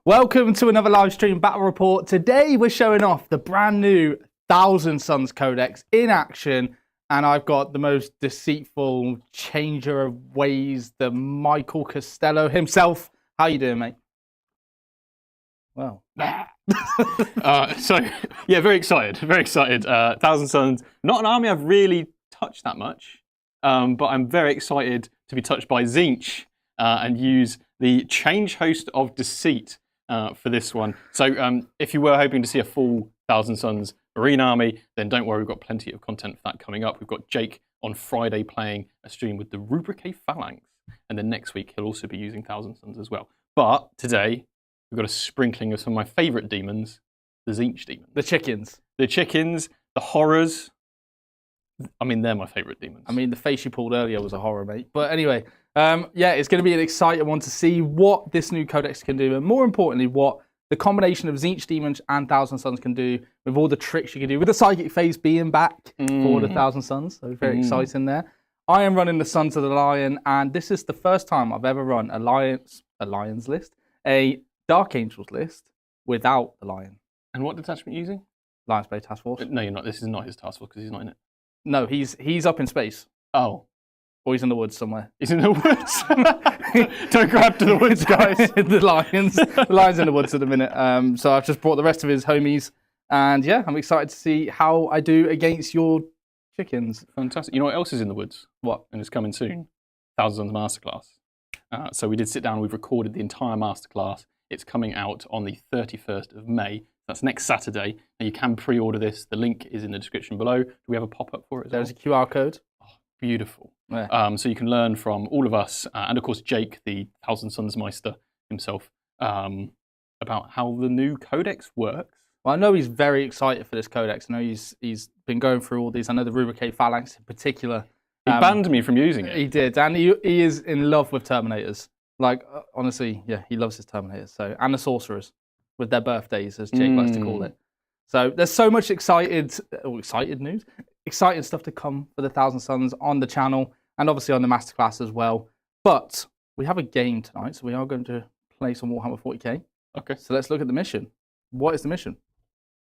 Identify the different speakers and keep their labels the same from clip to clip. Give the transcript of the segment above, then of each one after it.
Speaker 1: Welcome to another live stream battle report. Today we're showing off the brand new thousandsons codex in action, and I've got the most deceitful changer of ways, the Michael Costello himself. How you doing, mate? Well,
Speaker 2: yeah, very excited, very excited. Thousandsons, not an army I've really touched that much, but I'm very excited to be touched by Tzeentch and use the change host of deceit for this one. So if you were hoping to see a full thousandsons marine army, then don't worry, we've got plenty of content for that coming up. We've got Jake on Friday playing a stream with the rubrique phalanx, and then next week he'll also be using thousandsons as well. But today we've got a sprinkling of some of my favourite demons, the Tzeentch demons.
Speaker 1: the chickens.
Speaker 2: The chickens, the horrors. I mean, they're my favourite demons.
Speaker 1: I mean, the face you pulled earlier was a horror, mate. But anyway, yeah, it's going to be an exciting one to see what this new codex can do, and more importantly, what the combination of Tzeentch demons and thousandsons can do with all the tricks you can do, with the psychic phase being back for the thousandsons. So very exciting there. I am running the Sons of the Lion, and this is the first time I've ever run a Lions list, a Dark Angels list without the Lion.
Speaker 2: And what detachment are you using?
Speaker 1: Lions Blade Task Force.
Speaker 2: No, you're not. This is not his task force because he's not in it.
Speaker 1: No, he's up in space.
Speaker 2: Oh.
Speaker 1: Or he's in the woods somewhere.
Speaker 2: He's in the woods. Don't grab to the woods, guys.
Speaker 1: The lion's in the woods at the minute. So I've just brought the rest of his homies, and yeah, I'm excited to see how I do against your chickens.
Speaker 2: Fantastic. You know what else is in the woods?
Speaker 1: What?
Speaker 2: And it's coming soon. Thousandsons Masterclass. So we did sit down. We've recorded the entire masterclass. It's coming out on the 31st of May. That's next Saturday. Now you can pre-order this. The link is in the description below. Do we have a pop-up for it as well?
Speaker 1: There's a QR code.
Speaker 2: Oh, beautiful.
Speaker 1: Yeah.
Speaker 2: So you can learn from all of us, and of course Jake, the Thousandsons Meister himself, about how the new codex works.
Speaker 1: Well, I know he's very excited for this codex. I know he's been going through all these. I know the rubrique phalanx in particular.
Speaker 2: He banned me from using it.
Speaker 1: He did, and he is in love with Terminators. Like, honestly, yeah, he loves his Terminators. So, and the Sorcerers, with their birthdays, as Jake likes to call it. So there's so much exciting news, exciting stuff to come for the thousandsons on the channel, and obviously on the masterclass as well. But we have a game tonight, so we are going to play some Warhammer 40K.
Speaker 2: Okay.
Speaker 1: So let's look at the mission. What is the mission?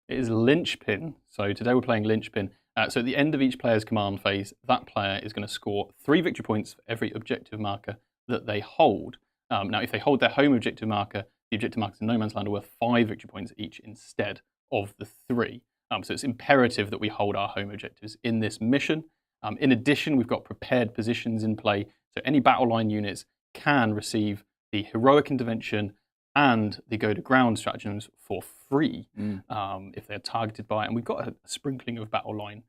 Speaker 2: It is Linchpin. So today we're playing Linchpin. So at the end of each player's command phase, that player is going to score 3 victory points for every objective marker that they hold. Now, if they hold their home objective marker, the objective markers in No Man's Land are worth 5 victory points each instead of the 3. So it's imperative that we hold our home objectives in this mission. In addition, we've got prepared positions in play, so any battle line units can receive the heroic intervention and the go to ground stratagems for free if they're targeted by it. And we've got a sprinkling of battle line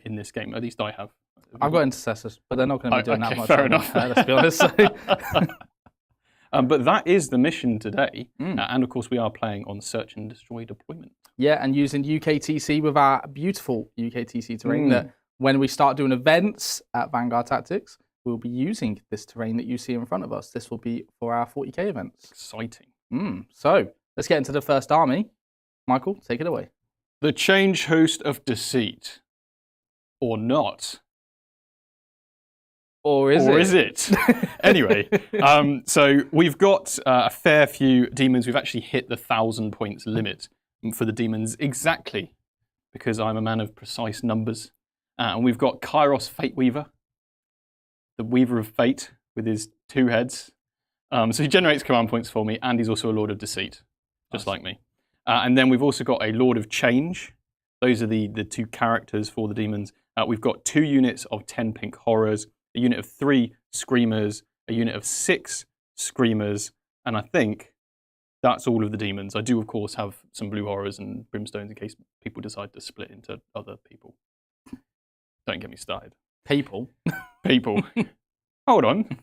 Speaker 2: in this game. At least I have.
Speaker 1: I've got intercessors, but they're not going to be doing that much.
Speaker 2: Fair enough.
Speaker 1: Let's be honest.
Speaker 2: But that is the mission today. And of course, we are playing on Search and Destroy deployment.
Speaker 1: Yeah, and using UKTC with our beautiful UKTC terrain that when we start doing events at Vanguard Tactics, we'll be using this terrain that you see in front of us. This will be for our 40K events.
Speaker 2: Exciting.
Speaker 1: So let's get into the first army. Michael, take it away.
Speaker 2: The change host of deceit. Or not.
Speaker 1: Or is it?
Speaker 2: Anyway, so we've got a fair few demons. We've actually hit the 1,000 points limit for the demons exactly because I'm a man of precise numbers. And we've got Kairos Fate Weaver, the Weaver of Fate with his 2 heads. So he generates command points for me, and he's also a Lord of Deceit, just like me. And then we've also got a Lord of Change. Those are the 2 characters for the demons. We've got 2 units of 10 pink horrors, a unit of 3 screamers, a unit of 6 screamers, and I think that's all of the demons. I do, of course, have some blue horrors and brimstones in case people decide to split into other people. Don't get me started.
Speaker 1: People?
Speaker 2: People. Hold on.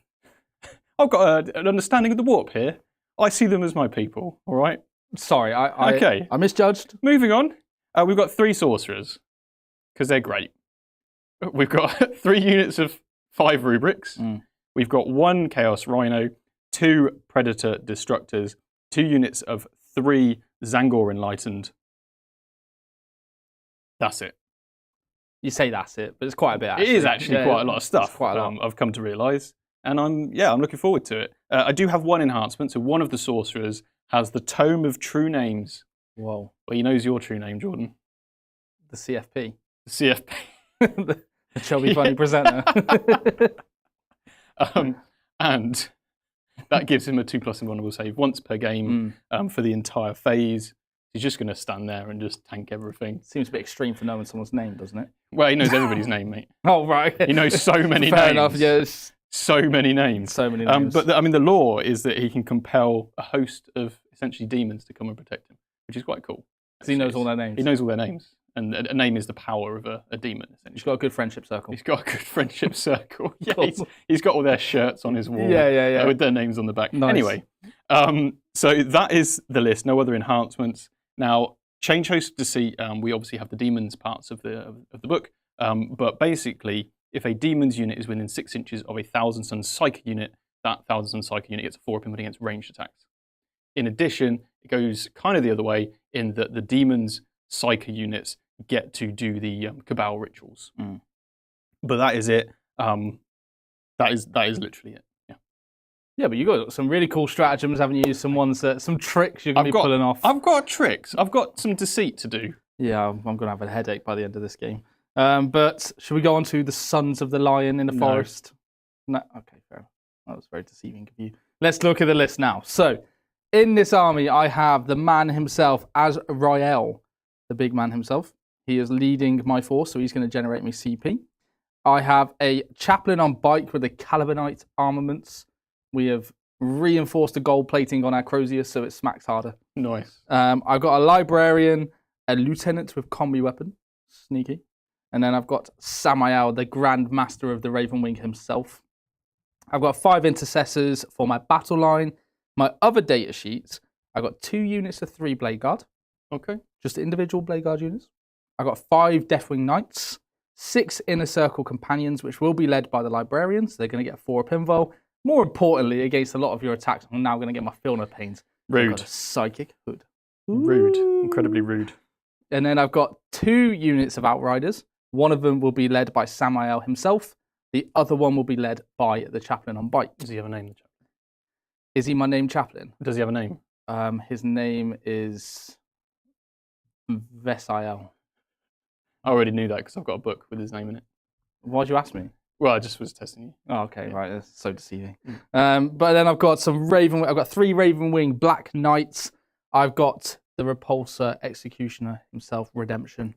Speaker 2: I've got an understanding of the warp here. I see them as my people, all right?
Speaker 1: Sorry,
Speaker 2: Okay.
Speaker 1: I misjudged.
Speaker 2: Moving on. We've got 3 sorcerers, because they're great. We've got 3 units of 5 rubrics. We've got 1 Chaos Rhino, 2 Predator Destructors, 2 units of 3 Zangor Enlightened. That's it.
Speaker 1: You say that's it, but it's quite a bit, actually.
Speaker 2: It is actually quite a lot of stuff,
Speaker 1: quite a lot.
Speaker 2: I've come to realise. And I'm looking forward to it. I do have 1 enhancement, so one of the sorcerers has the Tome of True Names.
Speaker 1: Whoa.
Speaker 2: Well, he knows your true name, Jordan.
Speaker 1: The CFP.
Speaker 2: The CFP.
Speaker 1: The chubby funny presenter.
Speaker 2: And that gives him a 2+ invulnerable save once per game for the entire phase. He's just going to stand there and just tank everything.
Speaker 1: Seems a bit extreme for knowing someone's name, doesn't it?
Speaker 2: Well, he knows everybody's name, mate.
Speaker 1: Oh, right.
Speaker 2: He knows so many
Speaker 1: Fair
Speaker 2: names.
Speaker 1: enough, yes.
Speaker 2: So many names.
Speaker 1: So many names.
Speaker 2: But the law is that he can compel a host of essentially demons to come and protect him, which is quite cool.
Speaker 1: Because he knows all their names.
Speaker 2: He knows all their names. And a name is the power of a demon, essentially.
Speaker 1: He's got a good friendship circle.
Speaker 2: He's got a good friendship circle. Yeah, he's got all their shirts on his wall.
Speaker 1: Yeah.
Speaker 2: With their names on the back.
Speaker 1: Nice.
Speaker 2: Anyway, so that is the list. No other enhancements. Now, change host deceit. We obviously have the demons parts of the book. But basically, if a demon's unit is within 6 inches of a thousand-son psychic unit, that thousand-son psychic unit gets a 4 penalty against ranged attacks. In addition, it goes kind of the other way in that the demon's psychic units get to do the Cabal rituals. But that is it. That is literally it. Yeah.
Speaker 1: Yeah, but you got some really cool stratagems, haven't you? Some tricks you're going to be pulling off.
Speaker 2: I've got tricks. I've got some deceit to do.
Speaker 1: Yeah, I'm going to have a headache by the end of this game. But should we go on to the Sons of the Lion in the Forest? No. Okay, fair enough. That was very deceiving of you. Let's look at the list now. So, in this army, I have the man himself, Azrael, the big man himself. He is leading my force, so he's going to generate me CP. I have a chaplain on bike with the Calibanite armaments. We have reinforced the gold plating on our Crozier, so it smacks harder.
Speaker 2: Nice.
Speaker 1: I've got a librarian, a lieutenant with combi weapon. Sneaky. And then I've got Samael, the Grand Master of the Raven Wing himself. I've got 5 intercessors for my battle line. My other data sheets, I've got 2 units of 3 Blade Guard.
Speaker 2: Okay.
Speaker 1: Just individual Blade Guard units. I've got 5 Deathwing Knights, 6 Inner Circle Companions, which will be led by the Librarians. They're going to get 4 pinfall. More importantly, against a lot of your attacks, I'm now going to get my Filner Pains.
Speaker 2: Rude.
Speaker 1: I've got a Psychic Hood.
Speaker 2: Rude. Incredibly rude.
Speaker 1: And then I've got 2 units of Outriders. One of them will be led by Samael himself. The other one will be led by the Chaplain on bike.
Speaker 2: Does he have a name, the Chaplain?
Speaker 1: Is he my named Chaplain?
Speaker 2: Does he have a name?
Speaker 1: His name is Vesiel.
Speaker 2: I already knew that because I've got a book with his name in it.
Speaker 1: Why'd you ask me?
Speaker 2: Well, I just was testing you.
Speaker 1: Oh, okay, yeah. Right. That's so deceiving. But then I've got I've got 3 Raven Wing Black Knights. I've got the Repulsor Executioner himself, Redemption.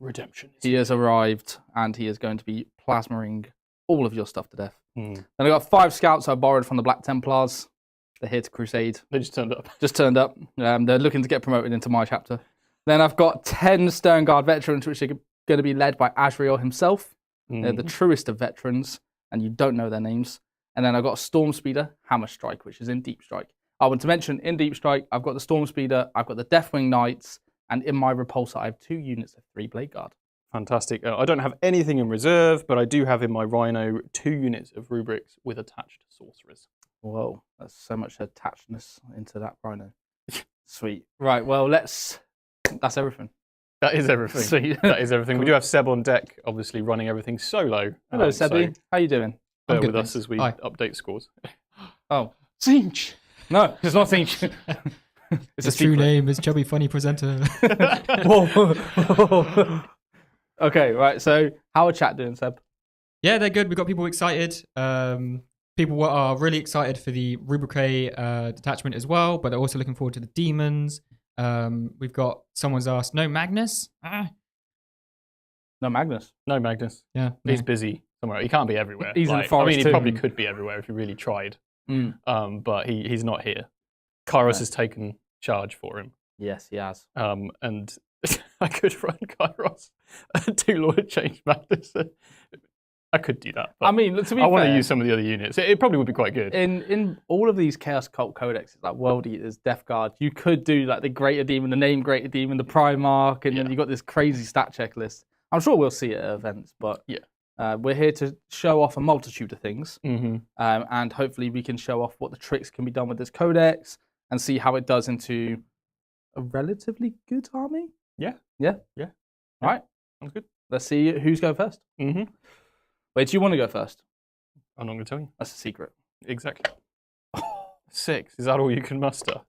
Speaker 1: He has arrived, and he is going to be plasmering all of your stuff to death. Then I've got 5 scouts I borrowed from the Black Templars. They're here to crusade.
Speaker 2: They just turned up.
Speaker 1: They're looking to get promoted into my chapter. Then I've got 10 Stern Guard veterans, which are going to be led by Azrael himself. They're the truest of veterans, and you don't know their names. And then I've got a Storm Speeder, Hammer Strike, which is in Deep Strike. I want to mention, in Deep Strike, I've got the Storm Speeder, I've got the Deathwing Knights, and in my Repulsor, I have 2 units of 3 Blade Guard.
Speaker 2: Fantastic. I don't have anything in reserve, but I do have in my Rhino 2 units of Rubrics with attached Sorcerers.
Speaker 1: Whoa, that's so much attachedness into that Rhino. Sweet. Right, well, that's everything.
Speaker 2: That is everything.
Speaker 1: Sweet.
Speaker 2: That is everything. We do have Seb on deck, obviously running everything solo.
Speaker 1: Hello, Sebby.
Speaker 2: So
Speaker 1: how you doing?
Speaker 2: bear with us as we update scores.
Speaker 1: Oh.
Speaker 2: Siege!
Speaker 1: No, it's not Siege.
Speaker 3: It's His true name is Chubby Funny Presenter.
Speaker 1: Whoa. Okay, right. So, how are chat doing, Seb?
Speaker 3: Yeah, they're good. We've got people excited. People are really excited for the Rubrique detachment as well, but they're also looking forward to the demons. We've got someone's asked, no Magnus?
Speaker 1: No Magnus.
Speaker 2: No Magnus.
Speaker 3: Yeah,
Speaker 2: he's busy somewhere. He can't be everywhere.
Speaker 1: He's in the forest.
Speaker 2: I mean, he probably could be everywhere if he really tried. But he's not here. Kairos has taken charge for him.
Speaker 1: Yes, he has.
Speaker 2: And I could run Kairos to Lord Change Magnus. I could do that.
Speaker 1: I mean, to be
Speaker 2: I
Speaker 1: fair,
Speaker 2: want to use some of the other units. It probably would be quite good.
Speaker 1: In all of these Chaos Cult Codexes, like World Eaters, Death Guard, you could do like the Greater Demon, the name Greater Demon, the Primarch, and then you got this crazy stat checklist. I'm sure we'll see it at events, but we're here to show off a multitude of things. And hopefully we can show off what the tricks can be done with this Codex and see how it does into a relatively good army. Yeah. All right.
Speaker 2: Sounds good.
Speaker 1: Let's see who's going first. Wait, do you want to go first?
Speaker 2: I'm not going to tell you.
Speaker 1: That's a secret.
Speaker 2: Exactly. 6. Is that all you can muster?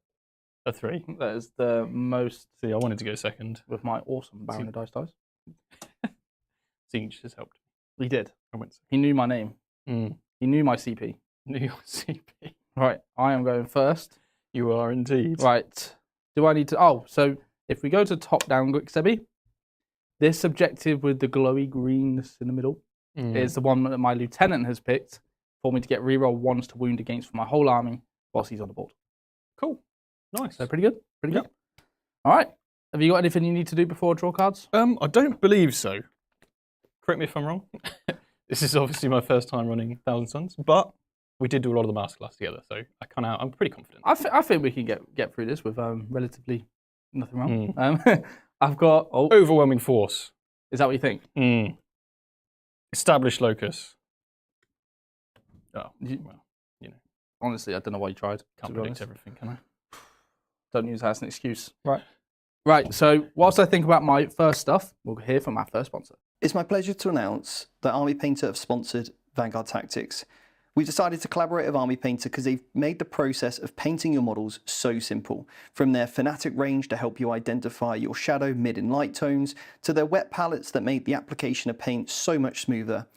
Speaker 2: A 3.
Speaker 1: That is the most
Speaker 2: See, I wanted to go second.
Speaker 1: with my awesome Baron of Dice dice.
Speaker 2: Zinch has helped.
Speaker 1: He did.
Speaker 2: I went
Speaker 1: He knew my name.
Speaker 2: Mm.
Speaker 1: He knew my CP.
Speaker 2: New York CP.
Speaker 1: Right, I am going first.
Speaker 2: You are indeed.
Speaker 1: Right. Do I need to... Oh, so if we go to top down, Grixebi, this objective with the glowy greens in the middle is the one that my lieutenant has picked for me to get reroll 1s to wound against for my whole army whilst he's on the board.
Speaker 2: Cool. Nice.
Speaker 1: So pretty good. Pretty
Speaker 2: Yep.
Speaker 1: good. All right. Have you got anything you need to do before I draw cards?
Speaker 2: I don't believe so. Correct me if I'm wrong. This is obviously my first time running Thousand Sons, but we did do a lot of the masterclass together, so I'm pretty confident.
Speaker 1: I think we can get through this with relatively nothing wrong. I've got... Oh,
Speaker 2: Overwhelming force.
Speaker 1: is that what you think?
Speaker 2: Established locus. Oh, well,
Speaker 1: Honestly, I don't know why you tried.
Speaker 2: can't predict everything, can I?
Speaker 1: Don't use that as an excuse.
Speaker 2: Right.
Speaker 1: Right, so whilst I think about my first stuff, we'll hear from our first sponsor.
Speaker 4: It's my pleasure to announce that Army Painter have sponsored Vanguard Tactics. We decided to collaborate with Army Painter because they've made the process of painting your models so simple. From their Fanatic range to help you identify your shadow, mid and light tones, to their wet palettes that make the application of paint so much smoother.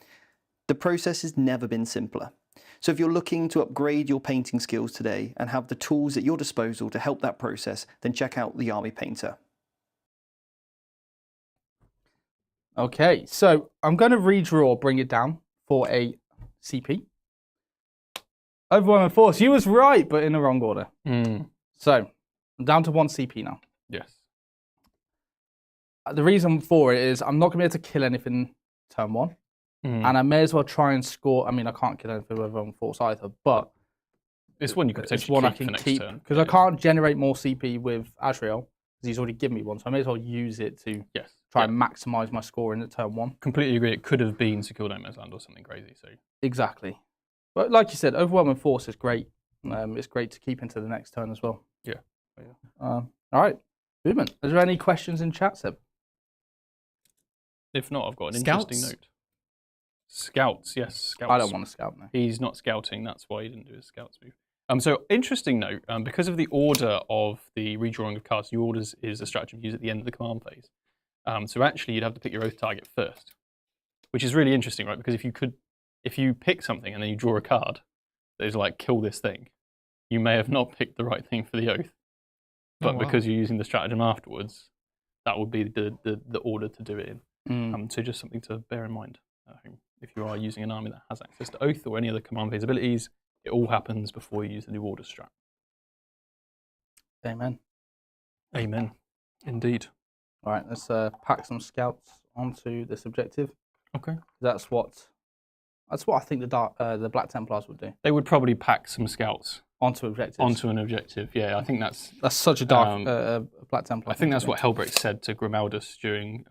Speaker 4: The process has never been simpler. So if you're looking to upgrade your painting skills today and have the tools at your disposal to help that process, then check out the Army Painter.
Speaker 1: Okay, so I'm going to redraw, bring it down for a CP. Overwhelming force. You was right, but in the wrong order. So I'm down to 1 CP now.
Speaker 2: Yes.
Speaker 1: The reason for it is I'm not going to be able to kill anything turn 1. And I may as well try and score. I mean, I can't kill anything with overwhelming force either, but
Speaker 2: It's one you could
Speaker 1: it's
Speaker 2: potentially
Speaker 1: one I
Speaker 2: keep for
Speaker 1: can
Speaker 2: next
Speaker 1: keep
Speaker 2: turn.
Speaker 1: because I can't generate more CP with Azrael because he's already given me one. So I may as well use it to try and maximize my score in the turn 1.
Speaker 2: Completely agree. It could have been Secure No Man's Land or something crazy. So
Speaker 1: Exactly. But like you said, overwhelming force is great. It's great to keep into the next turn as well.
Speaker 2: Yeah.
Speaker 1: All right. Movement. Is there any questions in chat, Seb?
Speaker 2: If not, I've got an
Speaker 3: Scouts?
Speaker 2: interesting note. Scouts, yes, scouts.
Speaker 1: I don't want to scout now.
Speaker 2: He's not scouting. That's why he didn't do his scouts move. So interesting note. Because of the order of the redrawing of cards, new orders is a stratagem used at the end of the command phase. So actually, you'd have to pick your oath target first, which is really interesting, right? Because if you pick something and then you draw a card that is like kill this thing, you may have not picked the right thing for the oath. But because you're using the stratagem afterwards, that would be the order to do it in. So just something to bear in mind. If you are using an army that has access to Oath or any other command phase abilities, it all happens before you use the new order strat.
Speaker 1: Amen.
Speaker 2: Amen. Indeed.
Speaker 1: All right, let's pack some scouts onto this objective.
Speaker 2: Okay.
Speaker 1: That's what I think the Black Templars would do.
Speaker 2: They would probably pack some scouts
Speaker 1: Onto objectives.
Speaker 2: onto an objective. Yeah, I think that's
Speaker 1: such a dark Black Templar.
Speaker 2: I think that's what Helbrecht said to Grimaldus during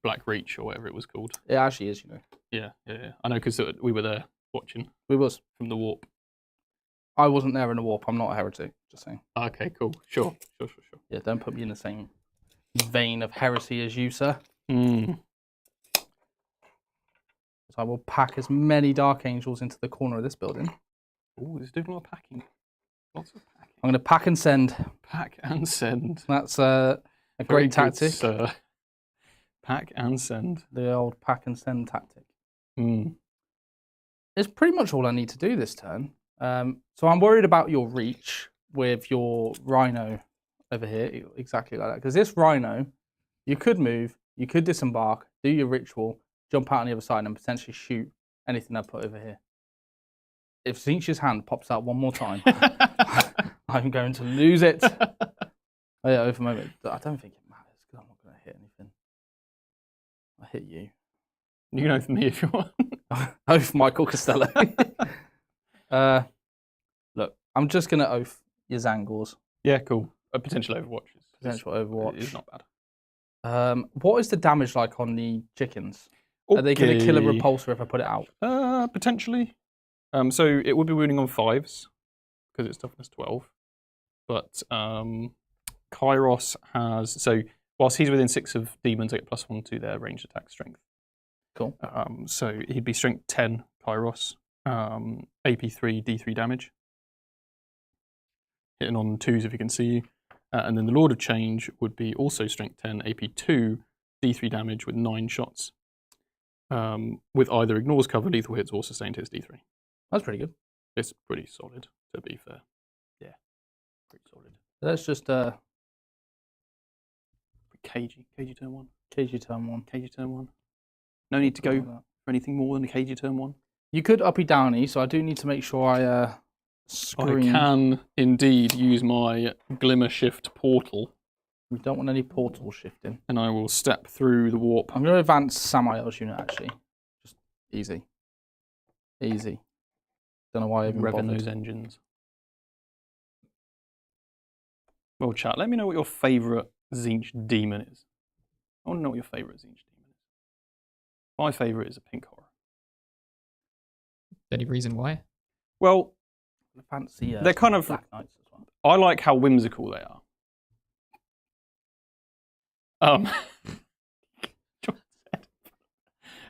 Speaker 2: Black Reach or whatever it was called.
Speaker 1: It actually is, you know.
Speaker 2: Yeah. I know because we were there watching
Speaker 1: We was.
Speaker 2: from the warp.
Speaker 1: I wasn't there in the warp. I'm not a heretic. Just saying.
Speaker 2: Okay, cool. Sure.
Speaker 1: Yeah, don't put me in the same vein of heresy as you, sir.
Speaker 2: Mm.
Speaker 1: So I will pack as many Dark Angels into the corner of this building.
Speaker 2: Oh, there's doing a lot of packing. Lots of packing.
Speaker 1: I'm going to pack and send.
Speaker 2: Pack and send.
Speaker 1: That's a
Speaker 2: Very
Speaker 1: great
Speaker 2: good,
Speaker 1: tactic.
Speaker 2: sir. Pack and send.
Speaker 1: The old pack and send tactic.
Speaker 2: Mm.
Speaker 1: It's pretty much all I need to do this turn. So I'm worried about your reach with your Rhino over here, exactly like that. Because this Rhino, you could move, you could disembark, do your ritual, jump out on the other side, and potentially shoot anything I put over here. If Zinch's hand pops out one more time, I'm going to lose it. Oh yeah, over moment. I don't think it matters because I'm not going to hit anything. I hit you.
Speaker 2: You can oath me if you want.
Speaker 1: Oath Michael Costello. Look, I'm just going to oath your Zangors.
Speaker 2: Yeah, cool. A potential Overwatch.
Speaker 1: Potential Overwatch.
Speaker 2: It is not bad.
Speaker 1: What is the damage like on the chickens? Are they going to kill a repulsor if I put it out?
Speaker 2: Potentially. So it would be wounding on 5s because it's toughness 12. But Kairos has... So whilst he's within 6 of demons, I get +1 to their ranged attack strength.
Speaker 1: Cool.
Speaker 2: So he'd be strength 10 Kairos, AP3, D3 damage. hitting on 2s if he can see you. And then the Lord of Change would be also strength 10, AP 2, D3 damage with 9 shots. With either ignores cover, lethal hits, or sustained hits D3.
Speaker 1: That's pretty good.
Speaker 2: It's pretty solid, to be fair. Yeah, pretty solid.
Speaker 1: Let's just
Speaker 2: KG turn 1.
Speaker 1: KG turn 1.
Speaker 2: KG turn 1. No need to go for anything more than a KG turn 1.
Speaker 1: You could uppy downy, so I do need to make sure I screen.
Speaker 2: I can indeed use my Glimmer Shift portal.
Speaker 1: We don't want any portal shifting.
Speaker 2: And I will step through the warp.
Speaker 1: I'm going to advance Samael's unit, actually. Just easy. Easy. Don't know why I even
Speaker 2: Revving
Speaker 1: bothered.
Speaker 2: those engines. Well, chat, let me know what your favourite Tzeentch demon is. I want to know what your favourite Tzeentch demon is. My favourite is a pink horror.
Speaker 3: Any reason why?
Speaker 2: Well,
Speaker 1: Fancy
Speaker 2: they're kind of...
Speaker 1: Black Knights as well.
Speaker 2: I like how whimsical they are.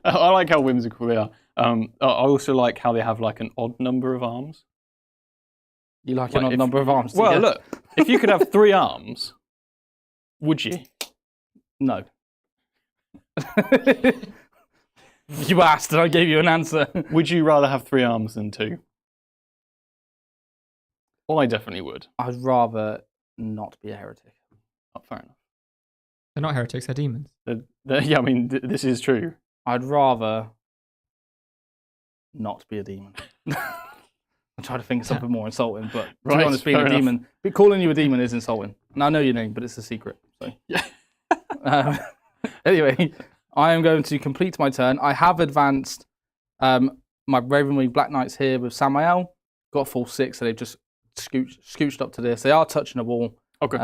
Speaker 2: I like how whimsical they are. I also like how they have like an odd number of arms.
Speaker 1: You like an odd number of arms?
Speaker 2: Well, look, if you could have 3 arms, would you?
Speaker 1: No. You asked and I gave you an answer.
Speaker 2: Would you rather have 3 arms than 2? Well, I definitely would.
Speaker 1: I'd rather not be a heretic.
Speaker 2: Oh, fair enough.
Speaker 3: They're not heretics, they're demons.
Speaker 2: Yeah, I mean, this is true.
Speaker 1: I'd rather not be a demon. I'm trying to think of something more insulting, but to be honest, being a demon, calling you a demon is insulting. And I know your name, but it's a secret. So.
Speaker 2: Yeah.
Speaker 1: Anyway, I am going to complete my turn. I have advanced my Ravenwing Black Knights here with Samael. Got full 6, so they've just scooched up to this. They are touching a wall.
Speaker 2: Okay.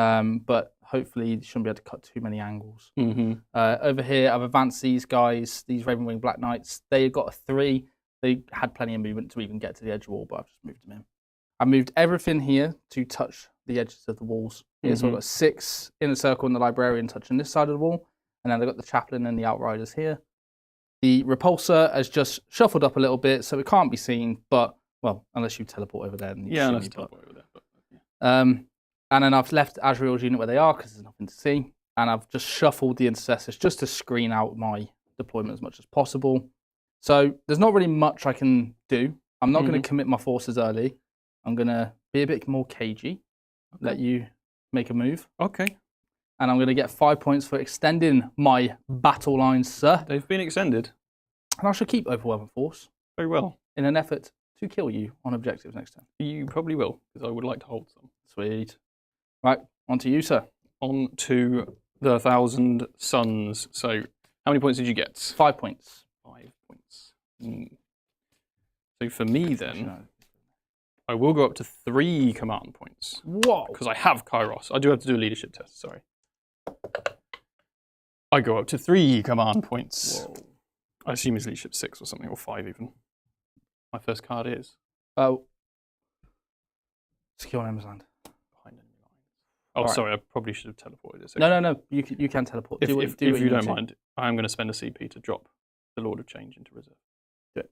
Speaker 1: But hopefully you shouldn't be able to cut too many angles.
Speaker 2: Mm-hmm.
Speaker 1: Over here, I've advanced these guys, these Ravenwing Black Knights. They got a 3. They had plenty of movement to even get to the edge of the wall, but I've just moved them in. I moved everything here to touch the edges of the walls. Here, so I've got 6 in a circle and the Librarian touching this side of the wall. And then I've got the Chaplain and the Outriders here. The Repulsor has just shuffled up a little bit, so it can't be seen, but, well, unless you teleport over there. And
Speaker 2: Yeah,
Speaker 1: let's
Speaker 2: teleport over there. But, yeah.
Speaker 1: And then I've left Azrael's unit where they are because there's nothing to see. And I've just shuffled the Intercessors just to screen out my deployment as much as possible. So there's not really much I can do. I'm not going to commit my forces early. I'm going to be a bit more cagey, let you make a move.
Speaker 2: Okay.
Speaker 1: And I'm going to get 5 points for extending my battle lines, sir.
Speaker 2: They've been extended.
Speaker 1: And I shall keep overwhelming force
Speaker 2: Very well.
Speaker 1: in an effort to kill you on objectives next turn.
Speaker 2: You probably will, because I would like to hold some.
Speaker 1: Sweet. Right, on to you, sir.
Speaker 2: On to the 1000sons. So, how many points did you get?
Speaker 1: 5 points.
Speaker 2: 5 points. So for me then, I will go up to 3 command points.
Speaker 1: Whoa.
Speaker 2: Because I have Kairos. I do have to do a leadership test, sorry. I go up to 3 command points.
Speaker 1: Whoa.
Speaker 2: I assume it's leadership 6 or something, or 5 even. My first card is...
Speaker 1: Oh. Skill Namer's Land.
Speaker 2: Behind enemy lines. Oh,
Speaker 1: right.
Speaker 2: sorry, I probably should have teleported this.
Speaker 1: No. You can teleport.
Speaker 2: If
Speaker 1: what
Speaker 2: you don't
Speaker 1: need
Speaker 2: mind, I'm going to spend a CP to drop the Lord of Change into reserve.
Speaker 1: Do it.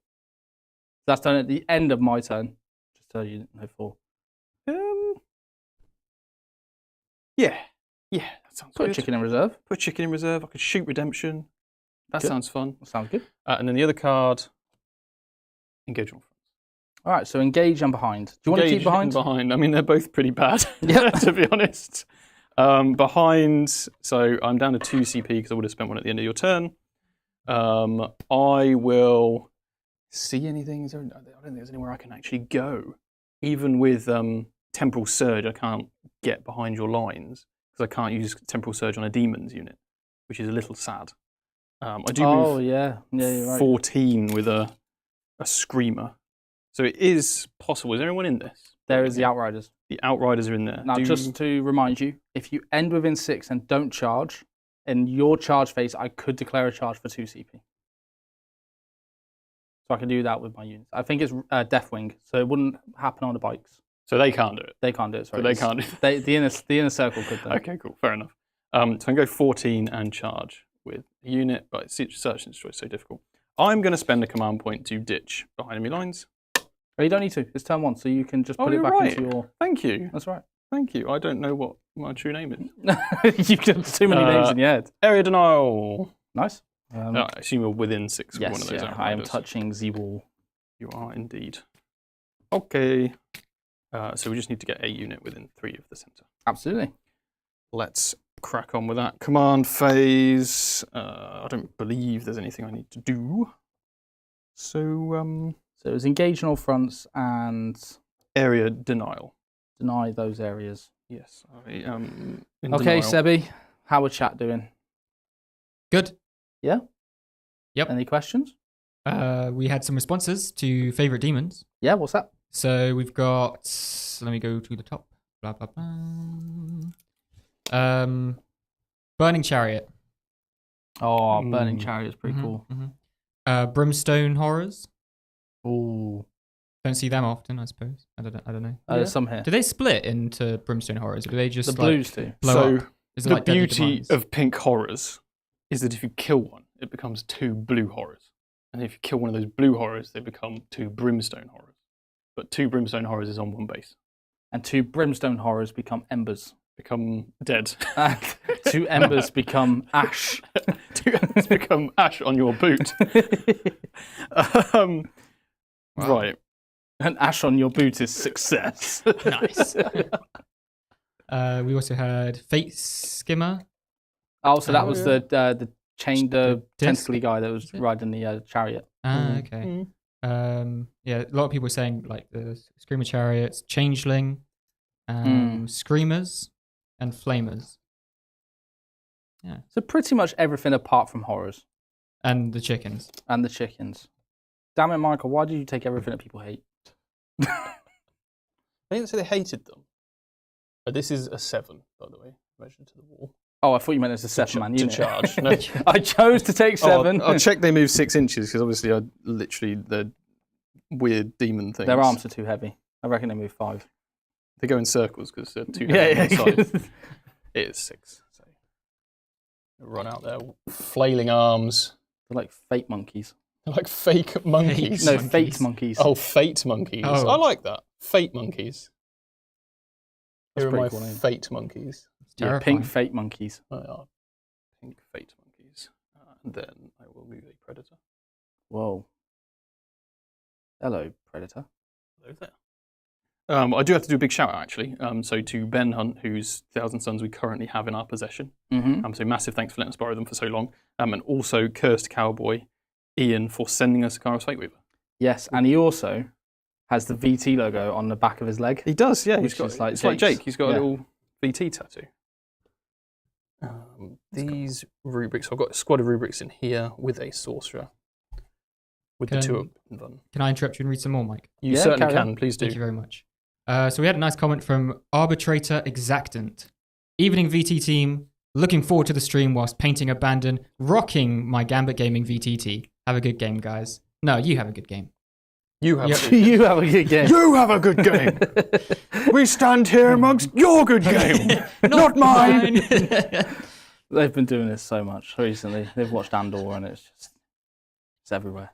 Speaker 1: That's done at the end of my turn. Just so you know for.
Speaker 2: Yeah, that sounds
Speaker 1: Put
Speaker 2: good.
Speaker 1: a chicken in reserve.
Speaker 2: Put a chicken in reserve. I could shoot Redemption. That
Speaker 1: Good.
Speaker 2: sounds fun.
Speaker 1: That sounds good.
Speaker 2: And then the other card, engage on front.
Speaker 1: All right, so engage and behind. Do you want to keep behind?
Speaker 2: Behind. I mean, they're both pretty bad,
Speaker 1: Yeah.
Speaker 2: to be honest. Behind, so I'm down to 2 CP because I would have spent 1 at the end of your turn. I will see anything. I don't think there's anywhere I can actually go. Even with Temporal Surge, I can't get behind your lines because I can't use Temporal Surge on a Demon's unit, which is a little sad. I do move
Speaker 1: yeah, you're right.
Speaker 2: 14 with a Screamer. So it is possible. Is there anyone in this?
Speaker 1: There is the Outriders.
Speaker 2: The Outriders are in there.
Speaker 1: Now, just to remind you, if you end within 6 and don't charge, in your charge phase, I could declare a charge for 2 CP. So I can do that with my units. I think it's Deathwing, so it wouldn't happen on the bikes.
Speaker 2: So they can't do it.
Speaker 1: They can't do it. Sorry.
Speaker 2: So they can't do it.
Speaker 1: The inner circle could do it.
Speaker 2: Okay, cool. Fair enough. So I can go 14 and charge with a unit, but search and destroy is so difficult. I'm going to spend a command point to ditch behind enemy lines.
Speaker 1: Well, you don't need to. It's turn 1, so you can just put it back into your...
Speaker 2: Thank you.
Speaker 1: That's right.
Speaker 2: Thank you. I don't know what my true name is.
Speaker 1: You've got too many names in your head.
Speaker 2: Area denial.
Speaker 1: Nice.
Speaker 2: I assume you're within 6 of one
Speaker 1: Yes,
Speaker 2: of those.
Speaker 1: yeah, I am
Speaker 2: outriders.
Speaker 1: touching the wall.
Speaker 2: You are indeed. Okay. So we just need to get a unit within 3 of the centre.
Speaker 1: Absolutely.
Speaker 2: Let's crack on with that. Command phase. I don't believe there's anything I need to do. So,
Speaker 1: So it was engage on all fronts and
Speaker 2: area denial.
Speaker 1: deny those areas.
Speaker 2: Yes. In
Speaker 1: Okay,
Speaker 2: denial.
Speaker 1: Sebi, how are chat doing?
Speaker 3: Good.
Speaker 1: Yeah?
Speaker 3: Yep.
Speaker 1: Any questions?
Speaker 3: We had some responses to favorite demons.
Speaker 1: Yeah, what's that?
Speaker 3: So we've got. Let me go to the top. Blah blah blah. Burning Chariot.
Speaker 1: Oh, Burning Chariot is pretty cool.
Speaker 3: Brimstone Horrors.
Speaker 1: Ooh.
Speaker 3: Don't see them often, I suppose. I don't know.
Speaker 1: There's some here.
Speaker 3: Do they split into Brimstone Horrors, or do they just
Speaker 1: The blues do.
Speaker 3: blow
Speaker 2: So
Speaker 3: up? Is it
Speaker 2: the
Speaker 3: like Deadly
Speaker 2: beauty
Speaker 3: Demise?
Speaker 2: of pink horrors is that if you kill one, it becomes 2 blue horrors. And if you kill one of those blue horrors, they become 2 brimstone horrors. But 2 brimstone horrors is on 1 base.
Speaker 1: And 2 brimstone horrors become embers.
Speaker 2: Become dead.
Speaker 1: And 2 embers become ash.
Speaker 2: 2 embers become ash on your boot. Right.
Speaker 1: And ash on your boot is success.
Speaker 3: Nice. We also had Fate Skimmer.
Speaker 1: Oh, so that
Speaker 3: Oh,
Speaker 1: was
Speaker 3: yeah.
Speaker 1: the chained
Speaker 3: The disc.
Speaker 1: tentacly guy that was riding the chariot.
Speaker 3: Okay. Yeah, a lot of people were saying like the Screamer Chariots, Changeling, Screamers, and Flamers.
Speaker 1: So pretty much everything apart from horrors
Speaker 3: And the chickens.
Speaker 1: and the chickens. Damn it, Michael! Why did you take everything that people hate?
Speaker 2: They didn't say they hated them. But this is a 7, by the way, measured to the wall.
Speaker 1: Oh, I thought you meant it was a 7-man
Speaker 2: to
Speaker 1: unit.
Speaker 2: charge. No.
Speaker 1: I chose to take 7.
Speaker 2: I'll check they move 6 inches, because obviously they're weird demon things.
Speaker 1: Their arms are too heavy. I reckon they move 5.
Speaker 2: They go in circles because they're too
Speaker 1: Yeah,
Speaker 2: heavy
Speaker 1: yeah.
Speaker 2: on one side. It is 6. So run out there, flailing arms.
Speaker 1: They're like fate monkeys.
Speaker 2: They're like fake monkeys.
Speaker 1: No,
Speaker 3: Monkeys.
Speaker 1: fate monkeys.
Speaker 2: Oh, fate monkeys.
Speaker 3: Oh.
Speaker 2: I like that. Fate monkeys.
Speaker 1: That's
Speaker 2: Here are my
Speaker 1: pretty cool name.
Speaker 2: fate monkeys.
Speaker 1: Yeah,
Speaker 3: Terrifying.
Speaker 1: pink fate monkeys.
Speaker 2: They are pink fate monkeys. And then I will move a predator.
Speaker 1: Whoa. Hello, predator.
Speaker 2: Hello there. I do have to do a big shout out actually. So to Ben Hunt, whose Thousandsons we currently have in our possession.
Speaker 1: Mm-hmm.
Speaker 2: So massive thanks for letting us borrow them for so long. And also Cursed Cowboy, Ian, for sending us a Kairos Fate Weaver.
Speaker 1: Yes, and he also has the VT logo on the back of his leg.
Speaker 2: He does, yeah.
Speaker 1: Which is like
Speaker 2: it's like
Speaker 1: Jake's.
Speaker 2: Jake. He's got
Speaker 1: Yeah.
Speaker 2: a little VT tattoo. These rubrics, I've got a squad of rubrics in here with a sorcerer. With the 2 up in front.
Speaker 3: Can I interrupt you and read some more, Mike?
Speaker 2: You
Speaker 1: Yeah,
Speaker 2: certainly
Speaker 1: carry on.
Speaker 2: can, please do.
Speaker 3: Thank you very much. So we had a nice comment from Arbitrator Exactant. Evening VT team, looking forward to the stream whilst painting abandon, rocking my Gambit Gaming VTT. Have a good game, guys. No, you have a good game.
Speaker 2: You have,
Speaker 3: Yep.
Speaker 2: a good
Speaker 1: You have a good game.
Speaker 2: You have a good game. We stand here amongst your good game, not mine.
Speaker 1: They've been doing this so much recently. They've watched Andor and it's everywhere.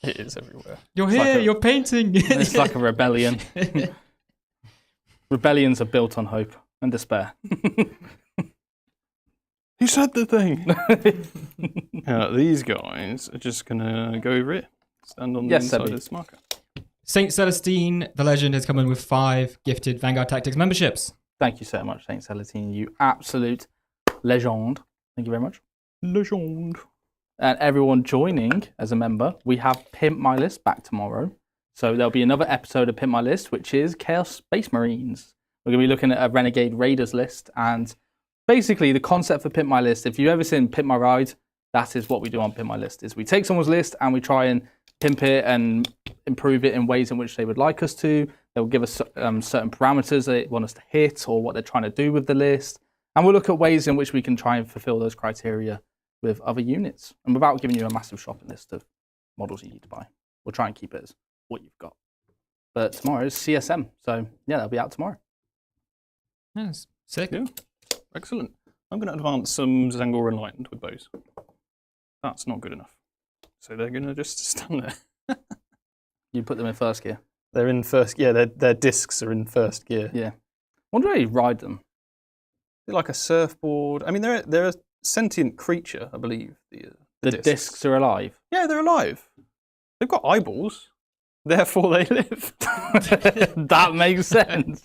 Speaker 2: It is everywhere.
Speaker 3: You're
Speaker 1: It's
Speaker 3: here,
Speaker 1: like a-
Speaker 3: you're painting.
Speaker 1: It's like a rebellion. Rebellions are built on hope and despair.
Speaker 2: He said the thing. These guys are just going to go over it. Stand on the
Speaker 1: Yes,
Speaker 2: inside
Speaker 1: Sebby.
Speaker 2: of this marker.
Speaker 3: Saint Celestine, the legend, has come in with 5 gifted Vanguard Tactics memberships.
Speaker 1: Thank you so much, Saint Celatine, you absolute legend. Thank you very much.
Speaker 2: Legend.
Speaker 1: And everyone joining as a member, we have Pimp My List back tomorrow. So there'll be another episode of Pimp My List, which is Chaos Space Marines. We're going to be looking at a Renegade Raiders list. And basically the concept for Pimp My List, if you've ever seen Pimp My Ride, that is what we do on Pimp My List, is we take someone's list and we try and pimp it and improve it in ways in which they would like us to. They'll give us certain parameters they want us to hit or what they're trying to do with the list. And we'll look at ways in which we can try and fulfill those criteria with other units. And without giving you a massive shopping list of models you need to buy, we'll try and keep it as what you've got. But tomorrow is CSM. So yeah, that'll be out tomorrow.
Speaker 3: Yes, sick.
Speaker 2: Yeah. Excellent. I'm going to advance some Zangor Enlightened with bows. That's not good enough. So they're going to just stand there.
Speaker 1: You put them in first gear.
Speaker 2: They're in first, yeah, their discs are in first gear.
Speaker 1: Yeah. Wonder how you ride them.
Speaker 2: They're like a surfboard. I mean, they're a sentient creature, I believe.
Speaker 1: The discs are alive.
Speaker 2: Yeah, they're alive. They've got eyeballs. Therefore, they live.
Speaker 1: That makes sense.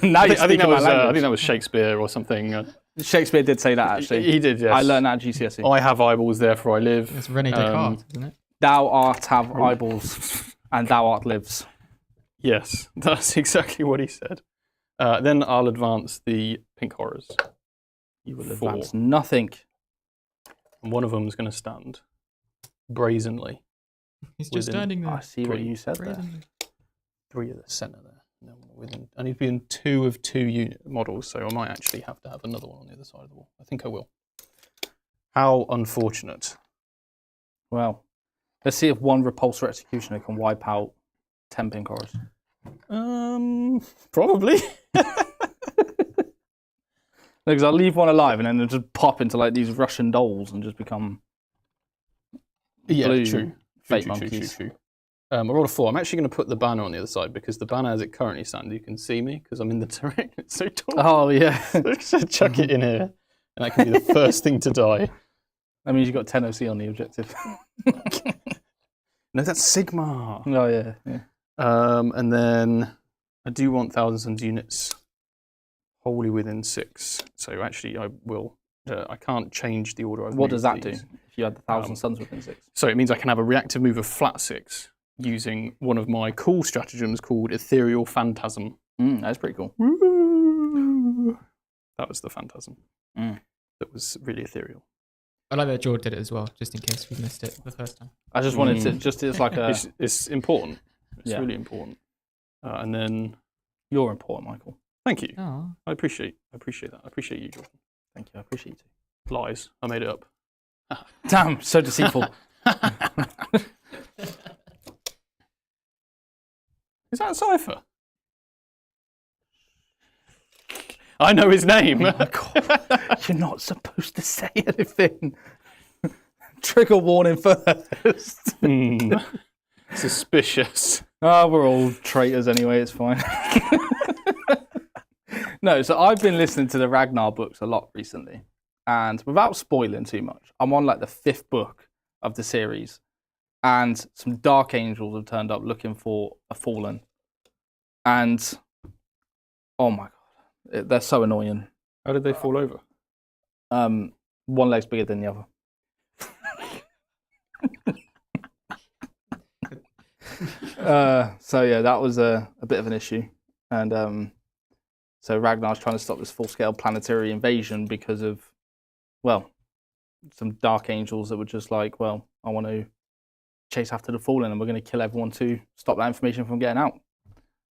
Speaker 1: Now
Speaker 2: I think that was Shakespeare or something.
Speaker 1: Shakespeare did say that, actually.
Speaker 2: He did, yes.
Speaker 1: I learned that at GCSE.
Speaker 2: I have eyeballs, therefore I live.
Speaker 3: It's René Descartes, isn't it?
Speaker 1: Thou art have eyeballs, and thou art lives.
Speaker 2: Yes, that's exactly what he said. Then I'll advance the pink horrors.
Speaker 1: You will advance nothing.
Speaker 2: And one of them is going to stand brazenly.
Speaker 3: He's just standing there.
Speaker 1: I see what you said there.
Speaker 2: 3 at the centre there. No, I need to be in 2 of 2 unit models, so I might actually have to have another one on the other side of the wall. I think I will. How unfortunate.
Speaker 1: Well, let's see if one repulsor executioner can wipe out 10 pink horrors.
Speaker 2: Probably.
Speaker 1: Because I'll leave one alive and then they'll just pop into like these Russian dolls and just become blue
Speaker 2: true.
Speaker 1: fake monkeys.
Speaker 2: True. I rolled a 4. I'm actually going to put the banner on the other side because the banner, as it currently stands, you can see me because I'm in the terrain. It's so tall.
Speaker 1: Oh, yeah.
Speaker 2: So chuck it in here, and that can be the first thing to die.
Speaker 1: That means you've got 10 OC on the objective.
Speaker 2: No, that's Sigma.
Speaker 1: Oh, yeah.
Speaker 2: And then I do want thousandsons units wholly within 6. So actually, I will. I can't change the order.
Speaker 1: What does that do if you had the 1,000 suns within 6?
Speaker 2: So it means I can have a reactive move of flat 6 using one of my cool stratagems called Ethereal Phantasm.
Speaker 1: That's pretty cool.
Speaker 2: Woo! That was the Phantasm. That was really ethereal.
Speaker 3: I like that George did it as well, just in case we missed it the first time.
Speaker 1: I just wanted to, it's like a...
Speaker 2: It's important. It's really important. And then...
Speaker 1: You're important, Michael.
Speaker 2: Thank you.
Speaker 3: Oh.
Speaker 2: I appreciate that. I appreciate you, Jordan.
Speaker 1: Thank you. I appreciate you too.
Speaker 2: Lies. I made it up.
Speaker 1: Damn, so deceitful.
Speaker 2: Is that a cipher? I know his name.
Speaker 1: Oh my God. You're not supposed to say anything. Trigger warning first.
Speaker 2: Suspicious.
Speaker 1: Oh, we're all traitors anyway, it's fine. No, so I've been listening to the Ragnar books a lot recently. And without spoiling too much, I'm on like the 5th book of the series. And some dark angels have turned up looking for a fallen. And, oh my God, they're so annoying.
Speaker 2: How did they fall over?
Speaker 1: One leg's bigger than the other. So yeah, that was a bit of an issue. And so Ragnar's trying to stop this full-scale planetary invasion because of, well, some dark angels that were just like, well, I want to chase after the fallen and we're going to kill everyone to stop that information from getting out.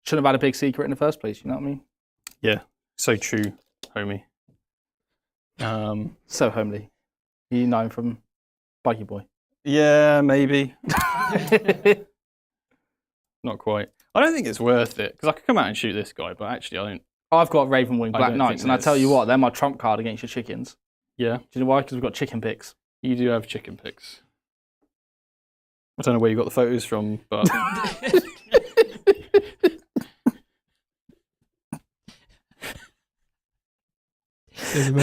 Speaker 1: Shouldn't have had a big secret in the first place, you know what I mean?
Speaker 2: Yeah, so true, homie.
Speaker 1: So homely. You know him from Buggy Boy.
Speaker 2: Yeah, maybe. Not quite. I don't think it's worth it because I could come out and shoot this guy, but actually I don't.
Speaker 1: I've got Ravenwing Black Knights, and I tell you what, they're my trump card against your chickens.
Speaker 2: Yeah.
Speaker 1: Do you know why? Because we've got chicken picks.
Speaker 2: You do have chicken picks. I don't know where you got the photos from, but...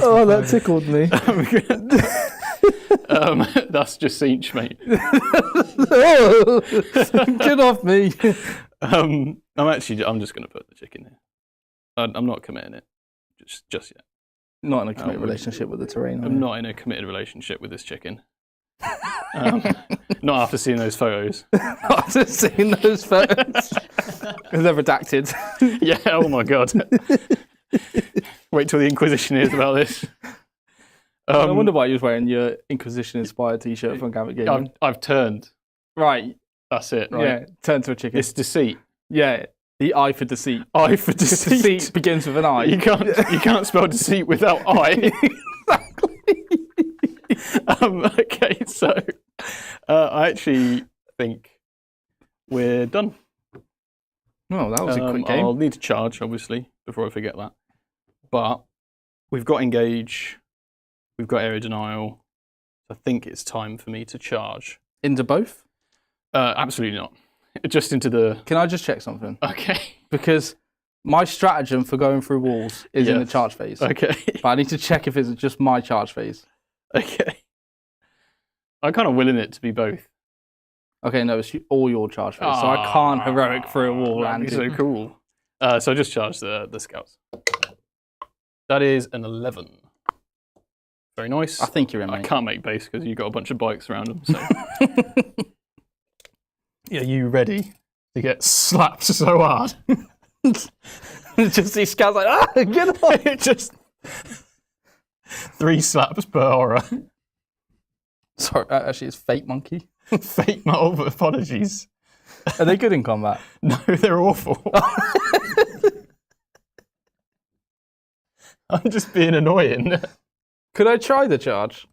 Speaker 1: Oh, that tickled me.
Speaker 2: That's just Cinch, mate.
Speaker 1: Get off me.
Speaker 2: I'm just going to put the chicken here. I'm not committing it just yet.
Speaker 1: Not in a committed relationship with the terrain.
Speaker 2: I'm not in a committed relationship with this chicken. Not after seeing those photos.
Speaker 1: After seeing those photos. They're redacted.
Speaker 2: Yeah, oh my God. Wait till the Inquisition hears about this.
Speaker 1: I wonder why you was wearing your Inquisition-inspired T-shirt from Gambit Gaming.
Speaker 2: I've turned.
Speaker 1: Right.
Speaker 2: That's it, right?
Speaker 1: Yeah, turn to a chicken.
Speaker 2: It's deceit.
Speaker 1: Yeah, the I for deceit.
Speaker 2: I for deceit.
Speaker 1: Deceit begins with an I.
Speaker 2: You can't spell deceit without I.
Speaker 1: Exactly.
Speaker 2: Okay, so I actually think we're done.
Speaker 1: Oh, that was a quick game.
Speaker 2: I'll need to charge, obviously, before I forget that. But we've got engage, we've got area denial. I think it's time for me to charge.
Speaker 1: Into both?
Speaker 2: Absolutely not. Just into the...
Speaker 1: Can I just check something?
Speaker 2: Okay.
Speaker 1: Because My stratagem for going through walls is in the
Speaker 2: Yes.
Speaker 1: charge phase.
Speaker 2: Okay.
Speaker 1: But I need to check if it's just my charge phase.
Speaker 2: Okay. I'm kind of willing it to be both.
Speaker 1: Okay, no, it's all your charge phase. So I can't heroic through a wall
Speaker 2: That'd
Speaker 1: and
Speaker 2: be so cool. So I just charged the scouts. That is an 11. Very nice.
Speaker 1: I think you're in,
Speaker 2: I
Speaker 1: mate.
Speaker 2: can't make base because you've got a bunch of bikes around them. So. Are you ready to get slapped so hard?
Speaker 1: Just these scouts like, ah, get off!
Speaker 2: Just 3 slaps per horror.
Speaker 1: Sorry, actually, it's Fate Monkey.
Speaker 2: Fake metal, apologies.
Speaker 1: Are they good in combat?
Speaker 2: No, they're awful. I'm just being annoying.
Speaker 1: Could I try the charge?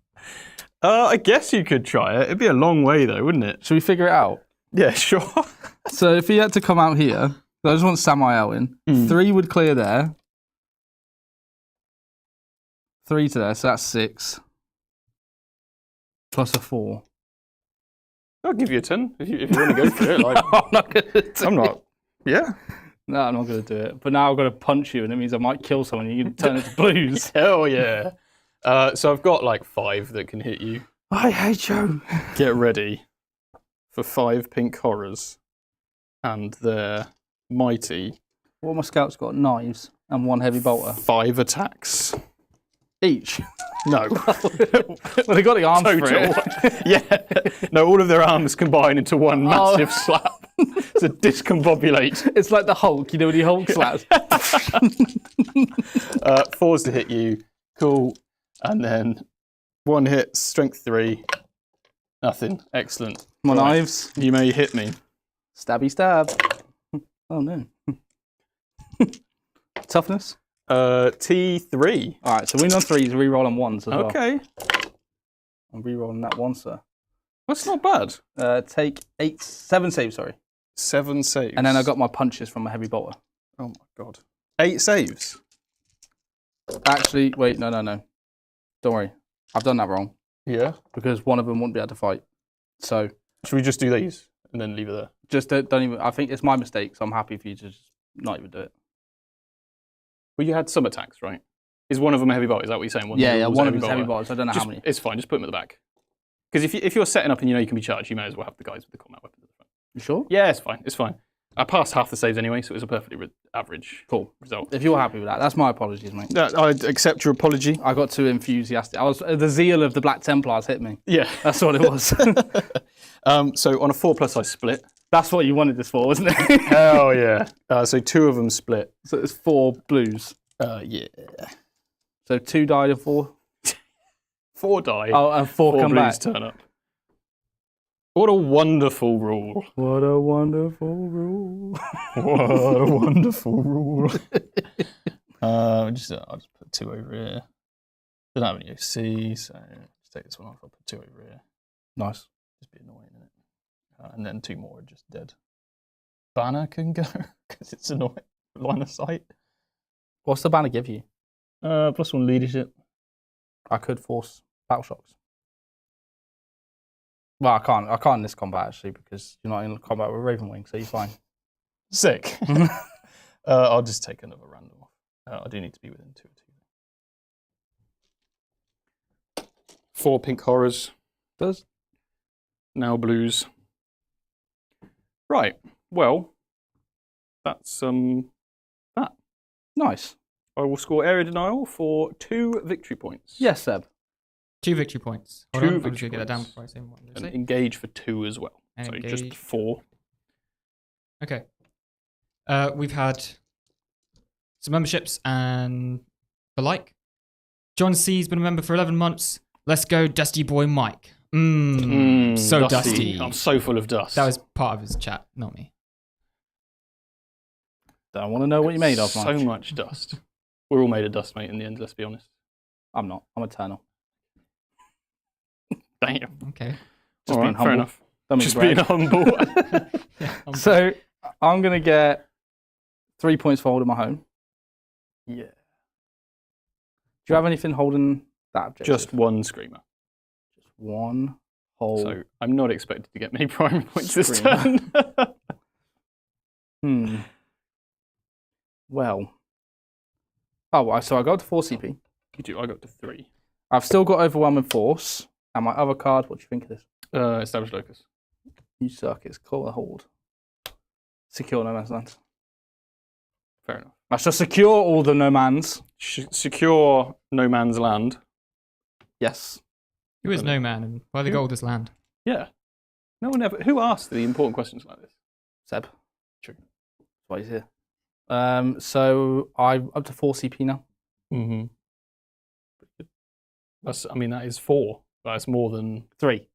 Speaker 2: I guess you could try it. It'd be a long way though, wouldn't it?
Speaker 1: Should we figure it out?
Speaker 2: Yeah, sure.
Speaker 1: So if he had to come out here, I just want Samael in. 3 would clear there. 3 to there, so that's 6. Plus a 4.
Speaker 2: I'll give you a 10 if you want to go for it. Like,
Speaker 1: I'm not going to do
Speaker 2: I'm not. Yeah.
Speaker 1: No, I'm not going to do it. But now I've got to punch you, and it means I might kill someone. You can turn into blues.
Speaker 2: Hell yeah. So I've got like 5 that can hit you.
Speaker 1: I hate you.
Speaker 2: Get ready for 5 pink horrors. And they're mighty.
Speaker 1: What have my scouts got? Knives and 1 heavy bolter.
Speaker 2: 5 attacks.
Speaker 1: Each.
Speaker 2: No.
Speaker 1: Well, they got the arms for
Speaker 2: Total.
Speaker 1: it.
Speaker 2: Yeah. No, all of their arms combine into one massive slap. It's a discombobulate.
Speaker 1: It's like the Hulk, you know, when he Hulk slaps.
Speaker 2: 4s to hit you. Cool. And then 1 hit, strength 3. Nothing. Excellent.
Speaker 1: My
Speaker 2: Right.
Speaker 1: knives.
Speaker 2: You may hit me.
Speaker 1: Stabby stab. Oh, no. Toughness.
Speaker 2: T3.
Speaker 1: All right, so win on 3s, re-roll on 1s as well.
Speaker 2: Okay.
Speaker 1: I'm re-rolling that 1, sir.
Speaker 2: That's not bad.
Speaker 1: Take 7 saves, sorry.
Speaker 2: 7 saves.
Speaker 1: And then I got my punches from my heavy bolter.
Speaker 2: Oh my god. 8 saves.
Speaker 1: Actually, wait, no. Don't worry. I've done that wrong.
Speaker 2: Yeah.
Speaker 1: Because one of them wouldn't be able to fight. So,
Speaker 2: Should we just do these and then leave it there?
Speaker 1: just don't even, I think it's my mistake, so I'm happy for you to just not even do it.
Speaker 2: Well, you had some attacks, right? Is one of them a heavy bolt? Is that what you're saying?
Speaker 1: Yeah,
Speaker 2: was
Speaker 1: one
Speaker 2: a
Speaker 1: of them's heavy
Speaker 2: bolter?
Speaker 1: bolters. I don't know
Speaker 2: Just,
Speaker 1: how many.
Speaker 2: It's fine. Just put them at the back. Because if you're setting up and you know you can be charged, you may as well have the guys with the combat weapons at the front.
Speaker 1: You sure?
Speaker 2: Yeah, it's fine. It's fine. I passed half the saves anyway, so it was a perfectly average
Speaker 1: Cool.
Speaker 2: result.
Speaker 1: If you're happy with that, that's my apologies, mate.
Speaker 2: I accept your apology.
Speaker 1: I got too enthusiastic. The zeal of the Black Templars hit me.
Speaker 2: Yeah.
Speaker 1: That's what it was.
Speaker 2: So on a 4+ I split.
Speaker 1: That's what you wanted this for, wasn't it?
Speaker 2: Hell yeah. So 2 of them split.
Speaker 1: So it's 4 blues.
Speaker 2: Yeah.
Speaker 1: So 2 died and 4.
Speaker 2: 4 die.
Speaker 1: Oh, and 4 come
Speaker 2: blues
Speaker 1: back.
Speaker 2: turn up. What a wonderful rule.
Speaker 1: What a wonderful rule.
Speaker 2: What a wonderful rule. I'll just put 2 over here. Don't have any OC, so just take this one off. I'll put 2 over here.
Speaker 1: Nice.
Speaker 2: Just be annoying, isn't it? And then 2 more are just dead. Banner can go because it's annoying. Line of sight.
Speaker 1: What's the banner give you?
Speaker 2: +1 leadership.
Speaker 1: I could force battle shocks. Well, I can't in this combat actually because you're not in combat with Ravenwing, so you're fine.
Speaker 2: Sick. I'll just take another random off. I do need to be within 2 or 2. 4 pink horrors.
Speaker 1: Does?
Speaker 2: Now blues. Right. Well, that's that.
Speaker 1: Nice.
Speaker 2: I will score area denial for 2 victory points.
Speaker 1: Yes, Seb.
Speaker 3: 2 victory points. Hold
Speaker 2: 2
Speaker 3: on, I'm just
Speaker 2: victory
Speaker 3: gonna get that down
Speaker 2: points.
Speaker 3: before I say what I'm
Speaker 2: And
Speaker 3: gonna say.
Speaker 2: engage for 2 as well.
Speaker 3: And
Speaker 2: so
Speaker 3: engage.
Speaker 2: just 4.
Speaker 3: Okay. We've had some memberships and the like. John C's been a member for 11 months. Let's go, Dusty Boy Mike. So dusty.
Speaker 2: I'm so full of dust.
Speaker 3: That was part of his chat, not me.
Speaker 1: Don't want to know what you made of,
Speaker 2: so
Speaker 1: Mike.
Speaker 2: much dust. We're all made of dust, mate, in the end, let's be honest.
Speaker 1: I'm not. I'm eternal.
Speaker 2: Damn.
Speaker 3: Okay.
Speaker 1: Just
Speaker 2: All
Speaker 1: being
Speaker 2: right,
Speaker 1: humble.
Speaker 2: fair enough.
Speaker 1: Don't
Speaker 2: Just
Speaker 1: brag.
Speaker 2: being humble.
Speaker 3: Yeah,
Speaker 1: So I'm going to get 3 points for holding my home.
Speaker 2: Yeah.
Speaker 1: Do you have anything holding that objective?
Speaker 2: Just 1 screamer.
Speaker 1: Just one whole.
Speaker 2: So I'm not expected to get many primary points this
Speaker 1: Screamer.
Speaker 2: turn.
Speaker 1: Well. Oh, so I got to 4 CP.
Speaker 2: You do. I got to 3.
Speaker 1: I've still got Overwhelming Force. And my other card, what do you think of this?
Speaker 2: Established Locus.
Speaker 1: You suck. It's called a Hold. Secure no man's land.
Speaker 2: Fair enough.
Speaker 1: Let's just secure all the no man's.
Speaker 2: Secure no man's land.
Speaker 1: Yes.
Speaker 3: Who is no man and why they got all this land?
Speaker 2: Yeah. No one ever. Who asked the important questions like this?
Speaker 1: Seb.
Speaker 2: True.
Speaker 1: That's why he's here. So I'm up to 4 CP now.
Speaker 2: Mm-hmm. I mean, that is 4. That's more than
Speaker 1: 3,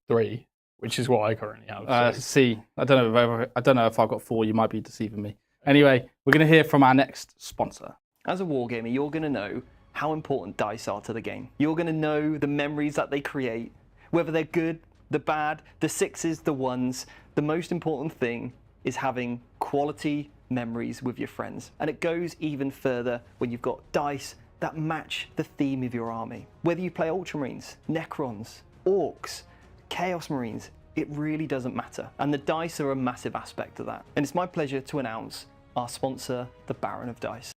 Speaker 2: which is what I currently have. So.
Speaker 1: C. I don't know if I've got 4. You might be deceiving me. Anyway, we're going to hear from our next sponsor.
Speaker 4: As a wargamer, you're going to know how important dice are to the game. You're going to know the memories that they create, whether they're good, the bad, the 6s, the 1s. The most important thing is having quality memories with your friends. And it goes even further when you've got dice that match the theme of your army. Whether you play Ultramarines, Necrons, Orcs, Chaos Marines, it really doesn't matter. And the dice are a massive aspect of that. And it's my pleasure to announce our sponsor, the Baron of Dice.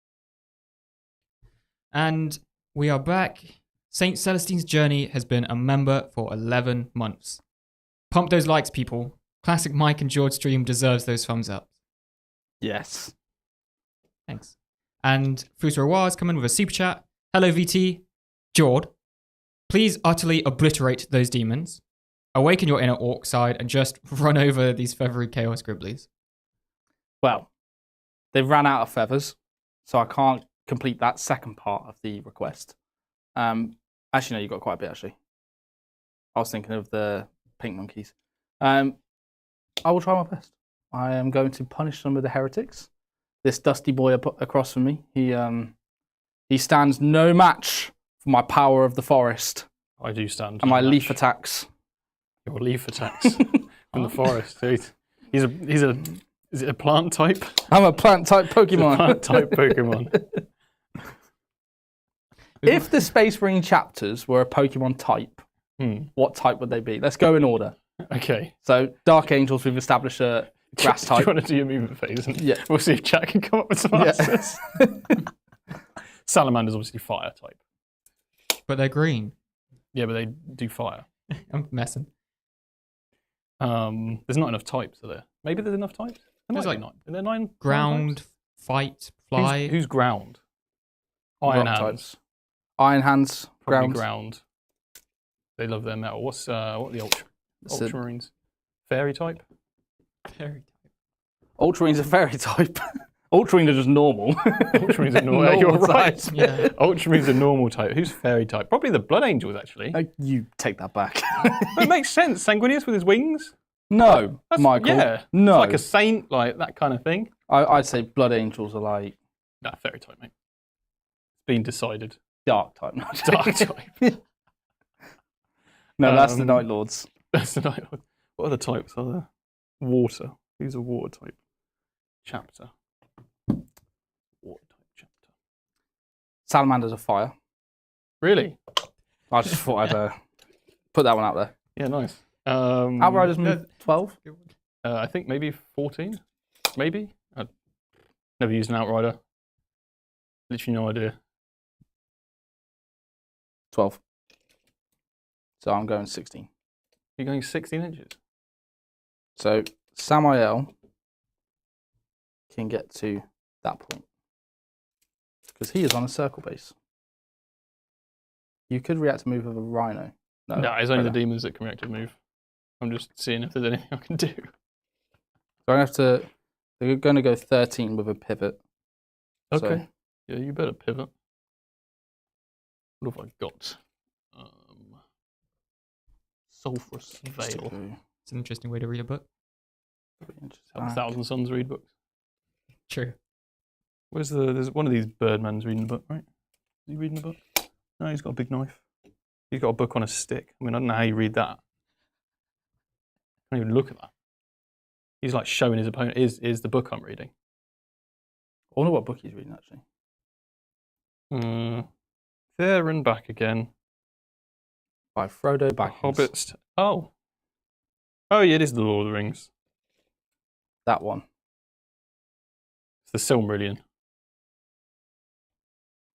Speaker 3: And we are back. St. Celestine's journey has been a member for 11 months. Pump those likes, people. Classic Mike and George stream deserves those thumbs up.
Speaker 1: Yes.
Speaker 3: Thanks. And Fusra War has come in with a super chat. Hello, VT. Jord, please utterly obliterate those demons. Awaken your inner orc side and just run over these feathery chaos gribblies.
Speaker 1: Well, they've ran out of feathers, so I can't complete that second part of the request. Actually, no, you got quite a bit, actually. I was thinking of the pink monkeys. I will try my best. I am going to punish some of the heretics. This dusty boy across from me, he stands no match for my power of the forest.
Speaker 2: I do stand.
Speaker 1: And my leaf attacks.
Speaker 2: Your leaf attacks from the forest. He's a. Is it a plant type?
Speaker 1: I'm a plant type Pokemon.
Speaker 2: Plant type Pokemon.
Speaker 1: If the Space Marine chapters were a Pokemon type, what type would they be? Let's go in order.
Speaker 2: Okay.
Speaker 1: So, Dark Angels, we've established a grass type.
Speaker 2: Do you want to do your movement phase? And
Speaker 1: yeah.
Speaker 2: We'll see if Jack can come up with some answers. Salamander's obviously fire type.
Speaker 3: But they're green.
Speaker 2: Yeah, but they do fire.
Speaker 3: I'm messing.
Speaker 2: There's not enough types, are there? Maybe there's enough types?
Speaker 3: There's like
Speaker 2: 9. Are there 9?
Speaker 3: Ground, fight, fly.
Speaker 2: Who's ground? Iron
Speaker 1: Rock
Speaker 2: hands.
Speaker 1: types. Iron hands,
Speaker 2: Probably
Speaker 1: ground.
Speaker 2: ground. They love their metal. What are the Ultramarines? Fairy type?
Speaker 3: Fairy type.
Speaker 1: Ultramarines are fairy type. Ultramarines are just normal.
Speaker 2: Ultramarines are normal.
Speaker 1: Normal
Speaker 2: You're right.
Speaker 1: type.
Speaker 3: Yeah.
Speaker 2: Ultramarines are normal type. Who's fairy type? Probably the Blood Angels, actually.
Speaker 1: You take that back.
Speaker 2: It makes sense. Sanguinius with his wings.
Speaker 1: No, Michael.
Speaker 2: Yeah.
Speaker 1: No.
Speaker 2: It's like a saint, like that kind of thing.
Speaker 1: I'd say Blood Angels are like
Speaker 2: Nah, fairy type, mate. It's been decided.
Speaker 1: dark type. No,
Speaker 2: Dark type.
Speaker 1: no, that's the Night Lords.
Speaker 2: That's the night. What other types are there? Water. Who's a water type? Chapter. Water type chapter.
Speaker 1: Salamanders are fire.
Speaker 2: Really?
Speaker 1: I just thought I'd put that one out there.
Speaker 2: Yeah, nice.
Speaker 1: Outriders move 12.
Speaker 2: I think maybe 14. Maybe. I've never used an Outrider. Literally no idea.
Speaker 1: 12. So I'm going 16.
Speaker 2: You're going 16 inches.
Speaker 1: So Samael can get to that point because he is on a circle base. You could react to move with a rhino.
Speaker 2: No, it's only the
Speaker 1: predator.
Speaker 2: demons that can react to move. I'm just seeing if there's anything I can do.
Speaker 1: So I have to. They're going to go 13 with a pivot.
Speaker 2: Okay.
Speaker 1: So,
Speaker 2: Yeah, you better pivot. What have I got? Sulphurous Veil.
Speaker 3: It's an interesting way to read a book.
Speaker 2: Thousandsons read books.
Speaker 3: True.
Speaker 2: There's one of these birdmen's reading a book, right? Is he reading a book? No, he's got a big knife. He's got a book on a stick. I mean, I don't know how you read that. I can't even look at that. He's like showing his opponent, is the book I'm reading.
Speaker 1: I wonder what book he's reading, actually.
Speaker 2: There and Back Again.
Speaker 1: By Frodo Baggins.
Speaker 2: Hobbits. Oh, yeah, it is the Lord of the Rings.
Speaker 1: That one.
Speaker 2: It's the Silmarillion.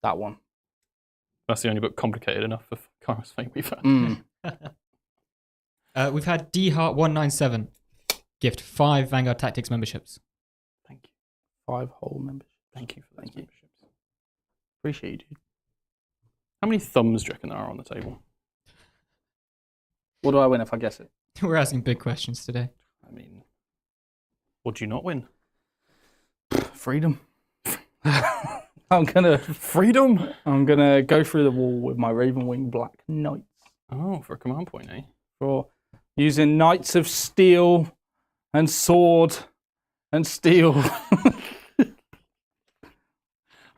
Speaker 1: That one.
Speaker 2: That's the only book complicated enough for Kara's Fate we've had.
Speaker 1: Mm.
Speaker 3: We've had DHeart197 gift 5 Vanguard Tactics memberships.
Speaker 2: Thank you.
Speaker 1: 5 whole members.
Speaker 2: Thank you for those
Speaker 1: Thank you.
Speaker 2: memberships.
Speaker 1: Appreciate you, dude.
Speaker 2: How many thumbs do you reckon there are on the table?
Speaker 1: What do I win if I guess it?
Speaker 3: We're asking big questions today.
Speaker 2: I mean, what do you not win?
Speaker 1: Freedom. I'm gonna go through the wall with my Ravenwing Black Knights
Speaker 2: Oh, for a command point, eh?
Speaker 1: for using Knights of Steel and Sword and Steel.
Speaker 2: Don't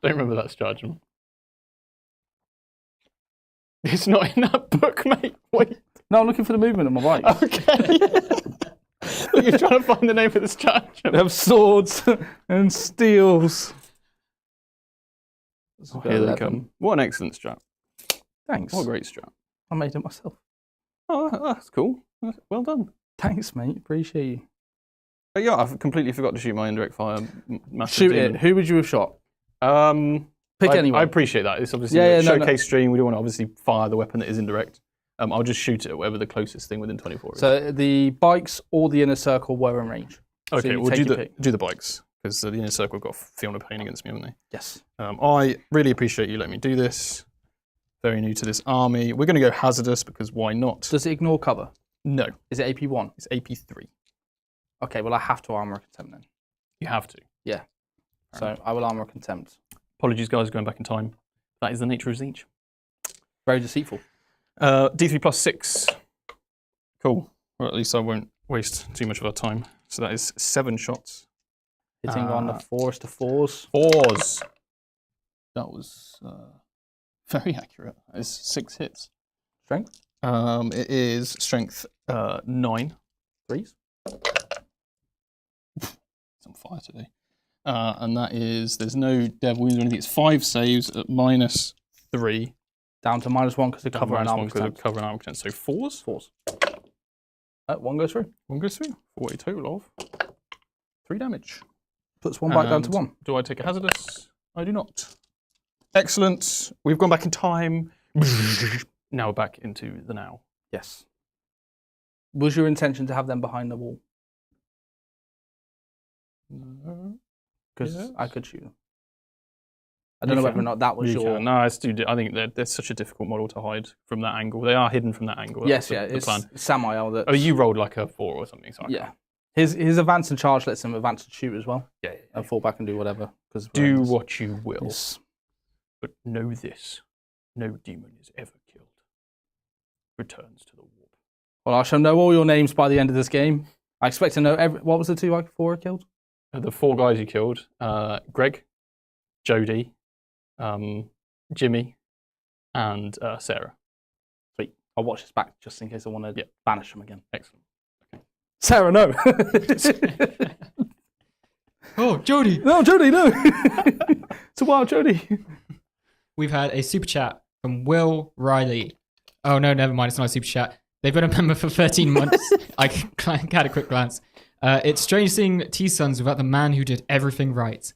Speaker 2: remember that stratagem. It's not in that book, mate. Wait.
Speaker 1: No, I'm looking for the movement of my bike.
Speaker 2: Okay. You're trying to find the name of the stratagem.
Speaker 1: They have swords and steels.
Speaker 2: Oh, here they come. What an excellent strat.
Speaker 1: Thanks.
Speaker 2: What a great strat.
Speaker 1: I made it myself.
Speaker 2: Oh, that's cool. Well done.
Speaker 1: Thanks, mate. Appreciate you.
Speaker 2: But yeah, I've completely forgot to shoot my indirect fire. Massive
Speaker 1: Shoot
Speaker 2: demon.
Speaker 1: it. Who would you have shot? Pick
Speaker 2: I
Speaker 1: anyone.
Speaker 2: I appreciate that. It's obviously
Speaker 1: Yeah,
Speaker 2: a
Speaker 1: yeah, no,
Speaker 2: showcase stream. We don't want to obviously fire the weapon that is indirect. I'll just shoot it at whatever the closest thing within 24 is.
Speaker 1: So the bikes or the inner circle were in range. So
Speaker 2: Okay,
Speaker 1: you
Speaker 2: we'll
Speaker 1: take
Speaker 2: do
Speaker 1: your
Speaker 2: the
Speaker 1: pick.
Speaker 2: bikes because the inner circle got Fiona Payne against me, haven't they?
Speaker 1: Yes.
Speaker 2: I really appreciate you letting me do this. Very new to this army. We're going to go hazardous because why not?
Speaker 1: Does it ignore cover?
Speaker 2: No,
Speaker 1: Is it AP1?
Speaker 2: it's AP3.
Speaker 1: Okay, well I have to armor contempt then.
Speaker 2: You have to.
Speaker 1: Yeah. So I will armor contempt.
Speaker 2: Apologies, guys, going back in time. That is the nature of Zeech.
Speaker 1: Very deceitful.
Speaker 2: D3 plus 6. Cool. Or at least I won't waste too much of our time. So that is 7 shots.
Speaker 1: Hitting on the 4s to 4s.
Speaker 2: 4s. That was very accurate. That is 6 hits.
Speaker 1: Strength.
Speaker 2: It is strength 9.
Speaker 1: 3s.
Speaker 2: It's on fire today. And that is, there's no dev wounds or anything. It's 5 saves at -3.
Speaker 1: Down to -1 because of cover and armor
Speaker 2: because of
Speaker 1: contempt.
Speaker 2: cover and armor contempt. So 4s.
Speaker 1: 4s. One goes through.
Speaker 2: 1 goes through. For a total of 3 damage.
Speaker 1: Puts one back down to
Speaker 2: And
Speaker 1: 1.
Speaker 2: Do I take a hazardous? I do not. Excellent. We've gone back in time. Now we're back into the now.
Speaker 1: Yes. Was your intention to have them behind the wall?
Speaker 2: No.
Speaker 1: Because
Speaker 2: Yes.
Speaker 1: I could shoot them. I don't know whether or not that was
Speaker 2: You
Speaker 1: your...
Speaker 2: can. No, it's too. I think they're such a difficult model to hide from that angle. They are hidden from that angle.
Speaker 1: Yes,
Speaker 2: That's
Speaker 1: yeah.
Speaker 2: the
Speaker 1: It's
Speaker 2: plan.
Speaker 1: Samael that...
Speaker 2: Oh, you rolled like a 4 or something. So I
Speaker 1: Yeah.
Speaker 2: can't.
Speaker 1: His advance and charge lets him advance and shoot as well.
Speaker 2: Yeah.
Speaker 1: And fall back and do whatever.
Speaker 2: Do what you will,
Speaker 1: Yes.
Speaker 2: but know this: no demon is ever killed. Returns to the warp.
Speaker 1: Well, I shall know all your names by the end of this game. I expect to know what was the 2 I 4 I killed?
Speaker 2: The 4 guys you killed: Greg, Jody, Jimmy, and Sarah.
Speaker 1: Sweet. I'll watch this back just in case I want to banish them again.
Speaker 2: Excellent.
Speaker 1: Sarah, no.
Speaker 3: Oh, Jody!
Speaker 1: No, Jody, no. It's a wild Jody.
Speaker 3: We've had a super chat from Will Riley. Oh, no, never mind. It's not a super chat. They've been a member for 13 months. I had a quick glance. It's strange seeing T-Sons without the man who did everything right.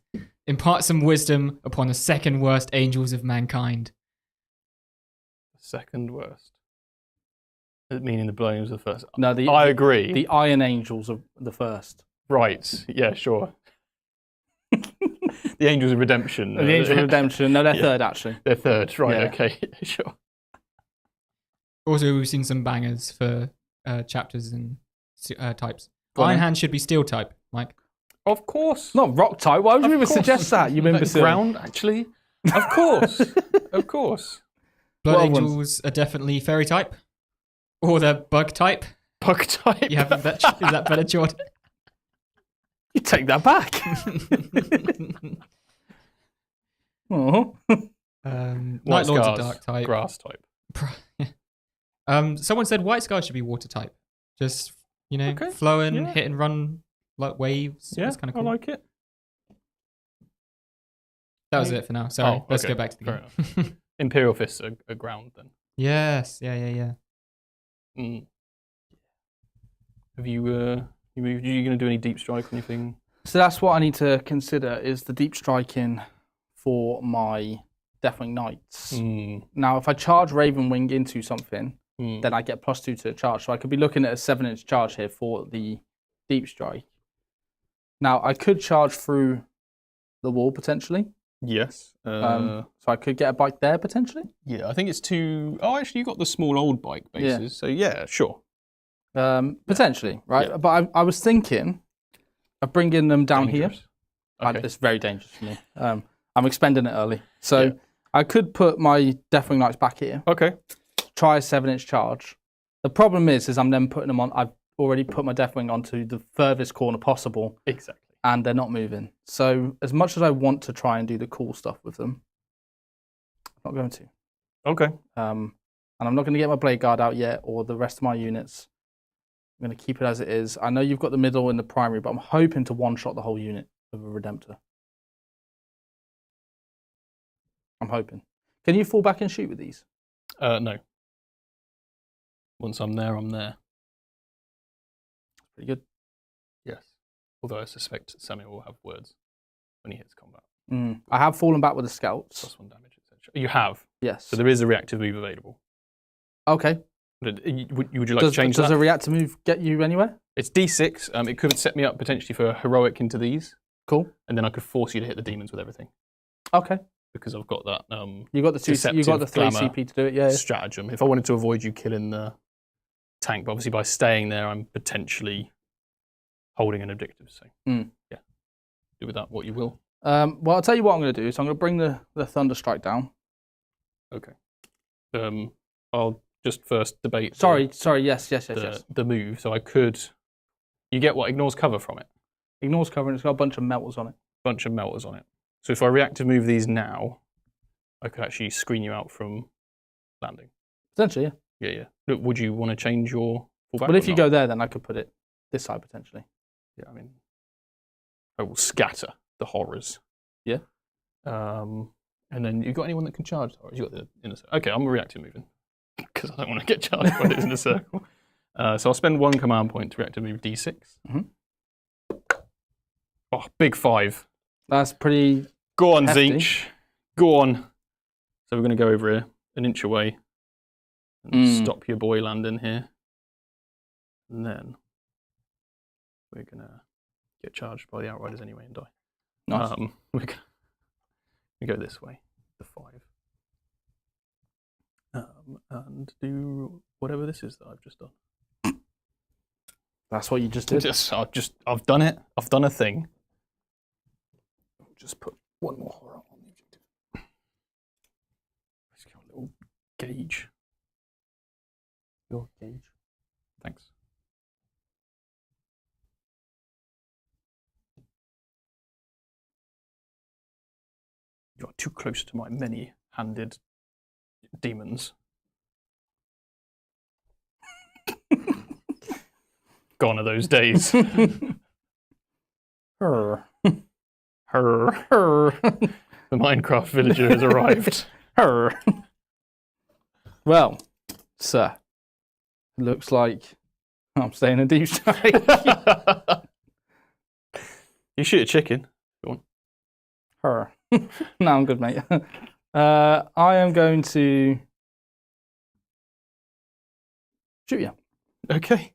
Speaker 3: Impart some wisdom upon the second worst angels of mankind.
Speaker 2: Second worst. Meaning the Blowings of the first.
Speaker 1: No,
Speaker 2: I agree.
Speaker 1: The Iron Angels of the first.
Speaker 2: Right. Yeah, sure. The Angels of Redemption.
Speaker 1: The Angels of Redemption. No, they're
Speaker 2: Yeah.
Speaker 1: third, actually.
Speaker 2: They're third. Right,
Speaker 1: Yeah.
Speaker 2: okay. Sure.
Speaker 3: Also, we've seen some bangers for chapters and types.
Speaker 1: Go on
Speaker 3: Iron
Speaker 1: then.
Speaker 3: Hand should be steel type, Mike.
Speaker 2: Of course.
Speaker 1: Not rock type. Why would you
Speaker 2: Of
Speaker 1: even
Speaker 2: course.
Speaker 1: suggest that, you imbecile?
Speaker 2: Ground, actually. Of course. Of course.
Speaker 3: Blood
Speaker 1: What other ones?
Speaker 3: Angels are definitely fairy type. Or they're bug type.
Speaker 2: Bug type.
Speaker 3: You have that, is that better, Jordan?
Speaker 1: You take that back. Oh.
Speaker 3: Night
Speaker 2: White
Speaker 3: Lords are
Speaker 2: Scars,
Speaker 3: dark type.
Speaker 2: Grass type.
Speaker 3: Someone said White Sky should be water type. Just,
Speaker 2: Okay,
Speaker 3: flowing,
Speaker 2: yeah.
Speaker 3: hit and run like waves.
Speaker 2: Yeah,
Speaker 3: That's kind of cool.
Speaker 2: I like it.
Speaker 3: That was it for now. Sorry. Let's
Speaker 2: okay,
Speaker 3: go back to the
Speaker 2: fair
Speaker 3: game.
Speaker 2: Imperial Fists are ground then.
Speaker 3: Yes. Yeah.
Speaker 2: Mm. Have you moved? Are you going to do any deep strike or anything?
Speaker 1: So that's what I need to consider is the deep striking for my Deathwing Knights. Now, if I charge Ravenwing into something, then I get +2 to the charge. So I could be looking at a 7-inch charge here for the Deep Strike. Now, I could charge through the wall potentially.
Speaker 2: Yes.
Speaker 1: So I could get a bike there potentially.
Speaker 2: Yeah, I think it's too. Oh, actually, you got the small old bike bases.
Speaker 1: Yeah.
Speaker 2: So yeah, sure.
Speaker 1: Potentially, right?
Speaker 2: Yeah.
Speaker 1: But I was thinking of bringing them down
Speaker 2: Dangerous.
Speaker 1: here.
Speaker 2: Okay.
Speaker 1: It's very dangerous for me. I'm expending it early. So I could put my Deathwing Knights back here.
Speaker 2: Okay.
Speaker 1: Try a 7-inch charge. The problem is I'm then putting them on. I've already put my Deathwing onto the furthest corner possible.
Speaker 2: Exactly.
Speaker 1: And they're not moving. So as much as I want to try and do the cool stuff with them, I'm not going to.
Speaker 2: Okay.
Speaker 1: And I'm not going to get my Blade Guard out yet or the rest of my units. I'm going to keep it as it is. I know you've got the middle and the primary, but I'm hoping to one-shot the whole unit with a Redemptor. I'm hoping. Can you fall back and shoot with these?
Speaker 2: No. Once I'm there, I'm there.
Speaker 1: Pretty good.
Speaker 2: Yes. Although I suspect Samuel will have words when he hits combat.
Speaker 1: I have fallen back with the scouts.
Speaker 2: +1 damage, etc. You have.
Speaker 1: Yes.
Speaker 2: So there is a reactive move available.
Speaker 1: Okay.
Speaker 2: Would you like to change
Speaker 1: does
Speaker 2: that?
Speaker 1: a reactor move get you anywhere?
Speaker 2: It's D6. It could set me up potentially for a heroic into these.
Speaker 1: Cool.
Speaker 2: And then I could force you to hit the demons with everything.
Speaker 1: Okay.
Speaker 2: Because I've got that.
Speaker 1: You got the 3 CP to do it, yeah.
Speaker 2: Stratagem. If I wanted to avoid you killing the tank, but obviously by staying there, I'm potentially holding an objective. So yeah, do with that what you will.
Speaker 1: Well, I'll tell you what I'm going to do. So I'm going to bring the Thunderstrike down.
Speaker 2: Okay. I'll just first debate.
Speaker 1: Sorry. Yes.
Speaker 2: The move. So I could. You get what? Ignores cover from it.
Speaker 1: Ignores cover and it's got a bunch of melters on it.
Speaker 2: Bunch of melters on it. So if I reactive move these now, I could actually screen you out from landing.
Speaker 1: Potentially, yeah.
Speaker 2: Yeah. Look, would you want to change your fallback?
Speaker 1: But if you go there, then I could put it this side potentially.
Speaker 2: Yeah, I mean, I will scatter the horrors.
Speaker 1: Yeah.
Speaker 2: And then you got anyone that can charge the horrors? You got the inner circle. Okay, I'm reactive moving because I don't want to get charged by the inner circle. So I'll spend 1 command point to reactive move D6. Oh, big 5.
Speaker 1: That's pretty.
Speaker 2: Go on,
Speaker 1: hefty.
Speaker 2: Zinch. Go on. So we're going to go over here, an inch away, and stop your boy landing here. And then we're going to get charged by the Outriders anyway and die.
Speaker 1: Nice.
Speaker 2: We're going to go this way, the 5. And do whatever this is that I've just done.
Speaker 1: That's what you just did.
Speaker 2: I've done it. I've done a thing. Just put 1 more horror on the objective. Let's get a little gauge. Your gauge. Thanks. You're too close to my many-handed demons. Gone are those days.
Speaker 1: Her.
Speaker 2: The Minecraft villager has arrived.
Speaker 1: Well, sir, looks like I'm staying in Deep Strike.
Speaker 2: You shoot a chicken. Go on.
Speaker 1: Her. No, I'm good, mate. I am going to shoot you.
Speaker 2: Okay.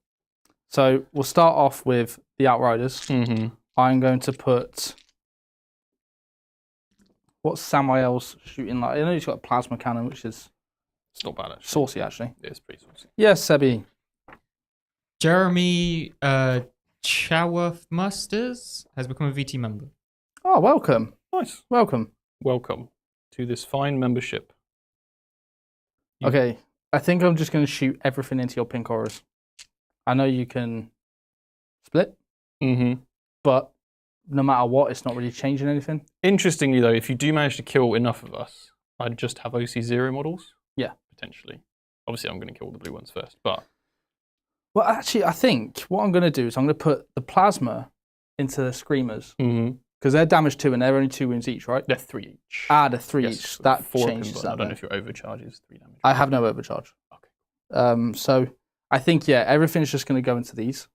Speaker 1: So we'll start off with the Outriders.
Speaker 2: Mm-hmm.
Speaker 1: I'm going to put. What's Samael's shooting like? I know he's got a plasma cannon, which is
Speaker 2: It's not bad, actually.
Speaker 1: saucy, actually.
Speaker 2: It is pretty saucy.
Speaker 1: Yes, Sebi.
Speaker 3: Jeremy Chowermusters has become a VT member.
Speaker 1: Oh, welcome.
Speaker 2: Nice.
Speaker 1: Welcome.
Speaker 2: Welcome to this fine membership.
Speaker 1: Okay, I think I'm just going to shoot everything into your pink horrors. I know you can split, but no matter what, it's not really changing anything.
Speaker 2: Interestingly, though, if you do manage to kill enough of us, I'd just have OC0 models.
Speaker 1: Yeah.
Speaker 2: Potentially. Obviously, I'm going to kill the blue ones first, but...
Speaker 1: Well, actually, I think what I'm going to do is I'm going to put the plasma into the screamers. Because they're damage 2 and they're only 2 wounds each, right?
Speaker 2: They're 3 each.
Speaker 1: Ah, they're 3
Speaker 2: Yes,
Speaker 1: each. That
Speaker 2: 4
Speaker 1: changes that.
Speaker 2: I don't know if your overcharge is 3 damage.
Speaker 1: I have no overcharge.
Speaker 2: Okay.
Speaker 1: So I think, yeah, everything's just going to go into these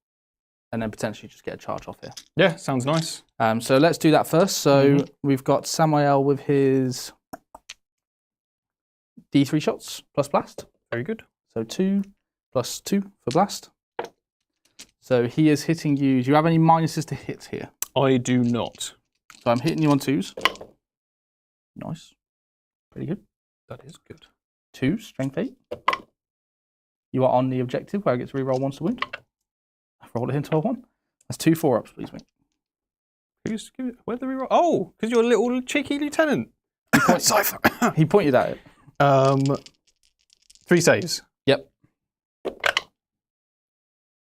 Speaker 1: and then potentially just get a charge off here.
Speaker 2: Yeah, sounds nice.
Speaker 1: So let's do that first. So we've got Samael with his D3 shots plus blast.
Speaker 2: Very good.
Speaker 1: So 2 plus 2 for blast. So he is hitting you. Do you have any minuses to hit here?
Speaker 2: I do not.
Speaker 1: So I'm hitting you on 2s. Nice. Pretty good.
Speaker 2: That is good.
Speaker 1: 2, strength 8. You are on the objective where I get to reroll once to wound. I've rolled it into a 1. That's 2 4-ups, please, mate.
Speaker 2: Where'd the reroll? Oh, because you're a little cheeky lieutenant. Cypher.
Speaker 1: He pointed at it.
Speaker 2: 3 saves.
Speaker 1: Yep.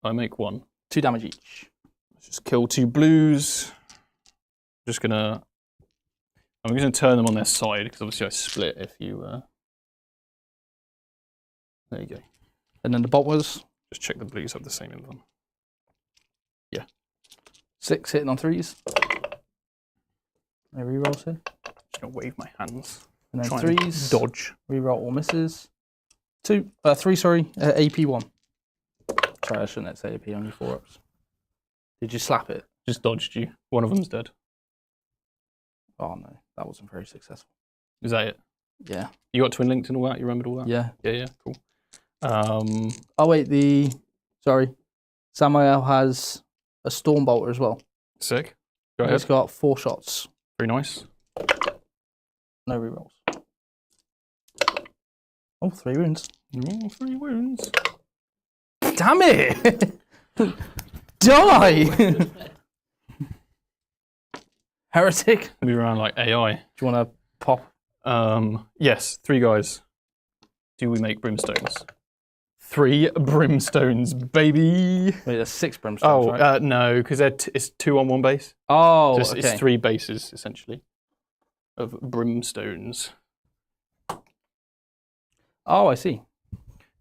Speaker 2: I make 1.
Speaker 1: 2 damage each.
Speaker 2: Let's just kill 2 blues. I'm just gonna turn them on their side because obviously I split if you. There you go.
Speaker 1: And then the bot was
Speaker 2: Just check the blues have the same in them.
Speaker 1: 6 hitting on 3s. No rerolls here.
Speaker 2: Just gonna wave my hands.
Speaker 1: And then
Speaker 2: Try and
Speaker 1: 3s.
Speaker 2: dodge.
Speaker 1: Reroll all misses. 3, sorry. AP 1. Sorry, I shouldn't say AP on your 4-ups. Did you slap it?
Speaker 2: Just dodged you. One of them's dead.
Speaker 1: Oh no, that wasn't very successful.
Speaker 2: Is that it?
Speaker 1: Yeah.
Speaker 2: You got twin linked and all that? You remembered all that?
Speaker 1: Yeah.
Speaker 2: Yeah, cool.
Speaker 1: Oh wait, sorry. Samael has a storm bolter as well.
Speaker 2: Sick. Go
Speaker 1: He's
Speaker 2: ahead.
Speaker 1: got 4 shots.
Speaker 2: Very nice.
Speaker 1: No rerolls. Oh, 3 wounds.
Speaker 2: Oh, 3 wounds.
Speaker 1: Damn it! Die! Heretic.
Speaker 2: Move around like AI.
Speaker 1: Do you want to pop?
Speaker 2: Yes, 3 guys. Do we make brimstones? 3 brimstones, baby.
Speaker 1: Wait, there's 6 brimstones,
Speaker 2: Oh,
Speaker 1: right?
Speaker 2: no, because it's 2 on 1 base.
Speaker 1: Oh,
Speaker 2: So
Speaker 1: okay.
Speaker 2: it's 3 bases, essentially, of brimstones.
Speaker 1: Oh, I see.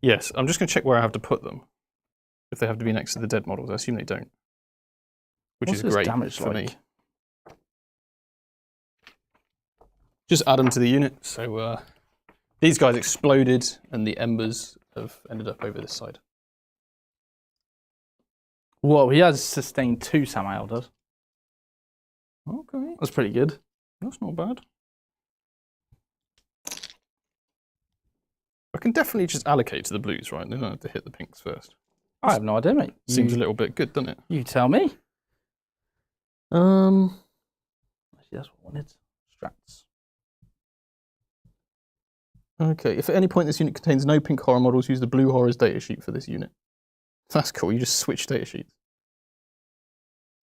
Speaker 2: Yes, I'm just going to check where I have to put them. If they have to be next to the dead models. I assume they don't. Which
Speaker 1: What's
Speaker 2: is
Speaker 1: this
Speaker 2: great
Speaker 1: damage
Speaker 2: for
Speaker 1: like?
Speaker 2: me. Just add them to the unit. So these guys exploded and the embers have ended up over this side.
Speaker 1: Whoa, he has sustained 2, Samael does.
Speaker 2: Okay,
Speaker 1: That's pretty good.
Speaker 2: that's not bad. I can definitely just allocate to the blues, right? They don't have to hit the pinks first.
Speaker 1: I have no idea, mate.
Speaker 2: Seems a little bit good, doesn't it?
Speaker 1: You tell me.
Speaker 2: Um,
Speaker 1: Actually, that's what I wanted. Strats.
Speaker 2: Okay, if at any point this unit contains no pink horror models, use the blue horrors datasheet for this unit. That's cool, you just switch datasheets.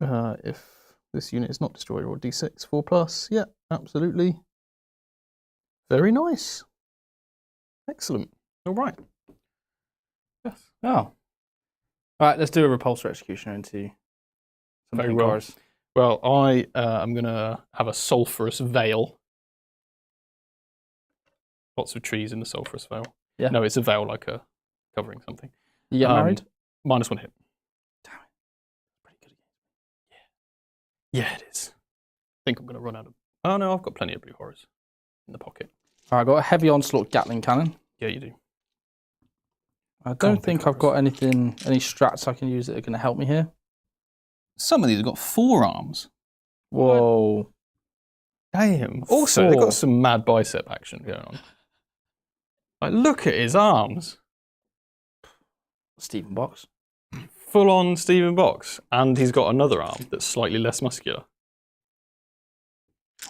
Speaker 2: If this unit is not destroyed, or D6, 4+, yeah, absolutely. Very nice. Excellent. All right. Yes.
Speaker 1: Oh. All right, let's do a repulsor executioner into some
Speaker 2: Very
Speaker 1: pink
Speaker 2: well.
Speaker 1: horrors.
Speaker 2: Well, I am going to have a sulphurous veil. Lots of trees in the sulphurous veil.
Speaker 1: Yeah.
Speaker 2: No, it's a veil like a covering something.
Speaker 1: You get married?
Speaker 2: -1 hit.
Speaker 1: Damn it. Pretty good.
Speaker 2: Yeah, it is. I think I'm going to run out of... Oh, no, I've got plenty of blue horrors in the pocket.
Speaker 1: All right, I've got a heavy onslaught Gatling cannon.
Speaker 2: Yeah, you do.
Speaker 1: I
Speaker 2: on,
Speaker 1: don't
Speaker 2: pink
Speaker 1: think I've
Speaker 2: horrors.
Speaker 1: got any strats I can use that are going to help me here.
Speaker 2: Some of these have got 4 arms.
Speaker 1: Whoa.
Speaker 2: Damn. Also, they've
Speaker 1: 4.
Speaker 2: got some mad bicep action going on. Like, look at his arms.
Speaker 1: Stephen Box.
Speaker 2: Full on Stephen Box. And he's got another arm that's slightly less muscular.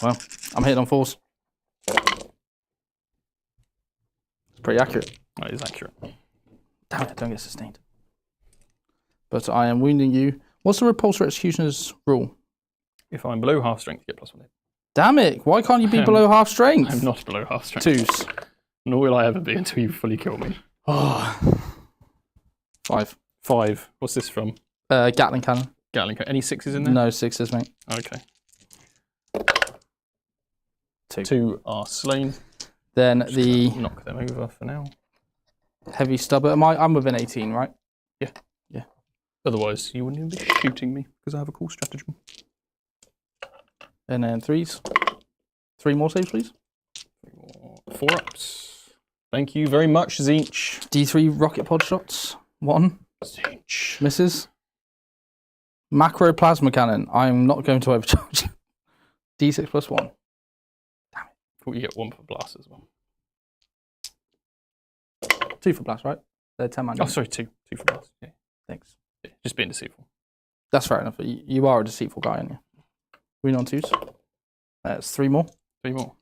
Speaker 1: Well, I'm hitting on 4s. It's pretty accurate.
Speaker 2: That is accurate.
Speaker 1: Damn it, I don't get sustained. But I am wounding you. What's the repulsor executioner's rule?
Speaker 2: If I'm below half strength, you get +1 hit.
Speaker 1: Damn it, why can't you be below half strength?
Speaker 2: I'm not below half strength.
Speaker 1: 2s.
Speaker 2: Nor will I ever be until you fully kill me.
Speaker 1: Oh. 5.
Speaker 2: 5. What's this from?
Speaker 1: Gatling cannon.
Speaker 2: Gatling. Any 6s in there?
Speaker 1: No 6s, mate.
Speaker 2: Okay.
Speaker 1: 2.
Speaker 2: 2 are slain.
Speaker 1: Then the
Speaker 2: Knock them over for now.
Speaker 1: heavy stubber. I'm within 18, right?
Speaker 2: Otherwise, you wouldn't even be shooting me because I have a cool stratagem.
Speaker 1: And then 3s. 3 more saves, please.
Speaker 2: 4 ups. Thank you very much, Zinch.
Speaker 1: D3 rocket pod shots. 1.
Speaker 2: Zinch.
Speaker 1: Misses. Macro plasma cannon. I'm not going to overcharge. D6 +1.
Speaker 2: Thought you get 1 for blast as well.
Speaker 1: 2 for blast, right? They're 10 man.
Speaker 2: Oh, sorry, 2 for blast. Yeah,
Speaker 1: Thanks.
Speaker 2: yeah, just being deceitful.
Speaker 1: That's fair enough. You are a deceitful guy, aren't you? Green on 2s. That's 3 more.
Speaker 2: 3 more.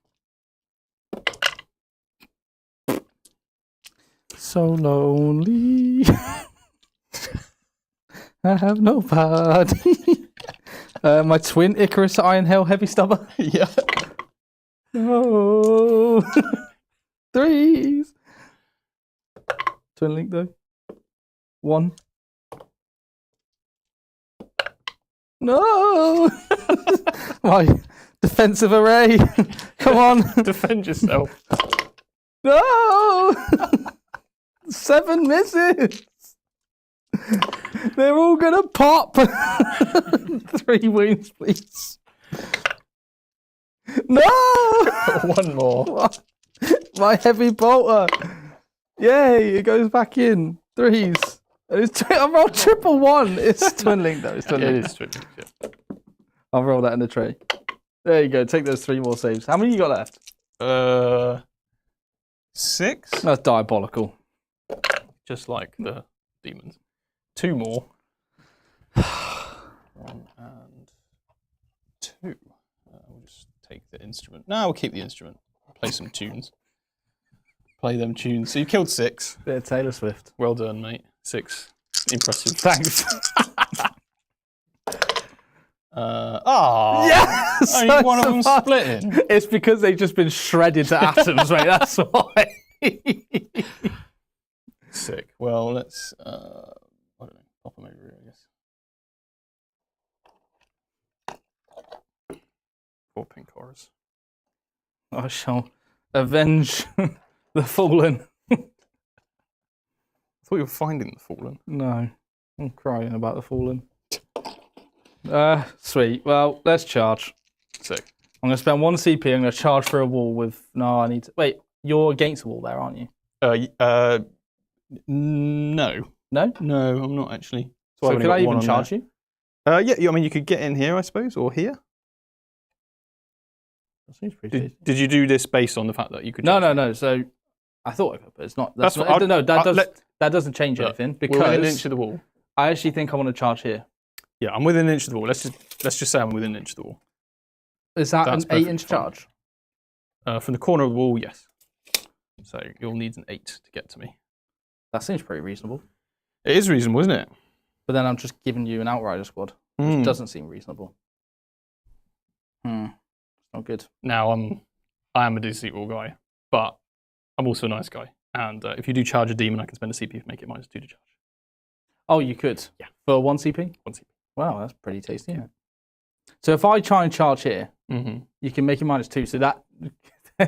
Speaker 1: So lonely. I have nobody. My twin Icarus Iron Hail Heavy Stubber.
Speaker 2: Yeah.
Speaker 1: No. 3s. Twin Link though. 1. No. My defensive array. Come on.
Speaker 2: Defend yourself.
Speaker 1: No. 7 misses. They're all gonna pop. 3 wounds, please. No.
Speaker 2: 1 more.
Speaker 1: My heavy bolter. Yay! It goes back in. 3s. I rolled triple 1. It's twin link though. It's twin link.
Speaker 2: It is twin link, yeah.
Speaker 1: I'll roll that in the tray. There you go. Take those 3 more saves. How many you got left?
Speaker 2: 6.
Speaker 1: That's diabolical.
Speaker 2: Just like the demons. 2 more. 1 and 2. We'll just take the instrument. No, we'll keep the instrument. Play some tunes. Play them tunes. So you killed 6.
Speaker 1: Bit of Taylor Swift.
Speaker 2: Well done, mate. 6. Impressive.
Speaker 1: Thanks.
Speaker 2: Yes! Only one of them splitting.
Speaker 1: It's because they've just been shredded to atoms, mate. That's why.
Speaker 2: Sick. Well, let's, I don't know, pop them over here, I guess. 4 pink horrors.
Speaker 1: I shall avenge the fallen.
Speaker 2: I thought you were finding the fallen.
Speaker 1: No, I'm crying about the fallen. Sweet. Well, let's charge.
Speaker 2: Sick.
Speaker 1: I'm going to spend 1 CP. I'm going to charge for a wall with... No, I need to... Wait, you're against the wall there, aren't you?
Speaker 2: No.
Speaker 1: No?
Speaker 2: No, I'm not actually.
Speaker 1: So could I even charge you?
Speaker 2: Yeah, I mean, you could get in here, I suppose, or here.
Speaker 1: That seems pretty tasty.
Speaker 2: Did you do this based on the fact that you could?
Speaker 1: No. So I thought I could, but it's not. That's not, that doesn't change anything
Speaker 2: we're within an inch
Speaker 1: because
Speaker 2: of the wall.
Speaker 1: I actually think I want to charge here.
Speaker 2: Yeah, I'm within an inch of the wall. Let's just say I'm within an inch of the wall.
Speaker 1: Is that
Speaker 2: That's
Speaker 1: an
Speaker 2: perfectly
Speaker 1: 8-inch
Speaker 2: fine.
Speaker 1: charge?
Speaker 2: From the corner of the wall, yes. So you'll need an 8 to get to me.
Speaker 1: That seems pretty reasonable.
Speaker 2: It is reasonable, isn't it?
Speaker 1: But then I'm just giving you an outrider squad, which doesn't seem reasonable. It's not good.
Speaker 2: Now I am a deceitful guy, but I'm also a nice guy. And if you do charge a demon, I can spend a CP to make it -2 to charge.
Speaker 1: Oh, you could?
Speaker 2: Yeah.
Speaker 1: For 1 CP?
Speaker 2: 1 CP.
Speaker 1: Wow, that's pretty tasty, isn't it? So if I try and charge here, you can make it -2. So that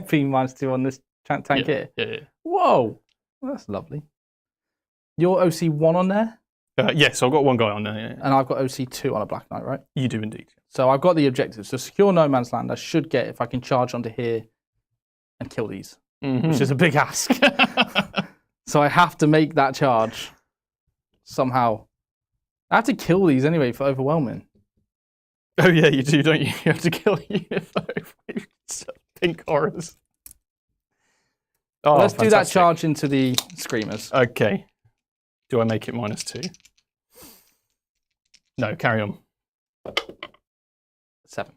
Speaker 1: being -2 on this tank here.
Speaker 2: Yeah.
Speaker 1: Whoa, that's lovely. You're OC1 on there?
Speaker 2: Yes, I've got 1 guy on there. Yeah.
Speaker 1: And I've got OC2 on a Black Knight, right?
Speaker 2: You do indeed.
Speaker 1: So I've got the objective. So secure no man's land, I should get if I can charge onto here and kill these, which is a big ask. So I have to make that charge somehow. I have to kill these anyway for overwhelming.
Speaker 2: Oh yeah, you do, don't you? You have to kill pink horrors. Oh,
Speaker 1: Let's do that
Speaker 2: fantastic.
Speaker 1: charge into the screamers.
Speaker 2: Okay. Do I make it -2? No, carry on.
Speaker 1: 7.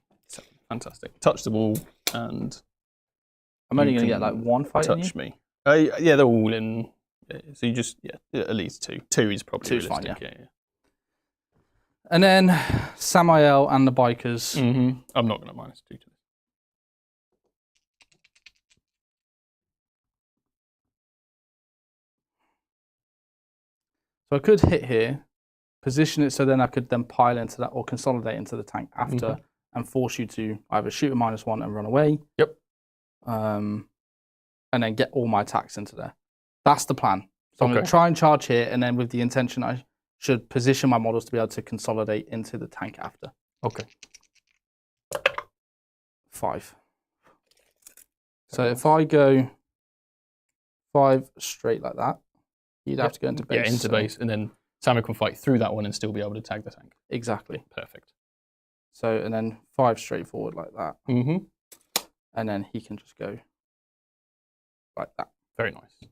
Speaker 2: Fantastic. Touch the wall and
Speaker 1: I'm only
Speaker 2: you
Speaker 1: going to get like 1 fight in you.
Speaker 2: touch me. Yeah, they're all in. So you just at least 2. 2 is probably
Speaker 1: 2 is
Speaker 2: realistic.
Speaker 1: fine,
Speaker 2: Yeah.
Speaker 1: And then Samael and the bikers.
Speaker 2: I'm not going to -2 to this.
Speaker 1: So I could hit here, position it so then I could then pile into that or consolidate into the tank after and force you to either shoot a -1 and run away.
Speaker 2: Yep.
Speaker 1: And then get all my attacks into there. That's the plan. So I'm going to try and charge here, and then with the intention I should position my models to be able to consolidate into the tank after.
Speaker 2: Okay.
Speaker 1: 5. So if I go 5 straight like that, you'd have to go into base.
Speaker 2: Yeah, into base, and then Samuel can fight through that one and still be able to tag the tank.
Speaker 1: Exactly.
Speaker 2: Perfect.
Speaker 1: So, and then 5 straight forward like that. And then he can just go like that.
Speaker 2: Very nice.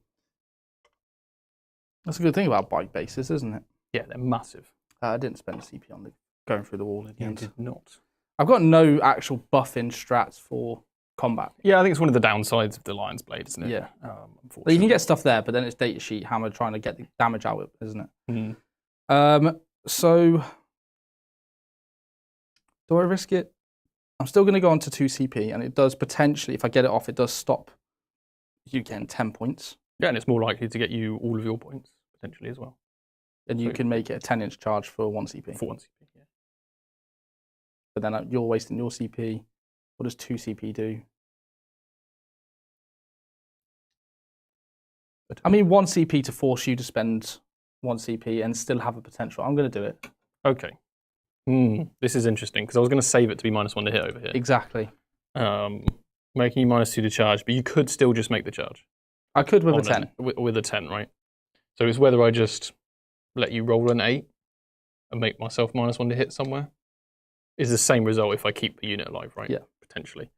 Speaker 1: That's a good thing about bike bases, isn't it?
Speaker 2: Yeah, they're massive.
Speaker 1: I didn't spend a CP on going through the wall in the
Speaker 2: You
Speaker 1: end.
Speaker 2: did not.
Speaker 1: I've got no actual buff-in strats for combat.
Speaker 2: Yeah, I think it's one of the downsides of the Lion's Blade, isn't it?
Speaker 1: Yeah.
Speaker 2: Unfortunately.
Speaker 1: Well, you can get stuff there, but then it's datasheet hammer trying to get the damage out of it, isn't it?
Speaker 2: Mm.
Speaker 1: So, do I risk it? I'm still going to go on to 2 CP, and it does potentially, if I get it off, it does stop you getting 10 points.
Speaker 2: Yeah, and it's more likely to get you all of your points, potentially, as well.
Speaker 1: And you can make it a 10-inch charge for 1 CP.
Speaker 2: For 1 CP, yeah.
Speaker 1: But then you're wasting your CP. What does 2 CP do? I mean, 1 CP to force you to spend 1 CP and still have a potential. I'm going to do it.
Speaker 2: Okay. This is interesting, because I was going to save it to be -1 to hit over here.
Speaker 1: Exactly.
Speaker 2: Making you -2 to charge, but you could still just make the charge.
Speaker 1: I could with a 10.
Speaker 2: With a 10, right? So it's whether I just let you roll an 8 and make myself -1 to hit somewhere. Is the same result if I keep the unit alive, right?
Speaker 1: Yeah.
Speaker 2: Potentially.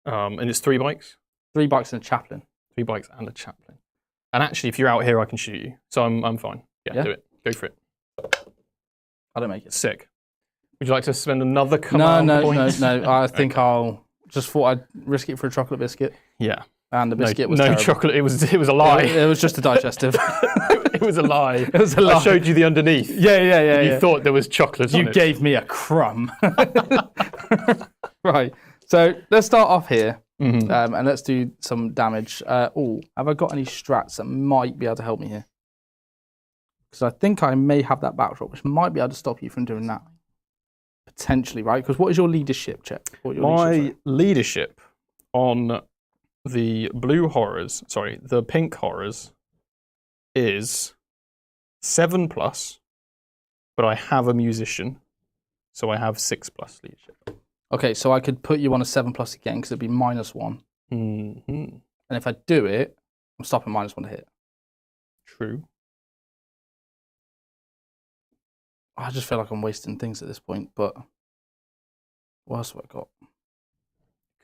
Speaker 2: And it's 3 bikes?
Speaker 1: 3 bikes and a chaplain.
Speaker 2: 3 bikes and a chaplain. And actually, if you're out here, I can shoot you. So I'm fine. Yeah, do it. Go for it.
Speaker 1: I don't make it.
Speaker 2: Sick. Would you like to spend another command point?
Speaker 1: No. I think I'll just thought I'd risk it for a chocolate biscuit.
Speaker 2: Yeah.
Speaker 1: And the biscuit was
Speaker 2: no
Speaker 1: terrible.
Speaker 2: chocolate. It was a lie.
Speaker 1: It was just a digestive.
Speaker 2: It was a lie.
Speaker 1: It was a lie.
Speaker 2: I showed you the underneath.
Speaker 1: Yeah.
Speaker 2: You thought there was chocolate on
Speaker 1: You
Speaker 2: it.
Speaker 1: gave me a crumb. Right. So let's start off here. And let's do some damage. Have I got any strats that might be able to help me here? Because I think I may have that backdrop, which might be able to stop you from doing that. Potentially, right? Because what is your leadership check?
Speaker 2: My leadership on the blue horrors, sorry, the pink horrors, is 7+, but I have a musician, so I have 6+ leadership.
Speaker 1: Okay, so I could put you on a 7+ again because it'd be -1. And if I do it, I'm stopping -1 to hit.
Speaker 2: True.
Speaker 1: I just feel like I'm wasting things at this point, but what else have I got?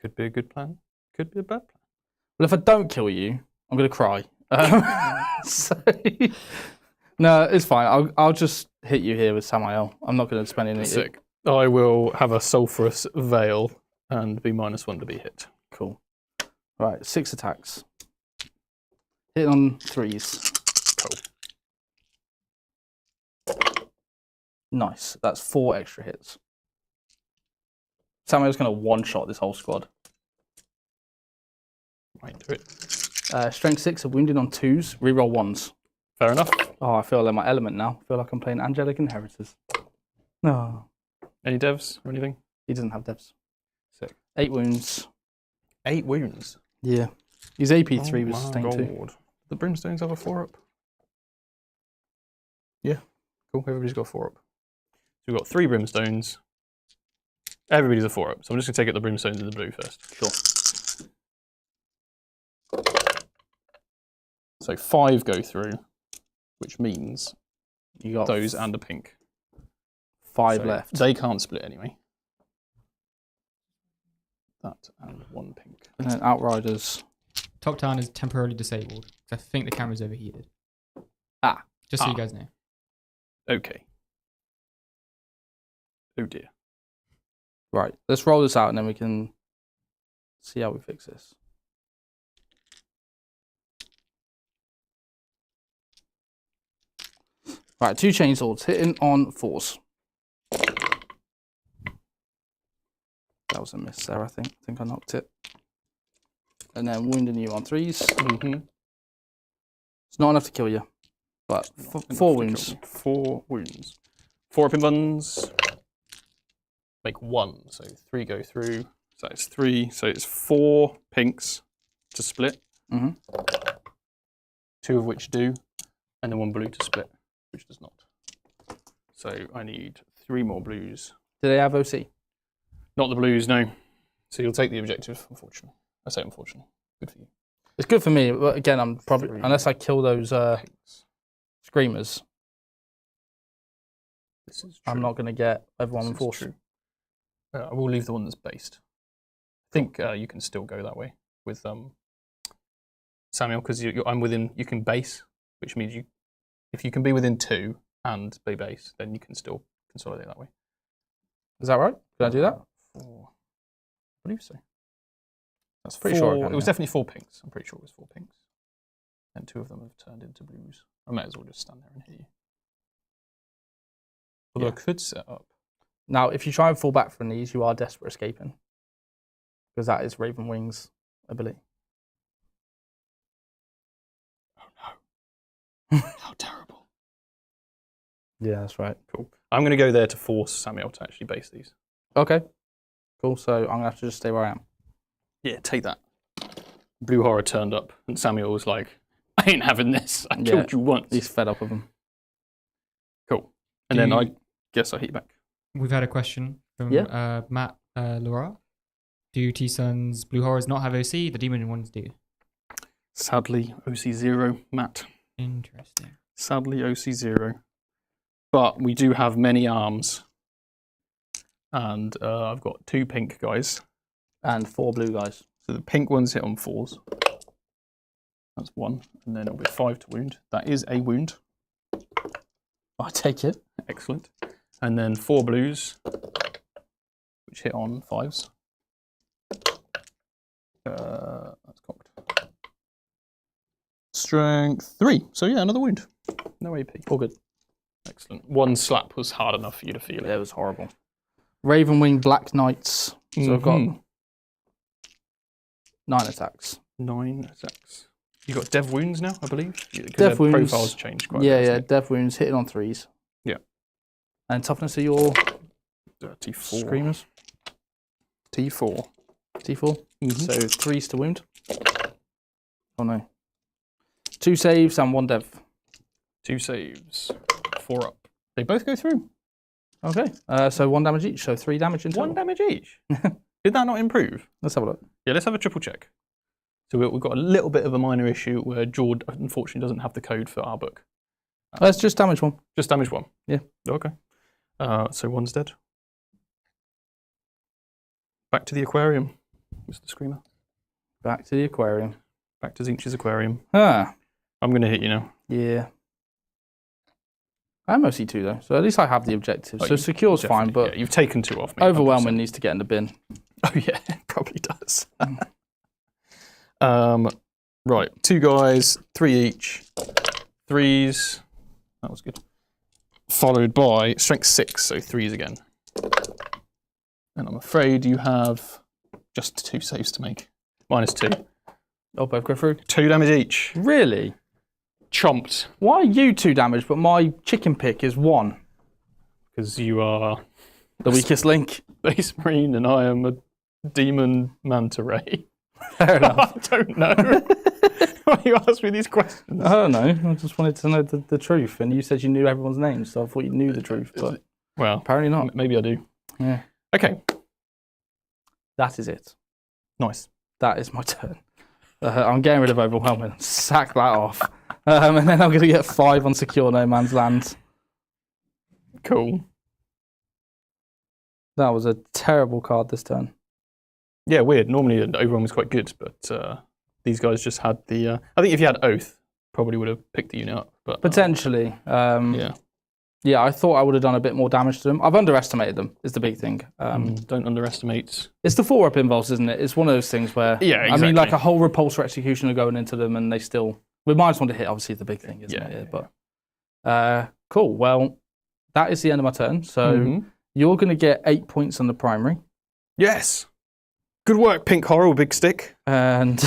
Speaker 2: Could be a good plan. Could be a bad plan.
Speaker 1: Well, if I don't kill you, I'm going to cry. So, no, it's fine. I'll just hit you here with Samael. I'm not going to spend any.
Speaker 2: Sick. I will have a sulphurous veil and be -1 to be hit.
Speaker 1: Cool. Right, 6 attacks. Hitting on 3s.
Speaker 2: Cool.
Speaker 1: Nice. That's 4 extra hits. Samuel's going to one-shot this whole squad.
Speaker 2: Might do it.
Speaker 1: Strength 6 of wounded on 2s. Reroll 1s.
Speaker 2: Fair enough.
Speaker 1: Oh, I feel like my element now. I feel like I'm playing Angelic Inheritors. No.
Speaker 2: Any devs or anything?
Speaker 1: He doesn't have devs.
Speaker 2: Sick.
Speaker 1: 8 wounds.
Speaker 2: 8 wounds?
Speaker 1: Yeah. His AP3 was sustained too.
Speaker 2: The brimstones have a 4-up? Yeah. Cool. Everybody's got a 4-up. So we've got 3 brimstones. Everybody's a 4-up. So I'm just going to take out the brimstones in the blue first.
Speaker 1: Sure.
Speaker 2: So 5 go through, which means
Speaker 1: You got
Speaker 2: those and a pink.
Speaker 1: 5
Speaker 2: So
Speaker 1: left.
Speaker 2: They can't split anyway. That and 1 pink.
Speaker 1: And then Outriders.
Speaker 3: Top Town is temporarily disabled. I think the camera's overheated.
Speaker 1: Ah.
Speaker 3: Just so you guys know.
Speaker 2: Okay. Oh dear.
Speaker 1: Right. Let's roll this out and then we can see how we fix this. Right, 2 chainswords hitting on 4s. That was a miss there, I think. I think I knocked it. And then wounding you on 3s. It's not enough to kill you, but 4 wounds.
Speaker 2: 4 wounds. 4 up in buns. Make 1, so 3 go through. So it's 3. So it's 4 pinks to split. 2 of which do, and then 1 blue to split, which does not. So I need 3 more blues.
Speaker 1: Do they have OC?
Speaker 2: Not the blues, no. So you'll take the objective, unfortunately. I say unfortunately. Good for you.
Speaker 1: It's good for me, but again, I'm probably
Speaker 2: 3
Speaker 1: unless I kill those
Speaker 2: pinks.
Speaker 1: screamers,
Speaker 2: This is true.
Speaker 1: I'm not going to get everyone in
Speaker 2: This is
Speaker 1: force.
Speaker 2: true. I will leave the one that's based. I think you can still go that way with Samuel, because I'm within. You can base, which means you if you can be within 2 and be base, then you can still consolidate that way.
Speaker 1: Is that right? Did I do that?
Speaker 2: 4. I believe so. That's
Speaker 1: Pretty
Speaker 2: 4.
Speaker 1: sure I can,
Speaker 2: it was
Speaker 1: yeah.
Speaker 2: definitely 4 pinks. I'm pretty sure it was 4 pinks. And 2 of them have turned into blues. I might as well just stand there and hit you. Although I could set up.
Speaker 1: Now, if you try and fall back from these, you are desperate escaping. Because that is Raven Wing's ability.
Speaker 2: Oh no. How terrible.
Speaker 1: Yeah, that's right.
Speaker 2: Cool. I'm going to go there to force Samuel to actually base these.
Speaker 1: Okay. Cool. So I'm going to have to just stay where I am.
Speaker 2: Yeah, take that. Blue Horror turned up, and Samuel was like, I ain't having this. I killed you once.
Speaker 1: He's fed up with them.
Speaker 2: Cool. And then I guess I hit you back.
Speaker 3: We've had a question from Matt Laura. Do T-Sun's Blue Horrors not have OC? The demon ones do.
Speaker 2: Sadly, OC0, Matt.
Speaker 3: Interesting.
Speaker 2: Sadly, OC0. But we do have many arms. And I've got 2 pink guys.
Speaker 1: And 4 blue guys.
Speaker 2: So the pink ones hit on 4s. That's 1. And then it'll be 5 to wound. That is a wound.
Speaker 1: I take it.
Speaker 2: Excellent. And then 4 blues, which hit on 5s. That's cocked. Strength 3. So yeah, another wound. No AP.
Speaker 1: All good.
Speaker 2: Excellent. 1 slap was hard enough for you to feel it.
Speaker 1: It was horrible. Raven Wing Black Knights. So I've got 9 attacks.
Speaker 2: 9 attacks. You got dev wounds now, I believe.
Speaker 1: Dev wounds.
Speaker 2: Profiles changed quite a bit.
Speaker 1: Yeah. Dev wounds hitting on 3s.
Speaker 2: Yeah.
Speaker 1: And toughness of your
Speaker 2: T4.
Speaker 1: screamers.
Speaker 2: T4.
Speaker 1: T4. So 3s to wound. Oh no. 2 saves and 1 dev.
Speaker 2: 2 saves. 4 up. They both go through.
Speaker 1: Okay. So 1 damage each. So 3 damage in total.
Speaker 2: 1 damage each. Did that not improve?
Speaker 1: Let's have a look.
Speaker 2: Yeah, let's have a triple check. So we've got a little bit of a minor issue where Jord unfortunately doesn't have the code for our book.
Speaker 1: Let's just damage 1.
Speaker 2: Just damage 1?
Speaker 1: Yeah.
Speaker 2: Okay. So 1's dead. Back to the aquarium, Mr. Screamer.
Speaker 1: Back to the aquarium.
Speaker 2: Back to Zinch's aquarium.
Speaker 1: Ah.
Speaker 2: I'm going to hit you now.
Speaker 1: Yeah. I'm OC2 though, so at least I have the objective.
Speaker 2: Oh,
Speaker 1: so secure's fine, but
Speaker 2: yeah, you've taken 2 off me.
Speaker 1: overwhelming
Speaker 2: 100%.
Speaker 1: needs to get in the bin.
Speaker 2: Oh yeah, it probably does. Right, 2 guys, 3 each. 3s. That was good. Followed by strength 6, so 3s again. And I'm afraid you have just 2 saves to make. -2.
Speaker 1: Oh, both go through.
Speaker 2: 2 damage each.
Speaker 1: Really?
Speaker 2: Chomped.
Speaker 1: Why are you 2 damage, but my chicken pick is 1?
Speaker 2: Because you are
Speaker 1: The weakest link.
Speaker 2: Space Marine and I am a demon manta ray.
Speaker 1: Fair enough.
Speaker 2: I don't know. Why you ask me these questions?
Speaker 1: I don't know. I just wanted to know the truth, and you said you knew everyone's names, so I thought you knew the truth, but
Speaker 2: Well,
Speaker 1: apparently not.
Speaker 2: maybe I do.
Speaker 1: Yeah.
Speaker 2: Okay,
Speaker 1: That is it.
Speaker 2: nice.
Speaker 1: That is my turn. I'm getting rid of overwhelming. Sack that off. And then I'm going to get 5 on secure no man's land.
Speaker 2: Cool.
Speaker 1: That was a terrible card this turn.
Speaker 2: Yeah, weird. Normally everyone was quite good, but these guys just had the... I think if you had Oath, probably would have picked the unit up. But
Speaker 1: Potentially.
Speaker 2: yeah.
Speaker 1: Yeah, I thought I would have done a bit more damage to them. I've underestimated them, is the big thing.
Speaker 2: Don't underestimate...
Speaker 1: It's the 4-up involves, isn't it? It's one of those things where...
Speaker 2: Yeah,
Speaker 1: I mean,
Speaker 2: exactly.
Speaker 1: like a whole repulsor executioner going into them and they still... With -1 to hit, obviously, the big thing, isn't it?
Speaker 2: Yeah.
Speaker 1: But cool. Well, that is the end of my turn. So you're going to get 8 points on the primary.
Speaker 2: Yes! Good work, Pink Horror, Big Stick.
Speaker 1: And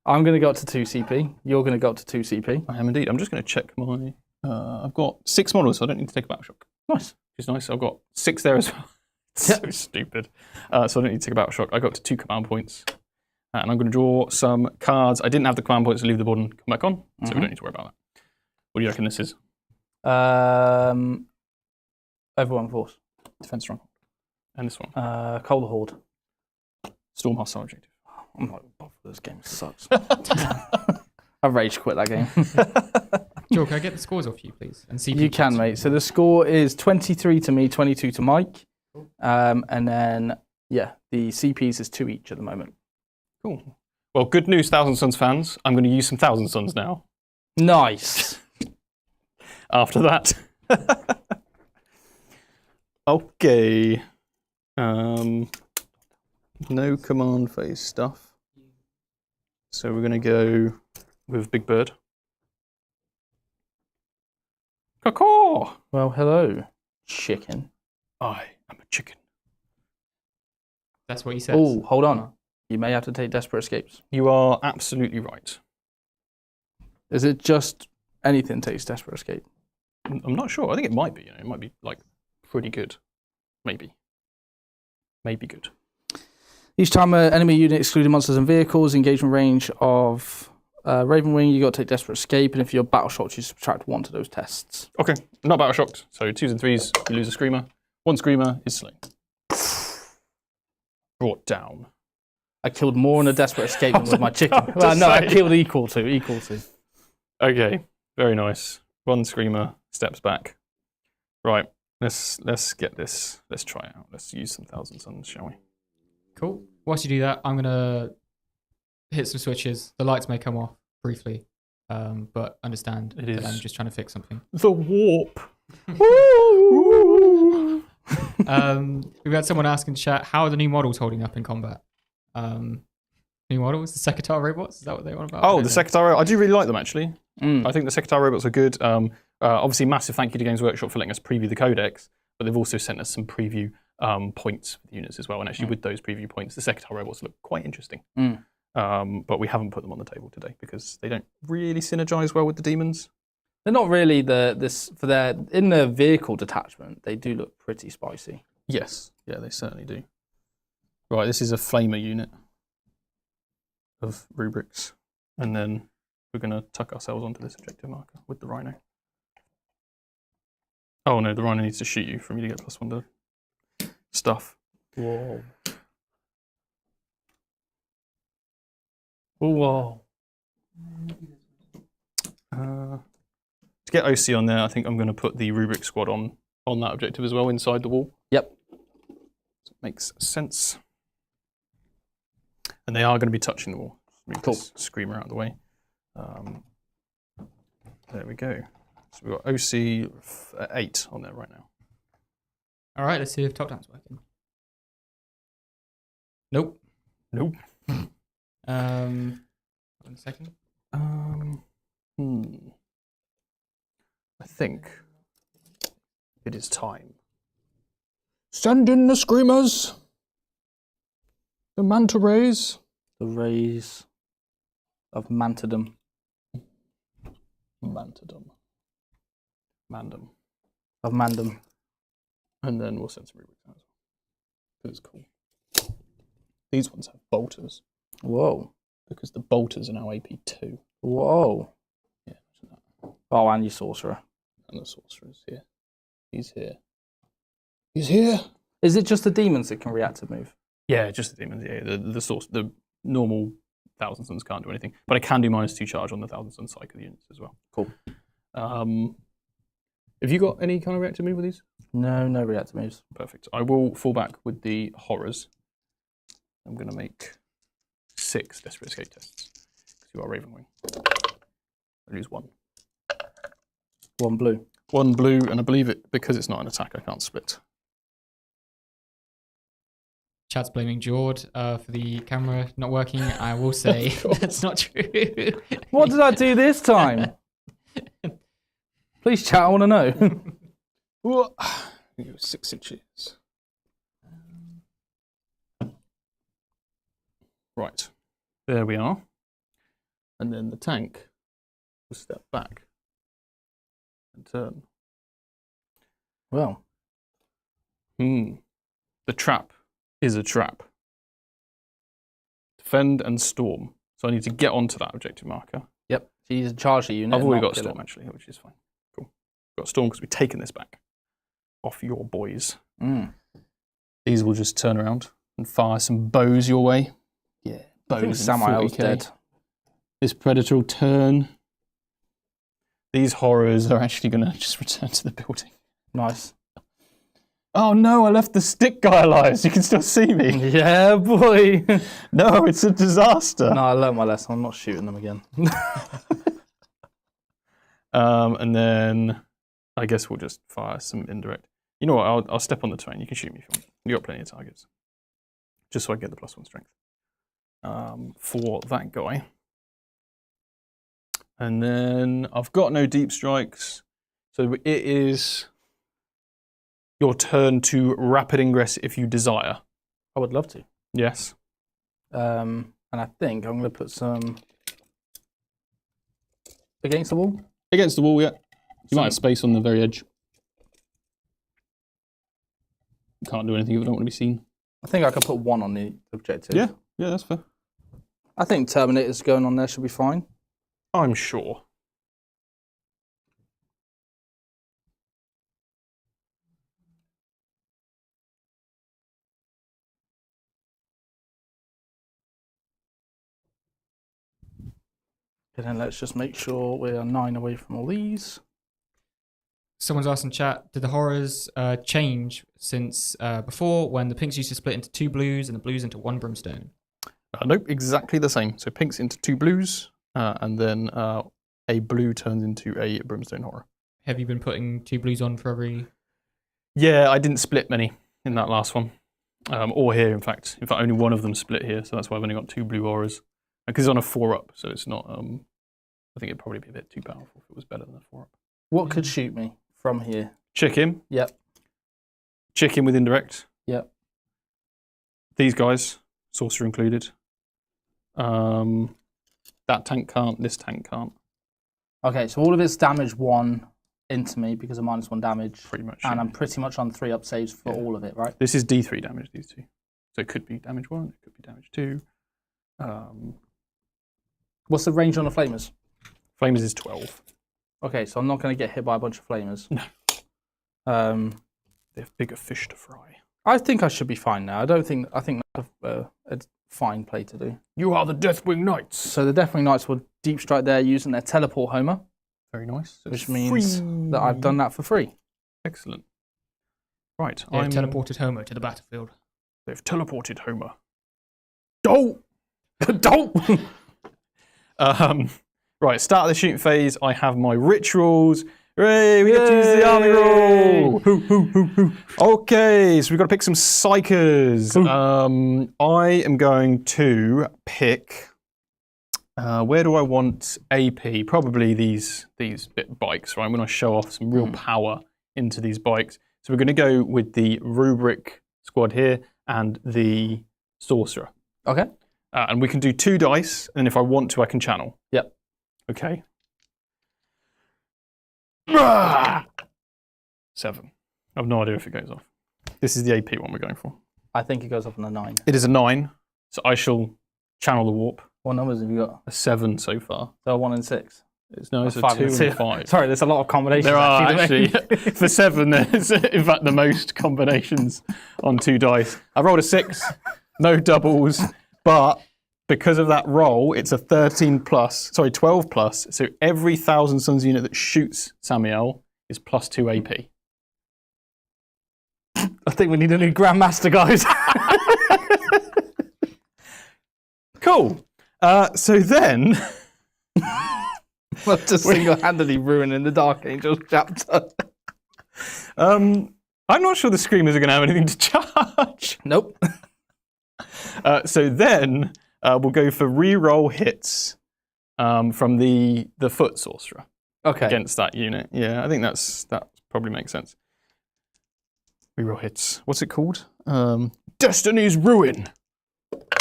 Speaker 1: I'm going to go up to 2 CP. You're going to go up to 2 CP.
Speaker 2: I am indeed. I'm just going to check my... I've got 6 models, so I don't need to take a battle shock.
Speaker 1: Nice.
Speaker 2: Which is nice. I've got 6 there as well. So stupid. So I don't need to take a battle shock. I got to 2 command points. And I'm going to draw some cards. I didn't have the command points to leave the board and come back on, so we don't need to worry about that. What do you reckon this is?
Speaker 1: Overwhelming Force.
Speaker 2: Defense Stronghold. And this one.
Speaker 1: Cold Horde.
Speaker 2: Storm Hostile Objective.
Speaker 1: I'm not bothered. This game sucks. I rage quit that game.
Speaker 3: Joe, can I get the scores off you, please? And CP
Speaker 1: You can, mate. So the score is 23 to me, 22 to Mike. And then, yeah, the CPs is 2 each at the moment.
Speaker 2: Cool. Well, good news, Thousand Sons fans. I'm going to use some Thousand Sons now.
Speaker 1: Nice.
Speaker 2: after that. Okay. No command phase stuff. So we're going to go with Big Bird. Caw-caw!
Speaker 1: Well, hello, chicken.
Speaker 2: I am a chicken.
Speaker 3: That's what he says.
Speaker 1: Oh, hold on. You may have to take desperate escapes.
Speaker 2: You are absolutely right.
Speaker 1: Is it just anything takes desperate escape?
Speaker 2: I'm not sure. I think it might be. It might be like pretty good. Maybe good.
Speaker 1: Each time an enemy unit, excluding monsters and vehicles, engagement range of Raven Wing, you got to take desperate escape, and if you're battle shocked, you subtract 1 to those tests.
Speaker 2: Okay, not battle shocked. So 2s and 3s, you lose a screamer. 1 screamer is slain. Brought down.
Speaker 1: I killed more in a desperate escape than with my chicken.
Speaker 2: about to
Speaker 1: Well, no, I
Speaker 2: say.
Speaker 1: killed equal to.
Speaker 2: Okay, very nice. 1 screamer steps back. Right, let's get this. Let's try it out. Let's use some thousandsons, shall we?
Speaker 3: Cool. Whilst you do that, I'm gonna hit some switches. The lights may come off briefly, but understand
Speaker 2: It
Speaker 3: that
Speaker 2: is-
Speaker 3: I'm just trying to fix something.
Speaker 2: The warp.
Speaker 3: We've had someone ask in chat, how are the new models holding up in combat? New models, the Secretary robots, is that what they want about? I
Speaker 2: Oh,
Speaker 3: don't
Speaker 2: the
Speaker 3: know.
Speaker 2: Secretary. I do really like them actually.
Speaker 1: Mm.
Speaker 2: I think the Secretary robots are good. Obviously, massive thank you to Games Workshop for letting us preview the codex, but they've also sent us some preview points for the units as well. And actually, with those preview points, the Secretary robots look quite interesting.
Speaker 1: Mm.
Speaker 2: But we haven't put them on the table today because they don't really synergize well with the demons.
Speaker 1: They're not really in the vehicle detachment. They do look pretty spicy.
Speaker 2: Yes, yeah, they certainly do. Right, this is a flamer unit of rubrics, and then we're going to tuck ourselves onto this objective marker with the rhino. Oh no, the rhino needs to shoot you for me to get +1 to stuff.
Speaker 1: Whoa. Whoa.
Speaker 2: To get OC on there, I think I'm going to put the rubric squad on that objective as well, inside the wall.
Speaker 1: Yep.
Speaker 2: Makes sense. And they are going to be touching the wall. Move
Speaker 1: Cool.
Speaker 2: this screamer out of the way. There we go. So we've got OC 8 on there right now.
Speaker 3: All right, let's see if top down's working. Nope.
Speaker 2: Nope.
Speaker 3: 1 second.
Speaker 2: I think it is time. Send in the screamers. The manta rays.
Speaker 1: The rays of Mantadum.
Speaker 2: Mantadum. Mandum.
Speaker 1: Of Mandum.
Speaker 2: And then we'll send some rubrics out as well. Because it's cool. These ones have bolters.
Speaker 1: Whoa.
Speaker 2: Because the bolters are now AP2.
Speaker 1: Whoa.
Speaker 2: Yeah, imagine that.
Speaker 1: Oh, and your sorcerer.
Speaker 2: And the sorcerer's here. He's here. He's here.
Speaker 1: Is it just the demons that can reactive move?
Speaker 2: Yeah, just the demons. Yeah, the normal thousandsons can't do anything, but I can do -2 charge on the thousandsons cycle units as well.
Speaker 1: Cool.
Speaker 2: Have you got any kind of reactive move with these?
Speaker 1: No reactive moves.
Speaker 2: Perfect. I will fall back with the horrors. I'm going to make 6 desperate escape tests because you are Raven Wing. I lose 1.
Speaker 1: 1 blue.
Speaker 2: 1 blue, and I believe it because it's not an attack. I can't split.
Speaker 3: Chat's blaming Jord for the camera not working. I will say that's not true.
Speaker 1: What did I do this time? Please, chat, I want to know.
Speaker 2: 6 inches. Right, there we are. And then the tank will step back and turn.
Speaker 1: Well,
Speaker 2: The trap is a trap. Defend and storm. So I need to get onto that objective marker.
Speaker 1: yep. So you just charge the unit.
Speaker 2: I've
Speaker 1: and
Speaker 2: already
Speaker 1: not
Speaker 2: got
Speaker 1: kill
Speaker 2: storm
Speaker 1: it.
Speaker 2: actually, which is fine. Cool. Got storm because we've taken this back off your boys.
Speaker 1: Mm.
Speaker 2: These will just turn around and fire some bows your way. Yeah,
Speaker 1: I think
Speaker 2: bows.
Speaker 1: Samael's dead.
Speaker 2: This predator will turn. These horrors are actually going to just return to the building.
Speaker 1: Nice.
Speaker 2: Oh no, I left the stick guy alive, so you can still see me.
Speaker 1: Yeah, boy.
Speaker 2: No, it's a disaster.
Speaker 1: No, I learned my lesson. I'm not shooting them again.
Speaker 2: And then I guess we'll just fire some indirect. You know what? I'll step on the train. You can shoot me if you want. You got plenty of targets. Just so I get the +1 strength for that guy. And then I've got no deep strikes, so it is your turn to rapid ingress if you desire.
Speaker 1: I would love to.
Speaker 2: Yes.
Speaker 1: And I think I'm going to put some against the wall.
Speaker 2: Against the wall, yeah. You might have space on the very edge. You can't do anything if you don't want to be seen.
Speaker 1: I think I could put 1 on the objective.
Speaker 2: Yeah, that's fair.
Speaker 1: I think Terminators going on there should be fine.
Speaker 2: I'm sure.
Speaker 1: And then let's just make sure we are 9 away from all these.
Speaker 3: Someone's asked in chat, did the horrors change since before when the pinks used to split into 2 blues and the blues into 1 brimstone?
Speaker 2: Nope, exactly the same. So pinks into 2 blues, and then a blue turns into a brimstone horror.
Speaker 3: Have you been putting 2 blues on for every...
Speaker 2: Yeah, I didn't split many in that last one. Or here, in fact. In fact, only one of them split here, so that's why I've only got 2 blue horrors. Because it's on a 4-up, so it's not... I think it'd probably be a bit too powerful if it was better than a 4-up.
Speaker 1: What could shoot me from here?
Speaker 2: Chicken.
Speaker 1: Yep.
Speaker 2: Chicken with indirect.
Speaker 1: Yep.
Speaker 2: These guys, sorcerer included. That tank can't, this tank can't.
Speaker 1: Okay, so all of it's damage 1 into me because of -1 damage.
Speaker 2: Pretty much.
Speaker 1: And
Speaker 2: yeah.
Speaker 1: I'm pretty much on 3-up saves for all of it, right?
Speaker 2: This is D3 damage, these two. So it could be damage 1, it could be damage 2.
Speaker 1: What's the range on the flamers?
Speaker 2: Flamers is 12.
Speaker 1: Okay, so I'm not going to get hit by a bunch of flamers.
Speaker 2: No. They have bigger fish to fry.
Speaker 1: I think I should be fine now. I think that's a fine play to do.
Speaker 2: You are the Deathwing Knights.
Speaker 1: So the Deathwing Knights will deep strike there using their teleport homer.
Speaker 2: Very nice. So
Speaker 1: which means that I've done that for free.
Speaker 2: Excellent. Right.
Speaker 3: They've teleported Homer to the battlefield.
Speaker 2: They've teleported Homer. Don't!
Speaker 1: Don't!
Speaker 2: Right, start of the shooting phase. I have my rituals. Hooray, we get to use the army roll. Okay, so we've got to pick some psychers. I am going to pick. Where do I want AP? Probably these bit bikes, right? I'm going to show off some real power into these bikes. So we're going to go with the rubric squad here and the sorcerer.
Speaker 1: Okay.
Speaker 2: And we can do 2 dice, and if I want to, I can channel.
Speaker 1: Yep.
Speaker 2: Okay. 7. I have no idea if it goes off. This is the AP one we're going for.
Speaker 1: I think it goes off on a 9.
Speaker 2: It is a 9, so I shall channel the warp.
Speaker 1: What numbers have you got?
Speaker 2: A 7 so far.
Speaker 1: So a 1 and 6.
Speaker 2: It's a 2
Speaker 1: 5
Speaker 2: and 5.
Speaker 1: Sorry, there's a lot of combinations.
Speaker 2: There are actually.
Speaker 1: actually.
Speaker 2: For 7, there's in fact the most combinations on 2 dice. I rolled a 6, no doubles, but because of that roll, it's a 12 plus. So every Thousand Sons unit that shoots Samiel is +2 AP.
Speaker 1: I think we need a new Grandmaster, guys.
Speaker 2: Cool. So then...
Speaker 1: Well, just single-handedly ruining the Darkangels chapter.
Speaker 2: I'm not sure the Screamers are going to have anything to charge.
Speaker 1: Nope.
Speaker 2: So then we'll go for re-roll hits from the foot sorcerer against that unit. Yeah, I think that probably makes sense. Re-roll hits. What's it called? Destiny's Ruin.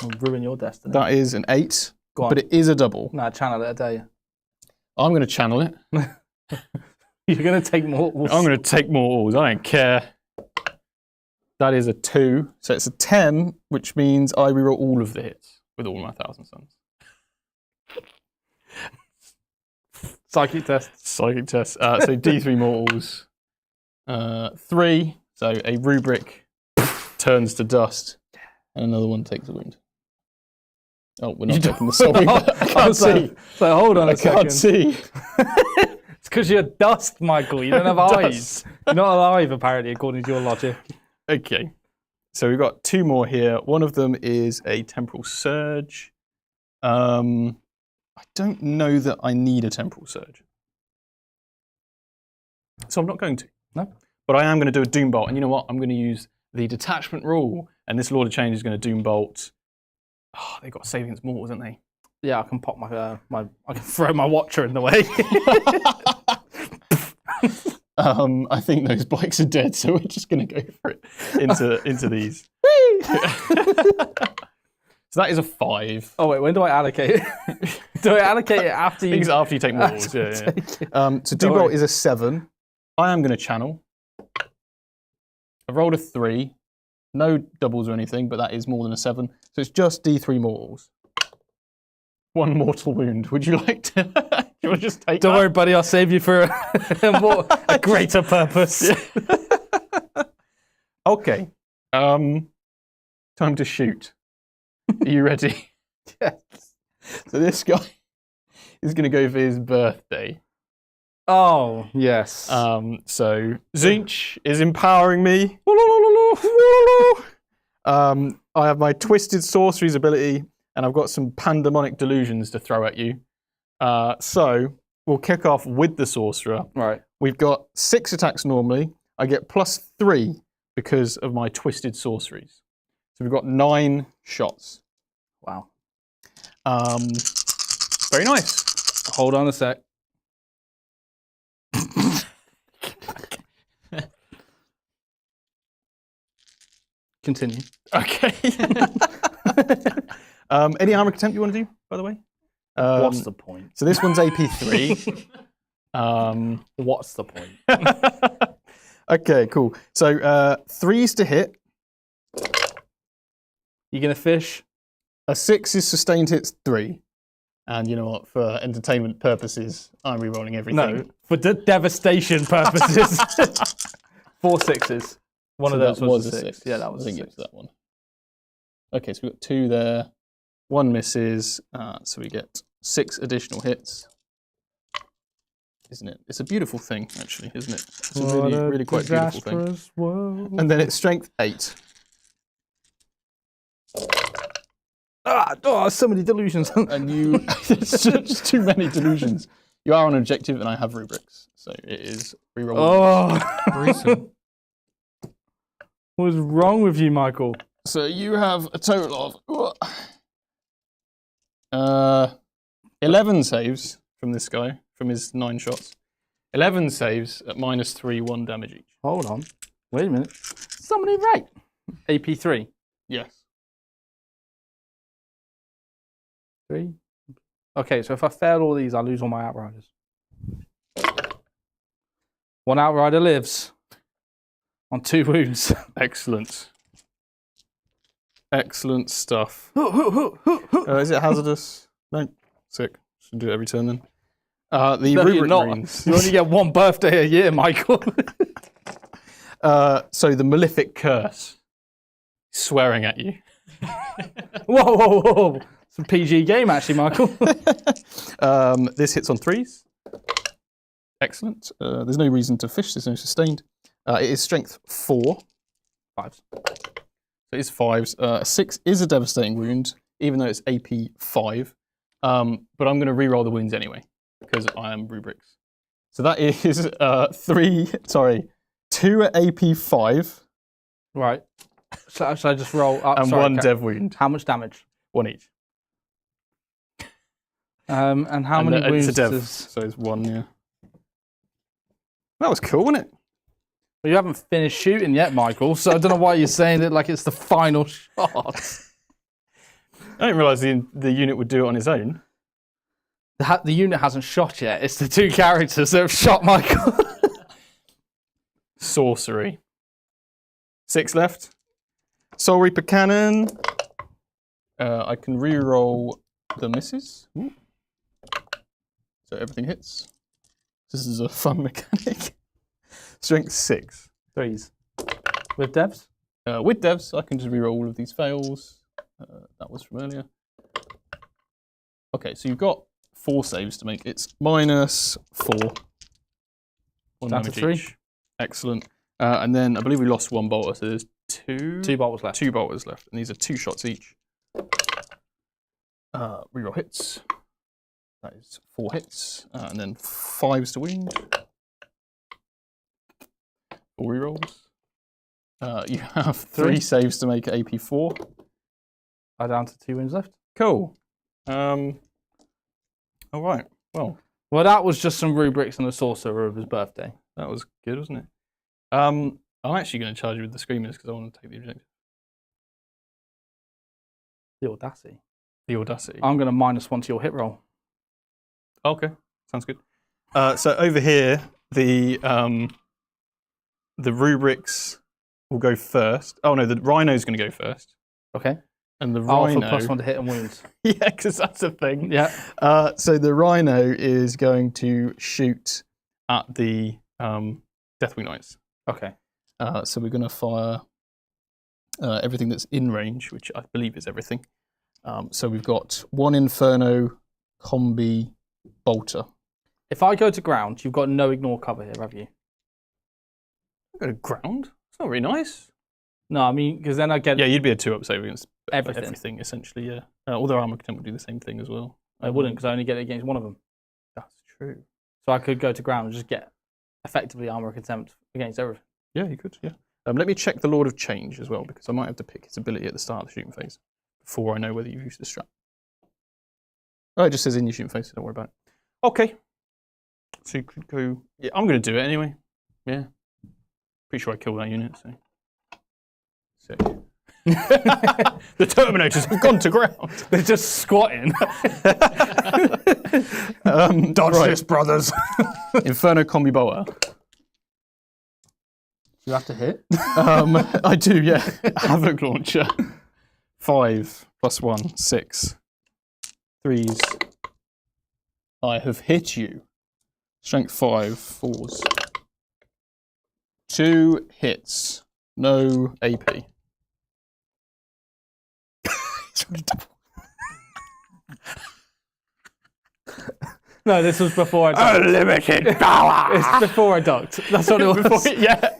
Speaker 1: I'll ruin your destiny.
Speaker 2: That is an 8,
Speaker 1: Go on.
Speaker 2: but it is a double.
Speaker 1: Nah, channel it, I dare you.
Speaker 2: I'm going to channel it.
Speaker 1: You're going to take more.
Speaker 2: I'm going to take more alls. I don't care. That is a 2. So it's a 10, which means I reroll all of the hits with all my Thousand Sons.
Speaker 1: Psychic test.
Speaker 2: Psychic test. So D3 mortals. 3. So a rubric turns to dust, and another one takes a wound. Oh, we're not taking the soul. I can't see.
Speaker 1: So hold on a second.
Speaker 2: I can't see.
Speaker 1: It's because you're dust, Michael. You don't have eyes. You're not alive, apparently, according to your logic.
Speaker 2: Okay. So we've got 2 more here. One of them is a temporal surge. I don't know that I need a temporal surge. So I'm not going to.
Speaker 1: No.
Speaker 2: But I am going to do a Doom Bolt. And you know what? I'm going to use the detachment rule. And this Lord of Change is going to Doom Bolt. Oh, they've got savings mortals, haven't they?
Speaker 1: Yeah, I can pop I can throw my Watcher in the way.
Speaker 2: I think those bikes are dead, so we're just going to go for it into these. So that is a 5.
Speaker 1: Oh wait, when do I allocate it? Do I allocate it after
Speaker 2: I
Speaker 1: you?
Speaker 2: think it's after you take mortals. Yeah. So Doom Bolt is a 7. I am going to channel. I've rolled a 3. No doubles or anything, but that is more than a 7. So it's just D3 mortals. 1 mortal wound. Would you like to? Do you want to just take
Speaker 1: Don't
Speaker 2: that?
Speaker 1: worry, buddy. I'll save you for a greater purpose.
Speaker 2: Okay. Time to shoot. Are you ready?
Speaker 1: Yes.
Speaker 2: So this guy is going to go for his birthday.
Speaker 1: Oh yes.
Speaker 2: So Zinch is empowering me. I have my Twisted Sorceries ability, and I've got some Pandemonic Delusions to throw at you. So we'll kick off with the Sorcerer.
Speaker 1: Right.
Speaker 2: We've got 6 attacks normally. I get +3 because of my Twisted Sorceries. So we've got 9 shots.
Speaker 1: Wow.
Speaker 2: Very nice.
Speaker 1: Hold on a sec. Continue.
Speaker 2: Okay. Any armor contempt you want to do, by the way?
Speaker 1: What's the point?
Speaker 2: So this one's AP3.
Speaker 1: What's the point?
Speaker 2: Okay, cool. So 3s to hit.
Speaker 1: You gonna fish?
Speaker 2: A 6 is sustained hits 3. And you know what? For entertainment purposes, I'm re-rolling everything.
Speaker 1: No, for devastation purposes. 4 6s. One
Speaker 2: So
Speaker 1: of those
Speaker 2: that
Speaker 1: was a
Speaker 2: a
Speaker 1: 6. Yeah, that was
Speaker 2: I
Speaker 1: a
Speaker 2: think
Speaker 1: 6.
Speaker 2: it was that one. Okay, so we've got 2 there. 1 misses. So we get 6 additional hits. Isn't it? It's a beautiful thing, actually, isn't it? It's a really quite beautiful thing.
Speaker 1: World.
Speaker 2: And then it's strength 8.
Speaker 1: So many delusions.
Speaker 2: And you, it's just too many delusions. You are on an objective, and I have rubrics, so it is reroll.
Speaker 1: Oh,
Speaker 3: Gruesome.
Speaker 1: what is wrong with you, Michael?
Speaker 2: So you have a total of 11 saves from this guy, from his 9 shots. 11 saves at -3, 1 damage each.
Speaker 1: Hold on. Wait a minute. Somebody right. AP3.
Speaker 2: Yes.
Speaker 1: 3. Okay, so if I fail all these, I lose all my outriders. 1 outrider lives on 2 wounds.
Speaker 2: Excellent. Excellent stuff. Is it hazardous? No. Sick. Should do it every turn then. The
Speaker 1: No,
Speaker 2: rubric
Speaker 1: you're not.
Speaker 2: marines.
Speaker 1: You only get 1 birthday a year, Michael.
Speaker 2: So the malefic curse. Swearing at you.
Speaker 1: Whoa. It's a PG game, actually, Michael.
Speaker 2: This hits on 3s. Excellent. There's no reason to fish. There's no sustained. It is strength 4.
Speaker 1: 5s.
Speaker 2: It is 5s. 6 is a devastating wound, even though it's AP 5. But I'm going to re-roll the wounds anyway, because I am rubrics. So that is 2 at AP 5.
Speaker 1: Right. So I just roll up?
Speaker 2: And 1 dev wound.
Speaker 1: How much damage?
Speaker 2: 1 each.
Speaker 1: And how many wounds
Speaker 2: it's a dev,
Speaker 1: does...
Speaker 2: so it's 1, yeah. That was cool, wasn't it?
Speaker 1: Well, you haven't finished shooting yet, Michael, so I don't know why you're saying it like it's the final shot.
Speaker 2: I didn't realise the unit would do it on its own.
Speaker 1: The unit hasn't shot yet. It's the 2 characters that have shot Michael.
Speaker 2: Sorcery. 6 left. Soul Reaper Cannon. I can re-roll the misses. Ooh. So everything hits. This is a fun mechanic. Strength 6.
Speaker 1: 3s. With devs?
Speaker 2: With devs, I can just re-roll all of these fails. That was from earlier. Okay, so you've got 4 saves to make. It's -4. 1
Speaker 1: Down to
Speaker 2: damage
Speaker 1: 3.
Speaker 2: each. Excellent. And then I believe we lost 1 bolter, so there's 2
Speaker 1: bolters left.
Speaker 2: 2 bolters left, and these are 2 shots each. Reroll hits. That is 4 hits, and then 5s to wound. 4 rerolls. You have 3 saves to make AP 4.
Speaker 1: I'm down to 2 wins left.
Speaker 2: Cool. All right. Well,
Speaker 1: that was just some rubrics on the sorcerer of his birthday.
Speaker 2: that was good, wasn't it? I'm actually going to charge you with the screamers because I want to take the objective.
Speaker 1: The audacity.
Speaker 2: The audacity.
Speaker 1: I'm going to -1 to your hit roll.
Speaker 2: Okay, sounds good. So over here, the rubrics will go first. Oh no, the rhino's going to go first.
Speaker 1: Okay.
Speaker 2: And the
Speaker 1: Oh,
Speaker 2: rhino.
Speaker 1: for +1 to hit and wounds.
Speaker 2: Yeah, because that's a thing.
Speaker 1: Yeah.
Speaker 2: So the rhino is going to shoot at the Deathwing Knights.
Speaker 1: Okay.
Speaker 2: So we're going to fire everything that's in range, which I believe is everything. So we've got 1 Inferno, Combi, Bolter.
Speaker 1: If I go to ground, you've got no ignore cover here, have you?
Speaker 2: Go to ground? It's not very nice.
Speaker 1: No, I mean, because then I get
Speaker 2: Yeah, you'd be a 2-up save against
Speaker 1: everything.
Speaker 2: essentially, yeah. Although Armor Contempt would do the same thing as well.
Speaker 1: I wouldn't, because I only get it against one of them.
Speaker 2: That's true.
Speaker 1: So I could go to ground and just get effectively armor contempt against everything.
Speaker 2: Yeah, you could, yeah. Let me check the Lord of Change as well, because I might have to pick his ability at the start of the shooting phase before I know whether you've used the strat. Oh, it just says in your shooting phase, so don't worry about it. Okay. So you could go... Yeah, I'm going to do it anyway. Yeah. Pretty sure I killed that unit, so... Sick. The Terminators have gone to ground.
Speaker 1: They're just squatting.
Speaker 2: Dodge this, brothers. Inferno Combi Bolter.
Speaker 1: You have to hit.
Speaker 2: I do, yeah. Havoc Launcher. 5 +1, 6. 3s. I have hit you. Strength 5, 4s. 2 hits. No AP.
Speaker 1: No, this was before I ducked.
Speaker 2: Unlimited power!
Speaker 1: It's before I ducked. That's what it was.
Speaker 2: Yeah.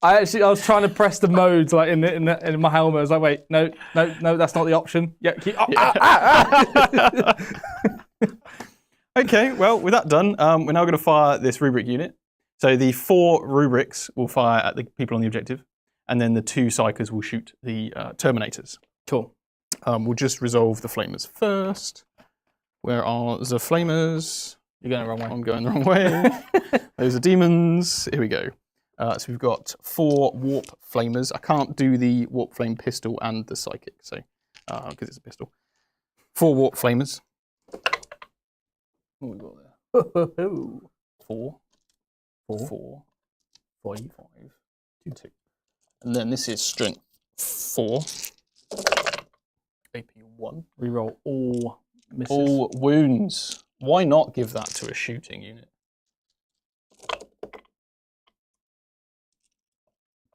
Speaker 1: I was trying to press the modes like in my helmet. I was like, wait, no, that's not the option. Yeah, keep.
Speaker 2: Okay, well, with that done, we're now going to fire this rubric unit. So the 4 rubrics will fire at the people on the objective, and then the 2 psychers will shoot the Terminators.
Speaker 1: Cool.
Speaker 2: We'll just resolve the flamers first. Where are the flamers?
Speaker 1: You're going the wrong way.
Speaker 2: I'm going the wrong way. Those are demons. Here we go. So we've got 4 warp flamers. I can't do the warp flame pistol and the psychic, so because it's a pistol. 4 warp flamers. What have we got there? 4, 4, 5, 2, 2. And then this is strength 4. AP 1.
Speaker 1: Reroll all misses.
Speaker 2: All wounds. Why not give that to a shooting unit?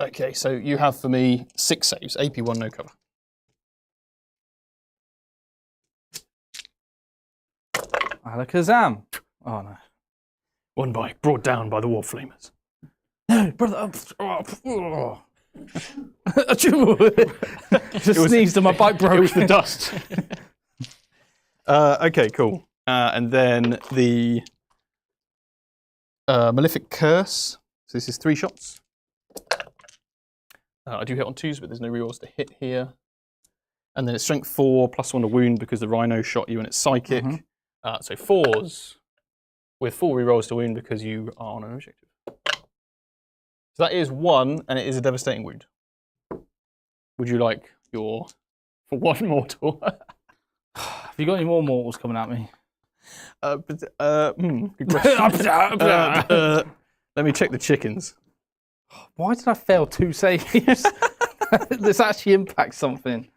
Speaker 2: Okay, so you have for me 6 saves. AP 1, no cover.
Speaker 1: Alakazam. Oh no.
Speaker 2: Brought down by the War Flamers.
Speaker 1: No, brother. Just sneezed and my bike broke.
Speaker 2: It was the dust. Okay, cool. And then the Malefic Curse. So this is 3 shots. I do hit on 2s, but there's no rerolls to hit here. And then it's strength 4 +1 to wound because the Rhino shot you and it's psychic. So 4s with 4 rerolls to wound because you are on an objective. So that is 1, and it is a devastating wound. Would you like your for 1 mortal?
Speaker 1: Have you got any more mortals coming at me?
Speaker 2: Good question. Let me check the chickens.
Speaker 1: Why did I fail 2 saves? This actually impacts something.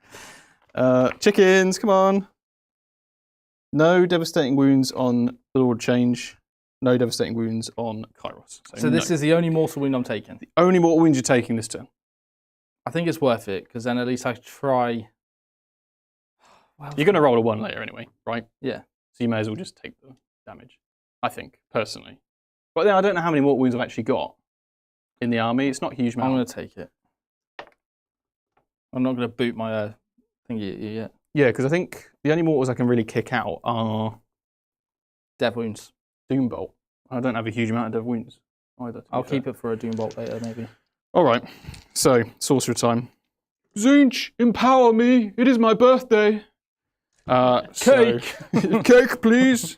Speaker 2: Chickens, come on. No devastating wounds on the Lord Change. No devastating wounds on Kairos.
Speaker 1: So this is the only mortal wound I'm taking.
Speaker 2: the only mortal wounds you're taking this turn.
Speaker 1: I think it's worth it, because then at least I try...
Speaker 2: You're going to roll a 1 later anyway, right?
Speaker 1: Yeah.
Speaker 2: So you may as well just take the damage, I think, personally. But then I don't know how many mortal wounds I've actually got in the army. It's not a huge amount.
Speaker 1: I'm going to take it. I'm not going to boot my thingy at you yet.
Speaker 2: Yeah, because I think the only mortals I can really kick out are
Speaker 1: Dev wounds.
Speaker 2: Doombolt. I don't have a huge amount of dev wounds either.
Speaker 1: I'll keep it for a Doom Bolt later, maybe.
Speaker 2: All right. So, sorcerer time. Zinch, empower me. It is my birthday.
Speaker 1: Cake.
Speaker 2: Cake, please.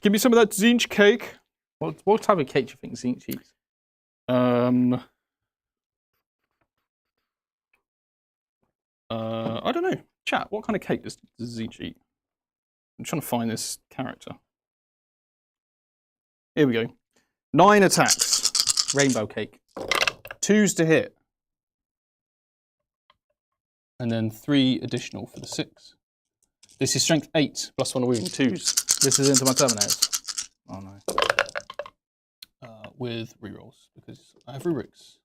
Speaker 2: Give me some of that Zinch cake.
Speaker 1: What type of cake do you think Zinch eats?
Speaker 2: I don't know. Chat, what kind of cake does Zinch eat? I'm trying to find this character. Here we go. 9 attacks.
Speaker 1: Rainbow cake.
Speaker 2: 2s to hit. And then 3 additional for the 6. This is strength 8 plus 1 wound, 2s.
Speaker 1: This is into my Terminators. Oh no.
Speaker 2: With rerolls, because I have rubrics.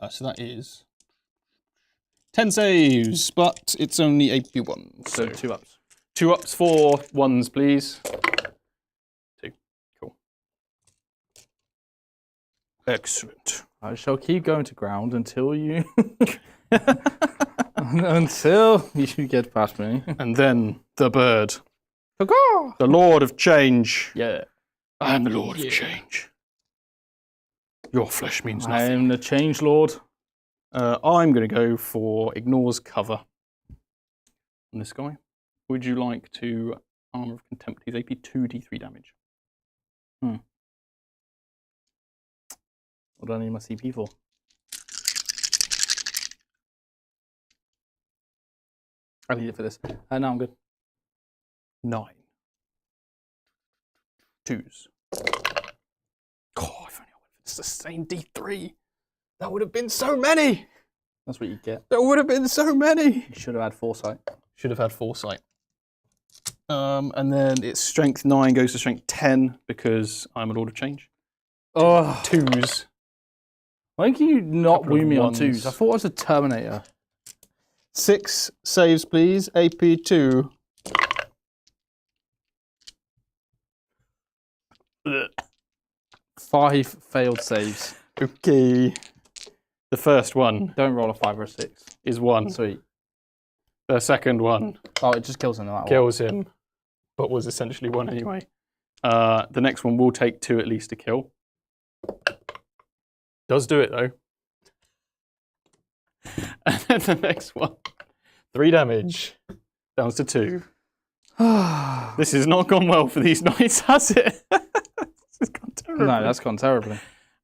Speaker 2: So that is 10 saves, but it's only AP1.
Speaker 1: So 2 ups.
Speaker 2: 2 ups for 1s, please. 2. Cool. Excellent.
Speaker 1: I shall keep going to ground until you... until you get past me.
Speaker 2: And then the bird.
Speaker 1: Caw-caw!
Speaker 2: The Lord of Change.
Speaker 1: Yeah.
Speaker 2: I am the Lord of Change. Your flesh means
Speaker 1: I
Speaker 2: nothing.
Speaker 1: am the Change Lord.
Speaker 2: I'm going to go for ignores cover on this guy. Would you like to Armor of Contempt? He's AP 2d3 damage.
Speaker 1: What do I need my CP for? I need it for this. No, I'm good.
Speaker 2: 9. 2s. Oh, if only I went for the sustained D3. That would have been so many.
Speaker 1: That's what you get.
Speaker 2: There would have been so many.
Speaker 1: You should have had foresight.
Speaker 2: Should have had foresight. And then it's strength 9 goes to strength 10 because I'm a Lord of Change.
Speaker 1: Oh,
Speaker 2: 2s.
Speaker 1: why can you not
Speaker 2: Couple of
Speaker 1: woo me on
Speaker 2: ones.
Speaker 1: 2s? I thought I was a Terminator.
Speaker 2: 6 saves, please. AP 2. Ugh.
Speaker 1: 5 failed saves.
Speaker 2: Okay. The first one
Speaker 1: Don't roll a 5 or a 6.
Speaker 2: is 1.
Speaker 1: Sweet.
Speaker 2: The second one
Speaker 1: Oh, it just kills him no matter what.
Speaker 2: kills him, but was essentially 1 anyway. The next one will take 2 at least to kill. Does do it though. And then the next one, 3 damage, down to 2. This has not gone well for these knights, has it? This has gone terribly.
Speaker 1: No, that's gone terribly.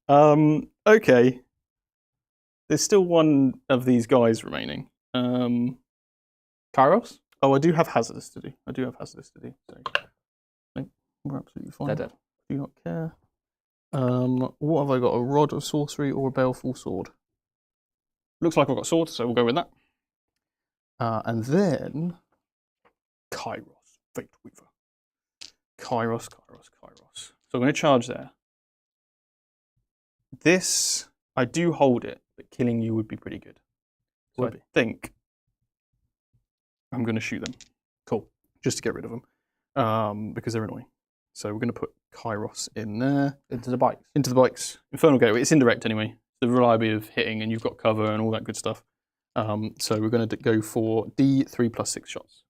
Speaker 2: Okay. There's still one of these guys remaining.
Speaker 1: Kairos?
Speaker 2: Oh, I do have hazardous to do. So, no, we're absolutely fine.
Speaker 1: They're dead.
Speaker 2: Do not care. What have I got? A rod of sorcery or a baleful sword? Looks like I've got a sword, so we'll go with that. And then Kairos, Fate Weaver. Kairos. So I'm going to charge there. This, I do hold it, but killing you would be pretty good. So I think I'm going to shoot them. Cool. Just to get rid of them. Because they're annoying. So we're going to put Kairos in there.
Speaker 1: Into the bikes.
Speaker 2: Into the bikes. Infernal Gateway. It's indirect anyway. The reliability of hitting, and you've got cover and all that good stuff. So we're going to go for D3 plus 6 shots.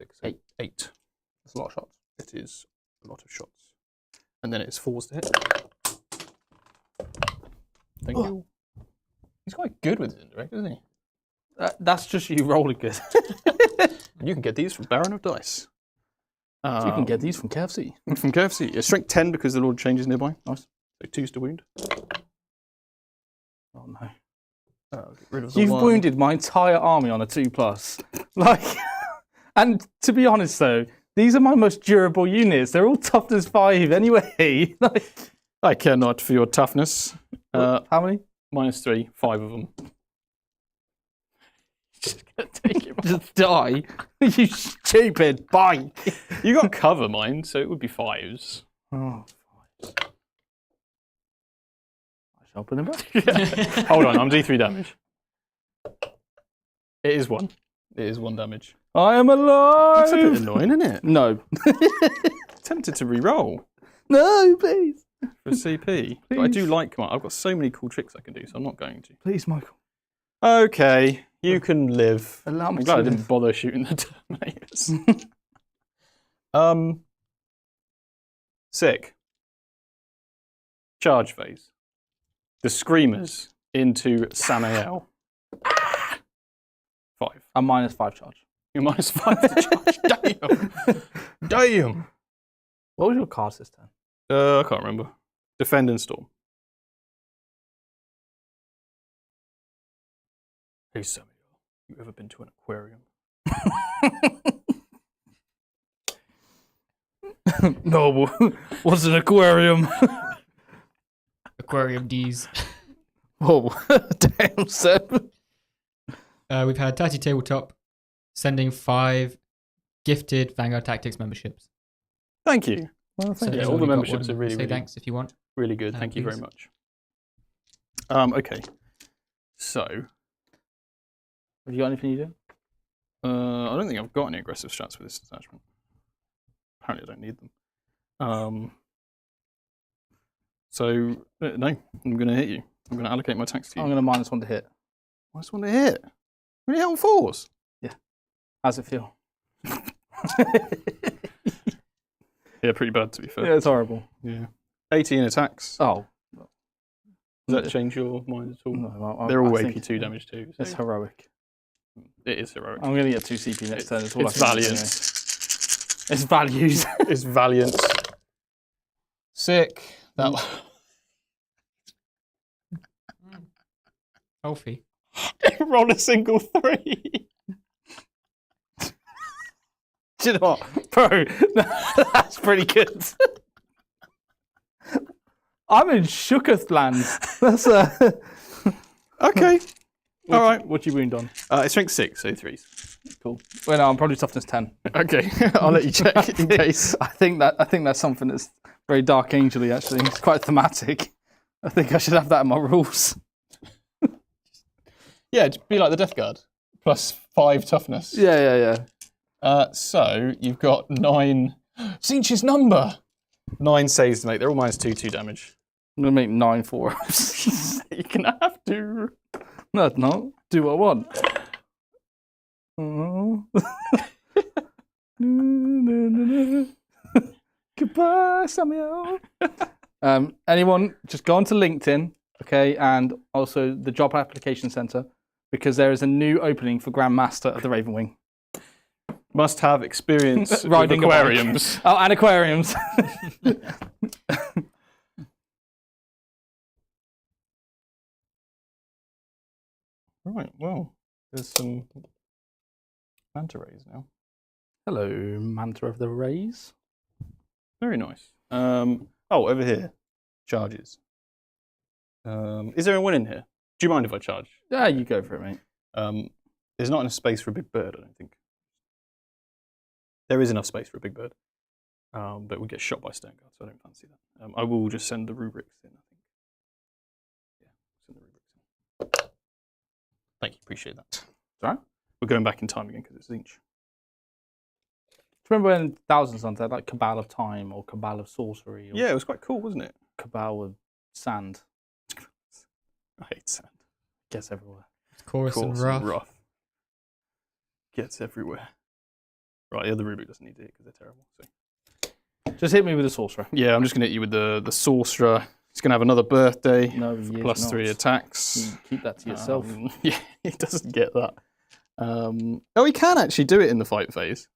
Speaker 2: 6, 8.
Speaker 1: That's a lot of shots.
Speaker 2: It is a lot of shots. And then it's 4s to hit. Thank you. He's quite good with his indirect, isn't he?
Speaker 1: That's just you rolling good.
Speaker 2: You can get these from Baron of Dice.
Speaker 1: You can get these from KFC.
Speaker 2: From KFC. Yeah, strength 10 because the Lord changes nearby.
Speaker 1: Nice.
Speaker 2: So 2s to wound.
Speaker 1: Oh no.
Speaker 2: Get rid of the
Speaker 1: You've
Speaker 2: one.
Speaker 1: wounded my entire army on a 2+. Like, and to be honest though, these are my most durable units. They're all toughness 5 anyway. Like,
Speaker 2: I care not for your toughness.
Speaker 1: how many?
Speaker 2: -3, 5 of them. Just gonna take it.
Speaker 1: Just die. You stupid bike.
Speaker 2: You got cover, mine, so it would be 5s.
Speaker 1: Oh, 5s. I shall put them back.
Speaker 2: Yeah. Hold on, I'm D3 damage. It is 1. It is 1 damage.
Speaker 1: I am alive.
Speaker 2: It's a bit annoying, isn't it?
Speaker 1: No.
Speaker 2: Tempted to re-roll
Speaker 1: No, please.
Speaker 2: for CP. But I do like command. I've got so many cool tricks I can do, so I'm not going to.
Speaker 1: Please, Michael.
Speaker 2: Okay, you can live.
Speaker 1: Allow me
Speaker 2: I'm glad
Speaker 1: to
Speaker 2: I didn't
Speaker 1: live.
Speaker 2: bother shooting the Terminators. Sick. charge phase. The Screamers into Samael. 5.
Speaker 1: I'm -5 charge.
Speaker 2: You're -5 to charge. Damn. Damn.
Speaker 1: What was your cards this turn?
Speaker 2: I can't remember. Defend and Storm. Hey Samuel, you ever been to an aquarium?
Speaker 1: No, what's an aquarium?
Speaker 3: Aquarium D's.
Speaker 1: Whoa, damn, Seb.
Speaker 3: We've had Tatty Tabletop sending 5 gifted Vanguard Tactics memberships.
Speaker 2: Thank you. Well,
Speaker 3: So
Speaker 2: thank you.
Speaker 3: if
Speaker 2: All the
Speaker 3: you've got
Speaker 2: memberships
Speaker 3: one,
Speaker 2: are really,
Speaker 3: say
Speaker 2: really,
Speaker 3: thanks if you want.
Speaker 2: really good. Thank you very
Speaker 3: please.
Speaker 2: much. Okay. So,
Speaker 1: Have you got anything you do?
Speaker 2: I don't think I've got any aggressive strats with this attachment. Apparently I don't need them. So, no, I'm going to hit you. I'm going to allocate my attacks to you.
Speaker 1: I'm going to -1 to hit.
Speaker 2: Nice one to hit. Really hit on 4s.
Speaker 1: How's it feel?
Speaker 2: Yeah, pretty bad to be fair.
Speaker 1: Yeah, it's horrible.
Speaker 2: Yeah. 18 attacks.
Speaker 1: Oh.
Speaker 2: Does that change your mind at all?
Speaker 1: No,
Speaker 2: They're all
Speaker 1: I think
Speaker 2: AP2 damage too.
Speaker 1: It's
Speaker 2: So
Speaker 1: heroic.
Speaker 2: it is heroic.
Speaker 1: I'm going to get 2 CP next turn. It's all
Speaker 2: It's
Speaker 1: I can do
Speaker 2: valiant.
Speaker 1: anyway. It's values.
Speaker 2: It's valiant. Sick. That
Speaker 3: Healthy.
Speaker 2: roll a single 3.
Speaker 1: Do you know what? Bro, that's pretty good. I'm in Shooketh land. That's
Speaker 2: Okay. All right.
Speaker 1: What you wound on?
Speaker 2: It's strength 6, so 3s.
Speaker 1: Cool. Well, no, I'm probably toughness 10.
Speaker 2: Okay. I'll let you check in case.
Speaker 1: I think that's something that's very dark angel-y, actually. It's quite thematic. I think I should have that in my rules.
Speaker 2: Yeah, it'd be like the Death Guard. Plus 5 toughness.
Speaker 1: Yeah.
Speaker 2: So you've got 9. Sinch's number. 9 saves to make. They're all -2 damage.
Speaker 1: I'm going to make 9 4-ups.
Speaker 2: You can have to.
Speaker 1: No. Do what I want. Goodbye, Samuel. Anyone, just go onto LinkedIn, okay, and also the job application center, because there is a new opening for Grandmaster of the Raven Wing.
Speaker 2: Must have experience
Speaker 1: Riding
Speaker 2: with
Speaker 1: a bike.
Speaker 2: aquariums.
Speaker 1: Oh, and aquariums.
Speaker 2: Right, well, there's some manta rays now.
Speaker 1: Hello, Manta of the Rays.
Speaker 2: Very nice. Over here. Charges. Is there a one in here? Do you mind if I charge?
Speaker 1: Yeah, you go for it, mate.
Speaker 2: There's not enough space for a big bird, I don't think. There is enough space for a big bird. But we get shot by stone guards, so I don't fancy that. I will just send the rubrics in, I think. Yeah, send the rubrics in. Thank you, appreciate that.
Speaker 1: Sorry?
Speaker 2: We're going back in time again because it's Zinch.
Speaker 1: Do you remember when Thousandsons had like Cabal of Time or Cabal of Sorcery? Or
Speaker 2: Yeah, it was quite cool, wasn't it?
Speaker 1: Cabal of Sand.
Speaker 2: I hate sand.
Speaker 1: Gets everywhere.
Speaker 3: Coarse and rough.
Speaker 2: Gets everywhere. Right, the other rubric doesn't need to hit because they're terrible. So.
Speaker 1: Just hit me with a Sorcerer.
Speaker 2: Yeah, I'm just going to hit you with the Sorcerer. He's going to have another birthday.
Speaker 1: No, he is
Speaker 2: plus
Speaker 1: not.
Speaker 2: 3 attacks.
Speaker 1: You keep that to yourself.
Speaker 2: Yeah, he doesn't get that. Oh, he can actually do it in the fight phase.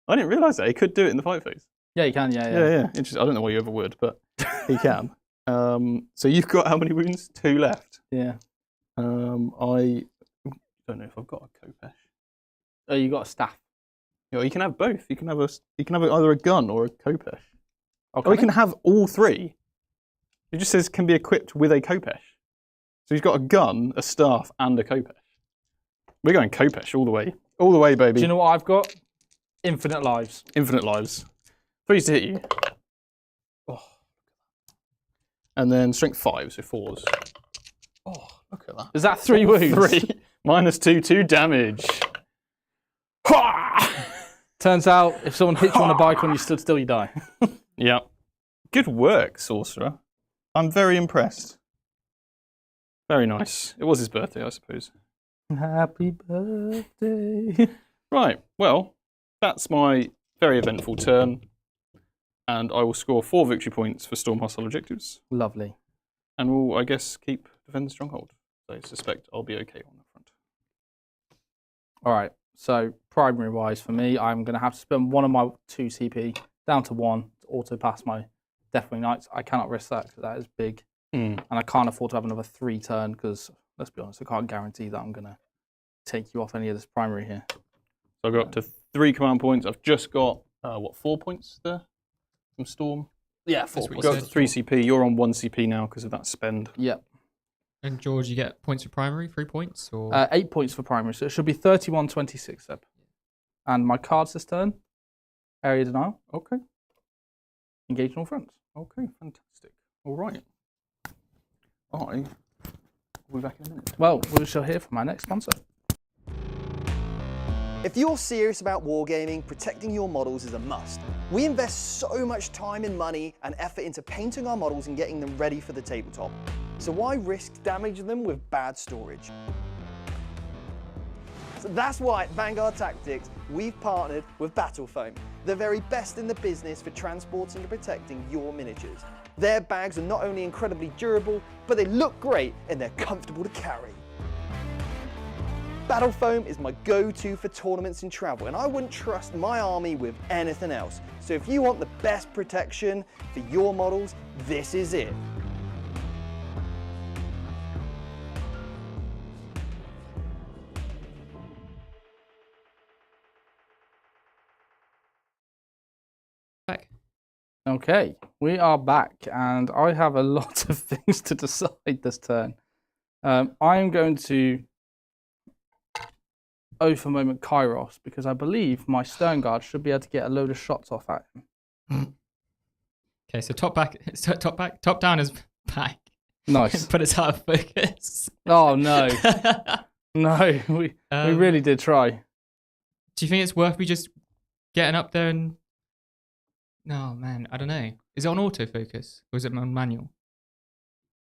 Speaker 2: I didn't realise that. He could do it in the fight phase.
Speaker 1: Yeah, you can. Yeah.
Speaker 2: Yeah. Interesting. I don't know why you ever would, but he can. So you've got how many wounds? 2 left.
Speaker 1: Yeah.
Speaker 2: I don't know if I've got a Kopesh.
Speaker 1: Oh, you got a staff.
Speaker 2: You know, you can have both. You can have either a gun or a Kopesh.
Speaker 1: Okay.
Speaker 2: Or you can have all 3. It just says can be equipped with a Kopesh. So he's got a gun, a staff, and a Kopesh. We're going Kopesh all the way. All the way, baby.
Speaker 1: Do you know what I've got? Infinite lives.
Speaker 2: Infinite lives. 3s to hit you. Oh. And then strength 5, so 4s. Oh, look at that.
Speaker 1: Is that 3 wounds?
Speaker 2: 3. -2, 2 damage.
Speaker 1: Turns out, if someone hits you on a bike when you stood still, you die.
Speaker 2: Yeah. Good work, Sorcerer. I'm very impressed. Very nice. It was his birthday, I suppose.
Speaker 1: Happy birthday.
Speaker 2: Right, well, that's my very eventful turn. And I will score 4 victory points for Storm Hostile Objectives.
Speaker 1: Lovely.
Speaker 2: and we'll, I guess, keep defend the stronghold. So I suspect I'll be okay on the front.
Speaker 1: All right. So primary wise for me, I'm going to have to spend one of my 2 CP down to 1 to auto pass my Deathwing Knights. I cannot risk that because that is big, and I can't afford to have another 3 turn because let's be honest, I can't guarantee that I'm going to take you off any of this primary here.
Speaker 2: So I got up to 3 command points. I've just got 4 points there from Storm.
Speaker 1: Yeah, 4
Speaker 3: That's what
Speaker 1: points.
Speaker 3: you
Speaker 2: Got up to 3 CP. You're on 1 CP now because of that spend.
Speaker 1: Yep.
Speaker 3: And George, you get points for primary, 3 points, or
Speaker 1: 8 points for primary, so it should be 31-26, Seb. And my cards this turn, area denial,
Speaker 2: Okay.
Speaker 1: engage in all fronts.
Speaker 2: Okay, fantastic. All right. We'll be back in a minute.
Speaker 1: Well, we shall hear from our next sponsor.
Speaker 4: If you're serious about wargaming, protecting your models is a must. We invest so much time and money and effort into painting our models and getting them ready for the tabletop. So why risk damaging them with bad storage? So that's why at Vanguard Tactics, we've partnered with Battle Foam, the very best in the business for transporting and protecting your miniatures. Their bags are not only incredibly durable, but they look great and they're comfortable to carry. Battle Foam is my go-to for tournaments and travel, and I wouldn't trust my army with anything else. So if you want the best protection for your models, this is it.
Speaker 3: back.
Speaker 1: Okay, we are back, and I have a lot of things to decide this turn. I am going to for a moment Kairos because I believe my Stern Guard should be able to get a load of shots off at him.
Speaker 3: Okay, so top down is back.
Speaker 1: Nice.
Speaker 3: But it's out of focus.
Speaker 1: Oh no, no, we really did try.
Speaker 3: Do you think it's worth me just getting up there and? No, man, I don't know. Is it on autofocus or is it on manual?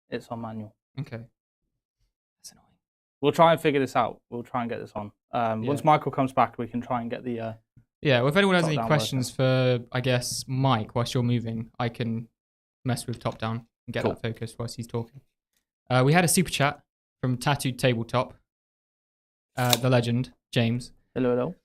Speaker 1: It's on manual.
Speaker 3: Okay. That's annoying.
Speaker 1: We'll try and figure this out. We'll try and get this on. Once Michael comes back, we can try and get the.
Speaker 3: Yeah, well, if anyone has any
Speaker 1: top-down
Speaker 3: questions for, I guess, Mike, whilst you're moving, I can mess with top down and get that focus whilst he's talking. We had a super chat from Tattooed Tabletop, the legend, James.
Speaker 1: Hello, hello.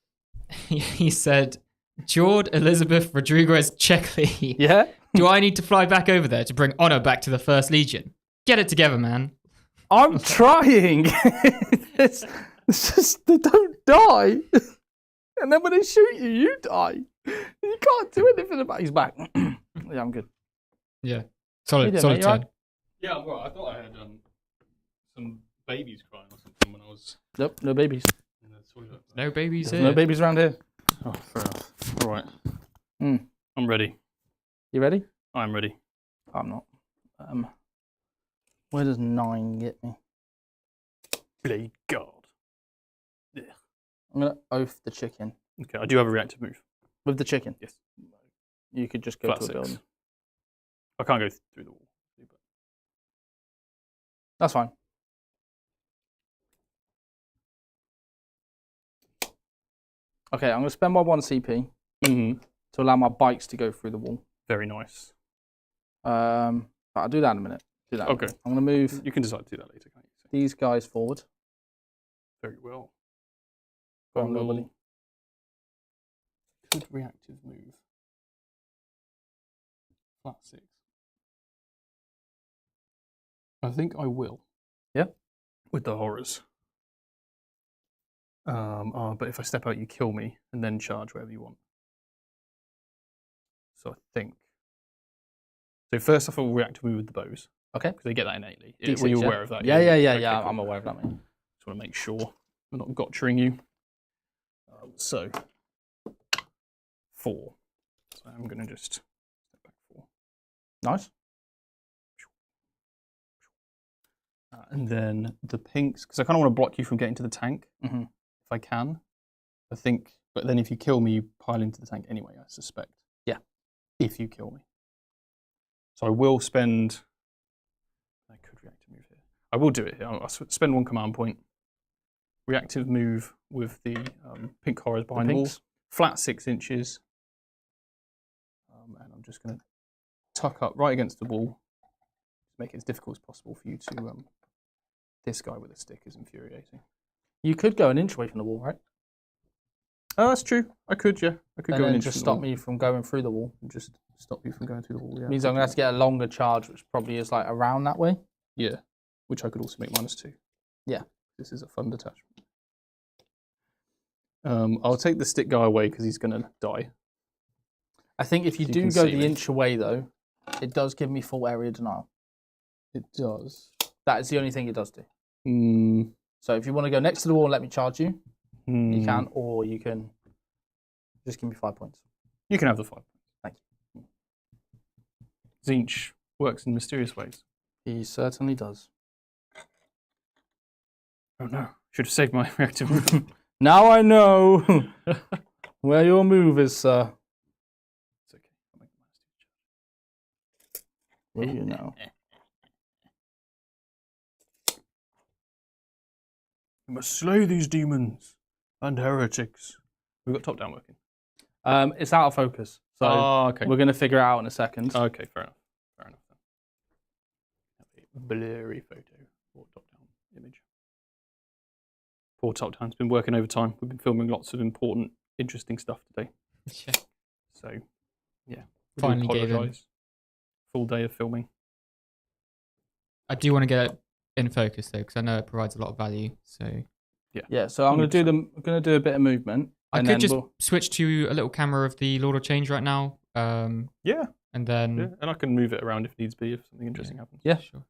Speaker 3: He said, Jord Elizabeth Rodriguez Checkley.
Speaker 1: Yeah?
Speaker 3: Do I need to fly back over there to bring honor back to the First Legion? Get it together, man.
Speaker 1: I'm trying. it's just, they don't die. And then when they shoot you, you die. You can't do anything about his back. Yeah, I'm good.
Speaker 3: Yeah. Solid
Speaker 1: mate,
Speaker 3: turn.
Speaker 1: right?
Speaker 2: Yeah, well, I thought I had some babies crying or something when I was
Speaker 1: Nope, no babies.
Speaker 2: in the toilet.
Speaker 3: No babies
Speaker 1: There's
Speaker 3: here.
Speaker 1: no babies around here.
Speaker 2: Oh, fair enough. All right.
Speaker 1: Mm.
Speaker 2: I'm ready.
Speaker 1: You ready?
Speaker 2: I'm ready.
Speaker 1: I'm not. Where does 9 get me?
Speaker 2: Blade guard. Yeah.
Speaker 1: I'm going to oath the chicken.
Speaker 2: Okay, I do have a reactive move.
Speaker 1: With the chicken?
Speaker 2: Yes.
Speaker 1: You could just go
Speaker 2: Flat
Speaker 1: to a
Speaker 2: 6.
Speaker 1: building.
Speaker 2: I can't go through the wall.
Speaker 1: That's fine. Okay, I'm going to spend my 1 CP
Speaker 2: Mm-hmm.
Speaker 1: to allow my bikes to go through the wall.
Speaker 2: Very nice.
Speaker 1: But I'll do that in a minute. Do that.
Speaker 2: Okay.
Speaker 1: I'm going to move
Speaker 2: You can decide to do that later, can't you?
Speaker 1: these guys forward.
Speaker 2: Very well.
Speaker 1: Go on,
Speaker 2: I will-
Speaker 1: nobody.
Speaker 2: Could reactive move. Flat 6. I think I will.
Speaker 1: Yeah?
Speaker 2: With the horrors. But if I step out, you kill me and then charge wherever you want. So I think. So first off, I'll reactive move with the bows.
Speaker 1: Okay.
Speaker 2: Because they get that innately.
Speaker 1: D6,
Speaker 2: Were you
Speaker 1: yeah?
Speaker 2: aware of that?
Speaker 1: Yeah.
Speaker 2: Okay, cool.
Speaker 1: I'm aware of that, mate.
Speaker 2: Just want to make sure we're not gotchering you. So 4. So I'm going to just step back 4.
Speaker 1: Nice.
Speaker 2: And then the pinks, because I kind of want to block you from getting to the tank,
Speaker 1: Mm-hmm.
Speaker 2: if I can. I think, but then if you kill me, you pile into the tank anyway, I suspect.
Speaker 1: Yeah.
Speaker 2: If you kill me. So I will spend, I could reactive move here. I will do it here. I'll spend 1 command point. Reactive move with the pink horrors behind the wall.
Speaker 1: pinks.
Speaker 2: Flat 6 inches. And I'm just going to tuck up right against the wall. make it as difficult as possible for you to. This guy with a stick is infuriating.
Speaker 1: You could go an inch away from the wall, right?
Speaker 2: Oh, that's true. I could, yeah. I could
Speaker 1: And
Speaker 2: go an
Speaker 1: then
Speaker 2: inch
Speaker 1: just
Speaker 2: from the
Speaker 1: stop
Speaker 2: wall.
Speaker 1: me from going through the wall.
Speaker 2: And just stop you from going through the wall. Yeah.
Speaker 1: Means I'm gonna have to get a longer charge, which probably is like around that way.
Speaker 2: Yeah, which I could also make -2.
Speaker 1: Yeah.
Speaker 2: This is a fun detachment. I'll take the stick guy away because he's gonna die.
Speaker 1: I think if you
Speaker 2: You
Speaker 1: do
Speaker 2: can
Speaker 1: go
Speaker 2: see
Speaker 1: the
Speaker 2: me.
Speaker 1: inch away though, it does give me full area denial.
Speaker 2: It does.
Speaker 1: That is the only thing it does do.
Speaker 2: Mm,
Speaker 1: So if you want to go next to the wall and let me charge you, you
Speaker 2: mm.
Speaker 1: can, or you can just give me 5 points.
Speaker 2: You can have the 5.
Speaker 1: Thank
Speaker 2: you. Tzeentch works in mysterious ways.
Speaker 1: He certainly does.
Speaker 2: Oh no! Should have saved my reactive.
Speaker 1: Now I know where your move is, sir.
Speaker 2: It's okay. I'll make the
Speaker 1: Will you now?
Speaker 2: We must slay these demons and heretics. We've got top down working.
Speaker 1: It's out of focus, so
Speaker 2: Okay.
Speaker 1: we're going to figure it out in a second.
Speaker 2: Okay, fair enough. Fair enough then. A blurry photo or top down image. Poor top down's been working overtime. We've been filming lots of important, interesting stuff today.
Speaker 3: Yeah.
Speaker 2: So, yeah. we do
Speaker 3: Finally gave in.
Speaker 2: apologise. Full day of filming.
Speaker 3: I do want to get it in focus though, because I know it provides a lot of value. So
Speaker 1: Yeah, so I'm going to do I'm going to do a bit of movement.
Speaker 3: I
Speaker 1: and
Speaker 3: could
Speaker 1: then
Speaker 3: just
Speaker 1: we'll-
Speaker 3: switch to a little camera of the Lord of Change right now,
Speaker 2: Yeah,
Speaker 3: and then
Speaker 2: yeah. And I can move it around if needs be, if something interesting happens.
Speaker 1: Yeah.
Speaker 3: sure.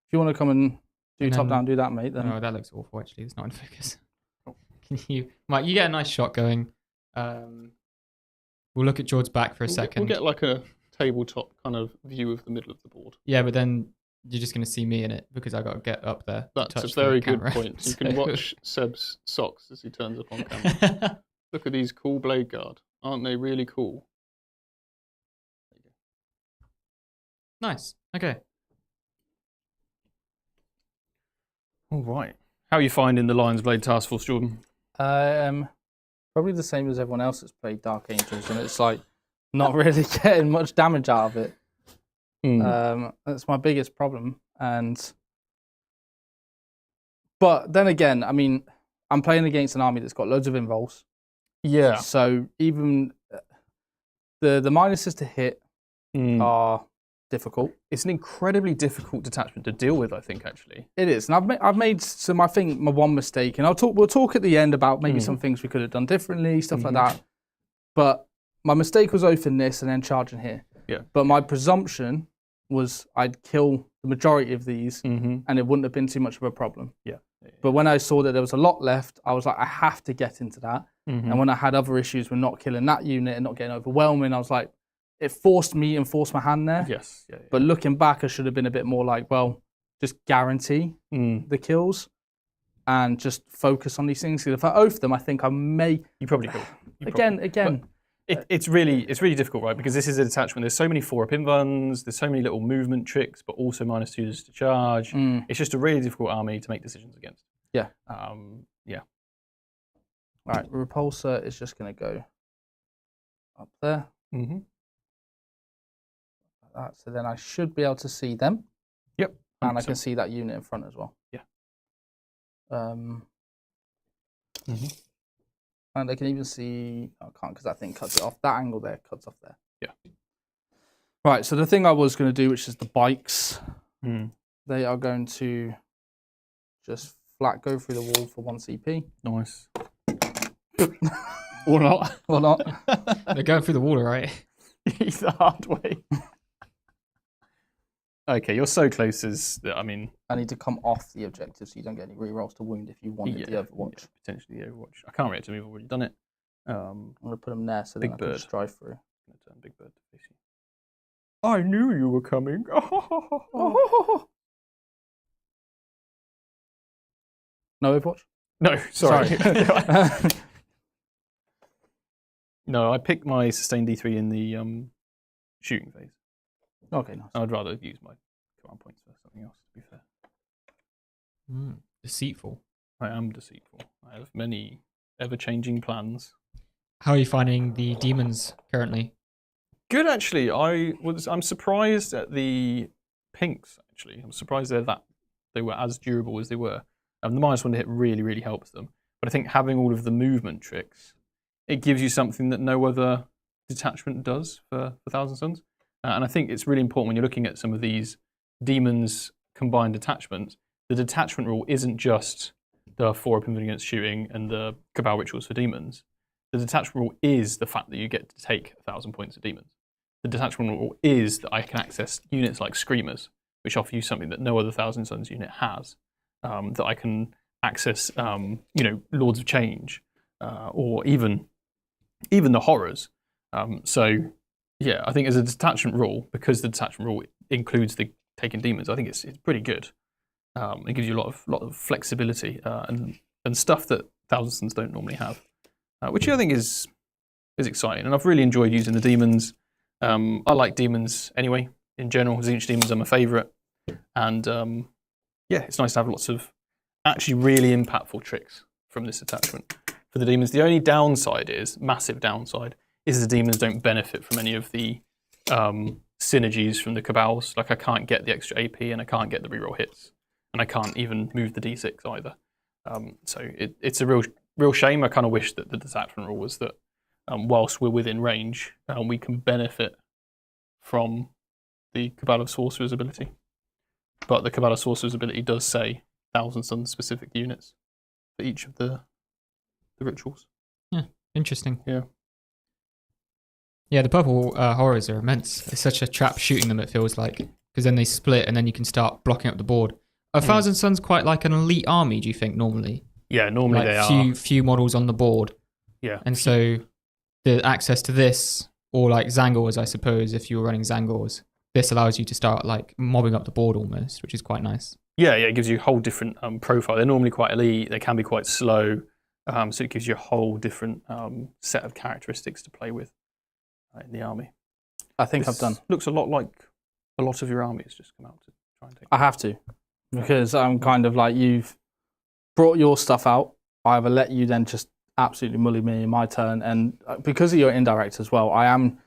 Speaker 1: If you want to come and do
Speaker 3: And
Speaker 1: top
Speaker 3: then-
Speaker 1: down, do that, mate. Then
Speaker 3: No, that looks awful. Actually, it's not in focus.
Speaker 2: Cool.
Speaker 3: Can you, Mike? You get a nice shot going. We'll look at George's back for a second.
Speaker 2: We'll get like a tabletop kind of view of the middle of the board.
Speaker 3: Yeah, but then you're just going to see me in it because I got to get up there. to
Speaker 2: That's
Speaker 3: touch
Speaker 2: a very
Speaker 3: the
Speaker 2: good
Speaker 3: camera.
Speaker 2: point. You can
Speaker 3: So-
Speaker 2: watch Seb's socks as he turns up on camera. Look at these cool blade guard. Aren't they really cool?
Speaker 3: Nice. Okay.
Speaker 2: All right. How are you finding the Lions Blade Task Force, Jordan?
Speaker 1: probably the same as everyone else that's played Dark Angels, and it's like not really getting much damage out of it. That's my biggest problem. But then again, I mean, I'm playing against an army that's got loads of involves.
Speaker 2: Yeah.
Speaker 1: So even the minuses to hit are difficult.
Speaker 2: It's an incredibly difficult detachment to deal with, I think, actually.
Speaker 1: It is, and I've made some. I think my one mistake, and we'll talk at the end about maybe some things we could have done differently, stuff like that. But my mistake was opening this and then charging here.
Speaker 2: Yeah.
Speaker 1: But my presumption was I'd kill the majority of these, and it wouldn't have been too much of a problem.
Speaker 2: Yeah.
Speaker 1: But when I saw that there was a lot left, I was like, I have to get into that. And when I had other issues with not killing that unit and not getting overwhelming, I was like, it forced me and forced my hand there.
Speaker 2: Yes. Yeah,
Speaker 1: But looking back, I should have been a bit more like, well, just guarantee the kills and just focus on these things. Because if I oath them, I think I may.
Speaker 2: You probably could.
Speaker 1: Again.
Speaker 2: It's really difficult, right? Because this is a detachment. There's so many 4-up invuns. There's so many little movement tricks, but also -2s to charge. It's just a really difficult army to make decisions against.
Speaker 1: Yeah.
Speaker 2: Yeah.
Speaker 1: All right, repulsor is just going to go up there.
Speaker 2: Mm-hmm.
Speaker 1: Like that. So then I should be able to see them.
Speaker 2: Yep.
Speaker 1: And I can see that unit in front as well.
Speaker 2: Yeah.
Speaker 1: And I can even see, I can't because that thing cuts it off. That angle there cuts off there.
Speaker 2: Yeah.
Speaker 1: Right, so the thing I was going to do, which is the bikes,
Speaker 2: Mm.
Speaker 1: they are going to just flat go through the wall for 1 CP.
Speaker 2: Nice. Or not.
Speaker 1: Or not.
Speaker 3: They're going through the wall, right?
Speaker 2: It's the hard way. Okay, you're so close as, I mean...
Speaker 1: I need to come off the objective so you don't get any rerolls to wound if you wanted the Overwatch.
Speaker 2: Yeah, potentially the Overwatch. I can't react to them, we've already done it.
Speaker 1: I'm going to put them there so then
Speaker 2: Big
Speaker 1: I can
Speaker 2: bird.
Speaker 1: just drive through.
Speaker 2: I'm going to turn Big Bird to face you. I knew you were coming.
Speaker 1: No Overwatch?
Speaker 2: No, sorry.
Speaker 1: Sorry.
Speaker 2: No, I picked my sustained D3 in the shooting phase.
Speaker 1: Okay, nice.
Speaker 2: I'd rather use my command points for something else, to be fair.
Speaker 3: Deceitful.
Speaker 2: I am deceitful. I have many ever-changing plans.
Speaker 3: How are you finding the demons currently?
Speaker 2: Good, actually. I'm surprised at the pinks. actually. I'm surprised they were as durable as they were. The -1 to hit really helps them. But I think having all of the movement tricks, it gives you something that no other detachment does for Thousand Sons. And I think it's really important when you're looking at some of these demons combined detachments. The detachment rule isn't just the 4 up against shooting and the Cabal rituals for demons. The detachment rule is the fact that you get to take 1,000 points of demons. The detachment rule is that I can access units like Screamers, which offer you something that no other Thousand Sons unit has. That I can access, Lords of Change, or even the Horrors. So, yeah, I think as a detachment rule, because the detachment rule includes the taking demons, I think it's pretty good. It gives you a lot of flexibility and stuff that Thousand Sons don't normally have, which I think is exciting. And I've really enjoyed using the demons. I like demons anyway. In general, Tzeentch demons are my favourite, and it's nice to have lots of actually really impactful tricks from this attachment for the demons. The only massive downside, is the demons don't benefit from any of the synergies from the Cabals. Like I can't get the extra AP and I can't get the reroll hits, and I can't even move the D6 either. So it's a real shame. I kind of wish that the detachment rule was that whilst we're within range, we can benefit from the Cabal of Sorcerer's ability. But the Cabal of Sorcerer's ability does say Thousand Sons specific units for each of the rituals.
Speaker 3: Yeah, interesting.
Speaker 2: Yeah.
Speaker 3: Yeah, the purple horrors are immense. It's such a trap shooting them, it feels like, because then they split and then you can start blocking up the board. Are Thousand Sons quite like an elite army, do you think, normally?
Speaker 2: Yeah, normally
Speaker 3: like
Speaker 2: they are.
Speaker 3: Few models on the board.
Speaker 2: Yeah.
Speaker 3: And so the access to this, or like Zangors, I suppose, if you were running Zangors, this allows you to start like mobbing up the board almost, which is quite nice.
Speaker 2: Yeah, it gives you a whole different profile. They're normally quite elite. They can be quite slow. So it gives you a whole different set of characteristics to play with in the army.
Speaker 1: I think I've done.
Speaker 2: Looks a lot like a lot of your armies just come out to try and take.
Speaker 1: I have to, because I'm kind of like, you've brought your stuff out. I either let you then just absolutely mully me in my turn, and because of your indirect as well, I am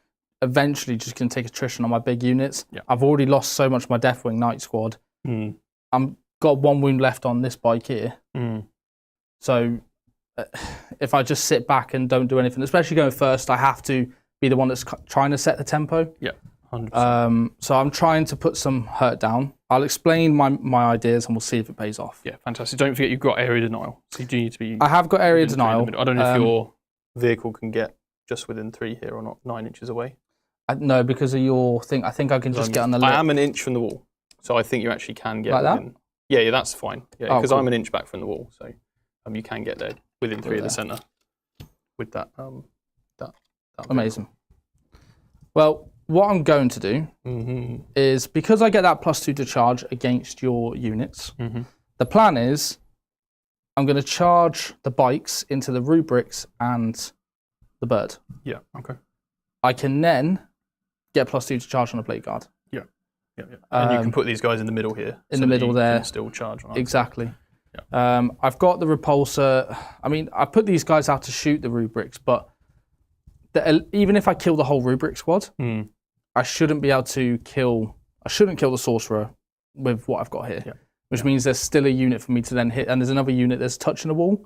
Speaker 1: eventually just going to take attrition on my big units.
Speaker 2: Yeah.
Speaker 1: I've already lost so much of my Deathwing Knight squad. I'm got 1 wound left on this bike here. So if I just sit back and don't do anything, especially going first, I have to be the one that's trying to set the tempo.
Speaker 2: Yeah, 100%.
Speaker 1: So I'm trying to put some hurt down. I'll explain my ideas and we'll see if it pays off.
Speaker 2: Yeah, fantastic. Don't forget you've got area denial. So you do need to be...
Speaker 1: I have got area denial.
Speaker 2: I don't know if your vehicle can get just within 3 here or not, 9 inches away.
Speaker 1: No, because of your thing. I think I can just get on the lip.
Speaker 2: I am an inch from the wall, so I think you actually can get
Speaker 1: like
Speaker 2: within... that? Yeah, that's fine. Yeah, because
Speaker 1: cool.
Speaker 2: I'm an inch back from the wall, so you can get there within 3 of the centre with that. That
Speaker 1: amazing. Well, what I'm going to do is, because I get that +2 to charge against your units, the plan is I'm going to charge the bikes into the rubrics and the bird.
Speaker 2: Yeah, okay.
Speaker 1: I can then get +2 to charge on a plate guard.
Speaker 2: Yeah. And you can put these guys in the middle here.
Speaker 1: In the middle there.
Speaker 2: Can still charge on.
Speaker 1: Exactly.
Speaker 2: Yeah.
Speaker 1: I've got the repulsor. I mean, I put these guys out to shoot the rubrics, but even if I kill the whole rubric squad, I shouldn't be able to kill. I shouldn't kill the sorcerer with what I've got here, which means there's still a unit for me to then hit, and there's another unit that's touching the wall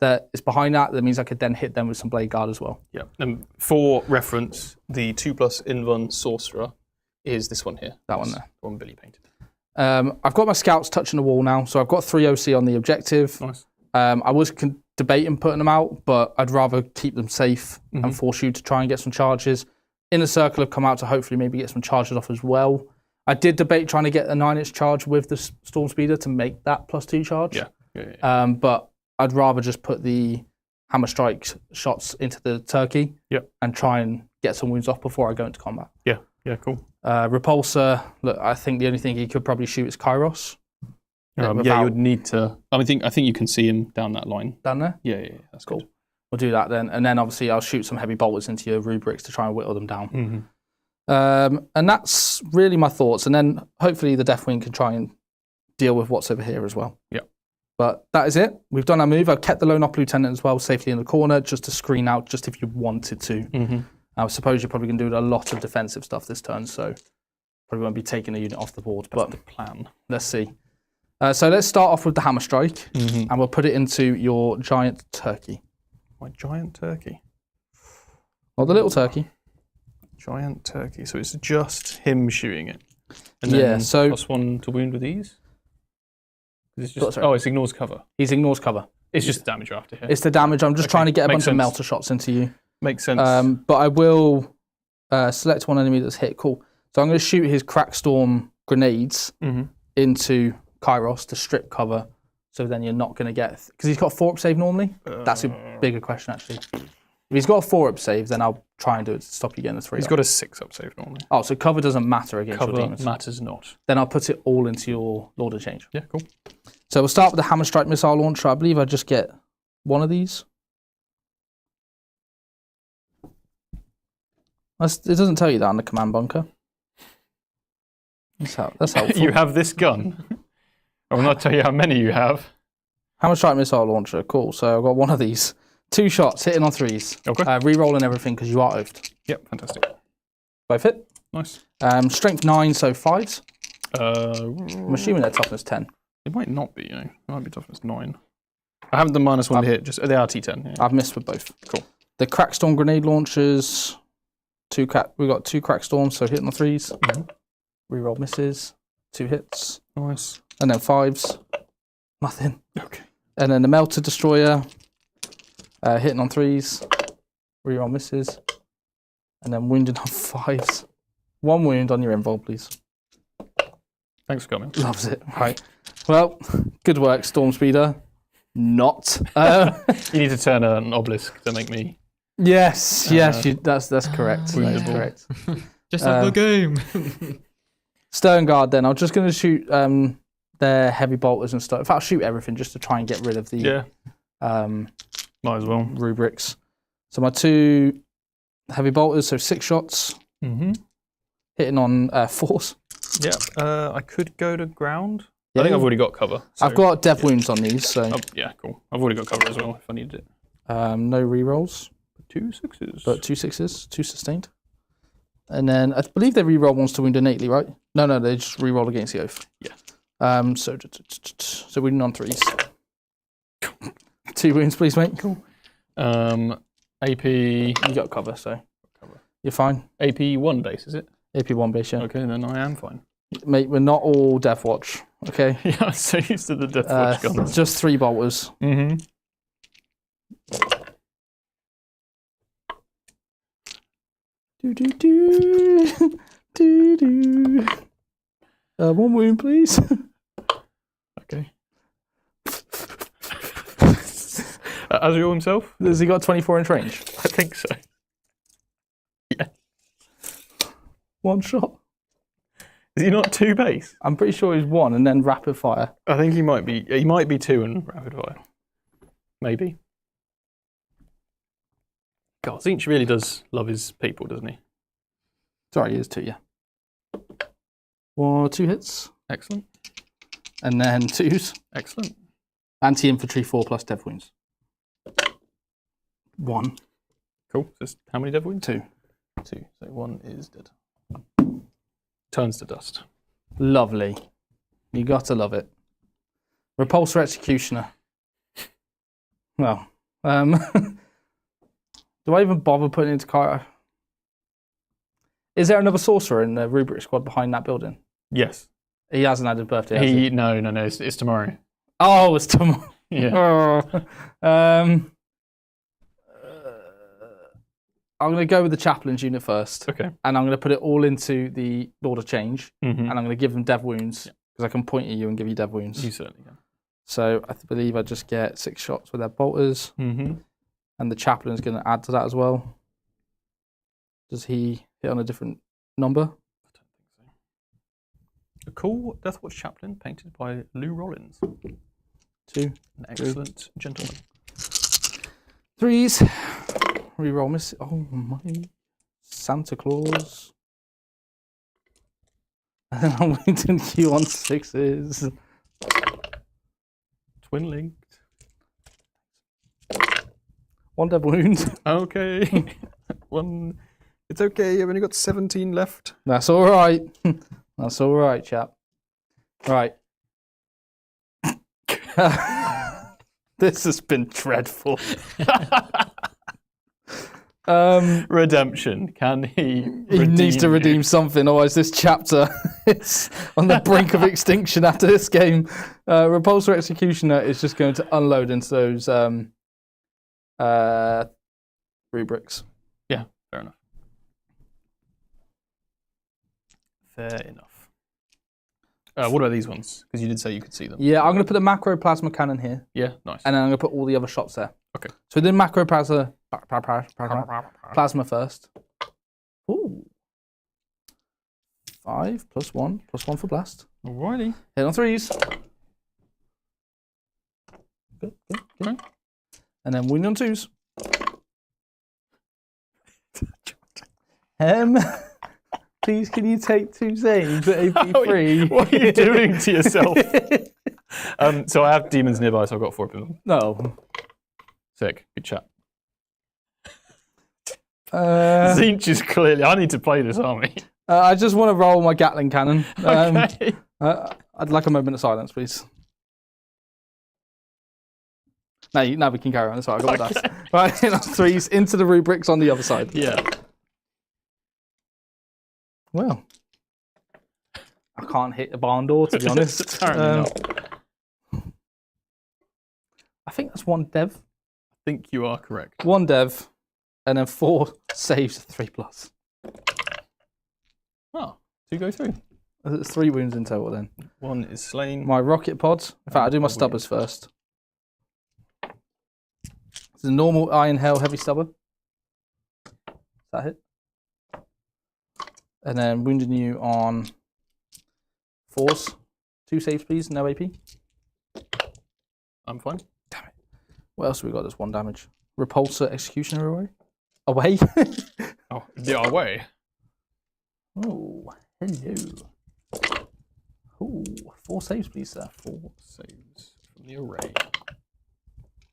Speaker 1: that is behind that. That means I could then hit them with some blade guard as well.
Speaker 2: Yeah. And for reference, the 2+ Invuln sorcerer is this one here.
Speaker 1: That one there.
Speaker 2: The one Billy painted.
Speaker 1: I've got my scouts touching the wall now, so I've got 3 OC on the objective.
Speaker 2: Nice.
Speaker 1: I was debating putting them out, but I'd rather keep them safe and force you to try and get some charges. Inner Circle have come out to hopefully maybe get some charges off as well. I did debate trying to get a 9-inch charge with the Storm Speeder to make that +2 charge.
Speaker 2: Yeah.
Speaker 1: But I'd rather just put the Hammer Strike shots into the turkey and try and get some wounds off before I go into combat.
Speaker 2: Yeah, cool.
Speaker 1: Repulsor, look, I think the only thing he could probably shoot is Kairos.
Speaker 2: You would need to. I think you can see him down that line.
Speaker 1: Down there?
Speaker 2: Yeah, that's
Speaker 1: cool.
Speaker 2: Good.
Speaker 1: We'll do that then, and then obviously I'll shoot some heavy bolters into your rubrics to try and whittle them down. And that's really my thoughts. And then hopefully the Deathwing can try and deal with what's over here as well.
Speaker 2: Yeah.
Speaker 1: But that is it. We've done our move. I've kept the Lone Op Lieutenant as well safely in the corner, just to screen out, just if you wanted to. I suppose you're probably going to do a lot of defensive stuff this turn, so Probably won't be taking a unit off the board,
Speaker 2: That's
Speaker 1: but
Speaker 2: the plan.
Speaker 1: let's see. So let's start off with the hammer strike, and we'll put it into your giant turkey.
Speaker 2: My giant turkey.
Speaker 1: Not the little turkey.
Speaker 2: Giant turkey. So it's just him shooting it. And
Speaker 1: Yeah,
Speaker 2: then
Speaker 1: so-
Speaker 2: +1 to wound with ease? It's just,
Speaker 1: Sorry.
Speaker 2: it ignores cover.
Speaker 1: He ignores cover.
Speaker 2: It's just damage after here.
Speaker 1: It's the damage. I'm just trying to get a bunch
Speaker 2: makes
Speaker 1: of
Speaker 2: sense.
Speaker 1: melter shots into you.
Speaker 2: Makes sense.
Speaker 1: But I will select one enemy that's hit. Cool. So I'm going to shoot his Crackstorm grenades into Kairos to strip cover. So then you're not going to get... Because he's got a 4-up save normally. That's a bigger question, actually. If he's got a 4-up save, then I'll try and do it to stop you getting a 3-up.
Speaker 2: He's got a 6-up save normally.
Speaker 1: Oh, so cover doesn't matter against your
Speaker 2: Cover
Speaker 1: demons.
Speaker 2: matters not.
Speaker 1: Then I'll put it all into your Lord of Change.
Speaker 2: Yeah, cool.
Speaker 1: So we'll start with the Hammer Strike missile launcher. I believe I just get one of these. It doesn't tell you that on the command bunker. That's helpful.
Speaker 2: You have this gun. I will not tell you how many you have.
Speaker 1: Hammer Strike missile launcher. Cool. So I've got one of these. 2 shots, hitting on 3s.
Speaker 2: Okay.
Speaker 1: Re-rolling everything because you are oathed.
Speaker 2: Yep, fantastic.
Speaker 1: Both hit.
Speaker 2: Nice.
Speaker 1: Strength 9, so 5s. I'm
Speaker 2: It
Speaker 1: assuming they're toughness 10.
Speaker 2: might not be, It might be toughness 9. I haven't done -1 to hit, just they are T10. Yeah.
Speaker 1: I've missed with both.
Speaker 2: Cool.
Speaker 1: The Crackstorm grenade launchers. We got 2 Crackstorms, so hitting on 3s. Reroll misses. 2 hits.
Speaker 2: Nice.
Speaker 1: And then 5s. Nothing.
Speaker 2: Okay.
Speaker 1: And then the Melter Destroyer. Hitting on 3s. Reroll misses. And then wounded on 5s. 1 wound on your invul, please.
Speaker 2: Thanks for coming.
Speaker 1: Loves it. Right. Well, good work, Storm Speeder. Not.
Speaker 2: You need to turn an obelisk to make me.
Speaker 1: Yes, that's correct. That's correct.
Speaker 3: Just like the game.
Speaker 1: Stern Guard then. I'm just going to shoot their heavy bolters and stuff. In fact, I'll shoot everything just to try and get rid of the
Speaker 2: Might as well.
Speaker 1: rubrics. So my 2 heavy bolters, so 6 shots. Hitting on 4s.
Speaker 2: Yeah. I could go to ground.
Speaker 1: Yeah.
Speaker 2: I think I've already got cover. So.
Speaker 1: I've got dev wounds on these, so
Speaker 2: Yeah, cool. I've already got cover as well if I needed it.
Speaker 1: no rerolls.
Speaker 2: 2 6s.
Speaker 1: But 2 6s, 2 sustained. And then I believe they reroll once to wound innately, right? No, they just reroll against the oath.
Speaker 2: Yeah.
Speaker 1: So wounding on 3s. 2 wounds, please, mate. Cool.
Speaker 2: AP.
Speaker 1: You got cover, so you're fine.
Speaker 2: AP 1 base, is it?
Speaker 1: AP 1 base, yeah.
Speaker 2: Okay, then I am fine.
Speaker 1: Mate, we're not all Death Watch, okay?
Speaker 2: Yeah, I'm so used to the Death Watch guns.
Speaker 1: Just 3 bolters. Do. 1 wound, please.
Speaker 2: Okay. Azrael himself?
Speaker 1: Has he got 24-inch range?
Speaker 2: I think so. Yeah.
Speaker 1: 1 shot.
Speaker 2: Is he not 2 base?
Speaker 1: I'm pretty sure he's 1 and then rapid fire.
Speaker 2: I think he might be. He might be 2 and rapid fire. Maybe. God, Zinch really does love his people, doesn't he?
Speaker 1: Sorry, he is 2, yeah. 2 hits.
Speaker 2: Excellent.
Speaker 1: And then 2s.
Speaker 2: Excellent.
Speaker 1: Anti-infantry 4 plus dev wounds. 1.
Speaker 2: Cool. So how many dev wounds?
Speaker 1: 2.
Speaker 2: 2. So 1 is dead. Turns to dust.
Speaker 1: Lovely. You gotta love it. Repulsor Executioner. Well, do I even bother putting it into Cairo? Is there another sorcerer in the Rubric squad behind that building?
Speaker 2: Yes.
Speaker 1: He hasn't had his birthday, has he?
Speaker 2: No. It's tomorrow.
Speaker 1: Oh, it's tomorrow.
Speaker 2: Yeah.
Speaker 1: I'm going to go with the Chaplain's unit first.
Speaker 2: Okay.
Speaker 1: And I'm going to put it all into the Lord of Change.
Speaker 2: Mm-hmm.
Speaker 1: And I'm going to give them dev wounds. Because I can point at you and give you dev wounds.
Speaker 2: You certainly can.
Speaker 1: So I believe I just get 6 shots with their bolters.
Speaker 2: Mm-hmm.
Speaker 1: And the Chaplain's going to add to that as well. Does he hit on a different number?
Speaker 2: I don't think so. A cool Deathwatch Chaplain painted by Lou Rollins.
Speaker 1: 2.
Speaker 2: An excellent gentleman.
Speaker 1: 3s. Reroll miss. Oh my. Santa Claus. And then I'm waiting Q on 6s.
Speaker 2: Twin linked.
Speaker 1: 1 dev wound.
Speaker 2: Okay. 1. It's okay. I've only got 17 left.
Speaker 1: That's all right. That's all right, chap. Right. This has been dreadful.
Speaker 2: Redemption. Can he?
Speaker 1: He needs to redeem something, otherwise this chapter is on the brink of extinction after this game. Repulsor Executioner is just going to unload into those rubrics.
Speaker 2: Yeah, fair enough. Fair enough. What about these ones? Because you did say you could see them.
Speaker 1: Yeah, I'm going to put the macro plasma cannon here.
Speaker 2: Yeah, nice.
Speaker 1: And then I'm going to put all the other shots there.
Speaker 2: Okay.
Speaker 1: So the macro plasma first. Ooh. 5 + 1 + 1 for blast.
Speaker 2: Alrighty.
Speaker 1: Hit on 3s. Good.
Speaker 2: Okay.
Speaker 1: And then wound on 2s. Please, can you take 2 saves at AP3?
Speaker 2: What are you doing to yourself? So I have demons nearby, so I've got 4 of them.
Speaker 1: No.
Speaker 2: Sick. Good chat.
Speaker 1: Zinch
Speaker 2: is clearly... I need to play this army.
Speaker 1: I just want to roll my Gatling cannon.
Speaker 2: Okay.
Speaker 1: I'd like a moment of silence, please. Now we can carry on. That's right, I got my dice. Right, hit on 3s into the rubrics on the other side.
Speaker 2: Yeah.
Speaker 1: Well, I can't hit a barn door, to be honest.
Speaker 2: Apparently not.
Speaker 1: I think that's 1 dev.
Speaker 2: I think you are correct.
Speaker 1: 1 dev, and then 4 saves, 3+.
Speaker 2: Oh, 2 go through.
Speaker 1: There's 3 wounds in total then.
Speaker 2: 1 is slain.
Speaker 1: My rocket pods. In fact, I'll do my stubbers first. It's a normal Iron Hail heavy stubber. Is that hit? And then wounding you on 4s. 2 saves, please. No AP.
Speaker 2: I'm fine.
Speaker 1: Damn it. What else have we got? There's 1 damage. Repulsor Executioner away. Away?
Speaker 2: Oh, the other way.
Speaker 1: Oh, hello. Oh, 4 saves, please, sir.
Speaker 2: 4 saves from the array.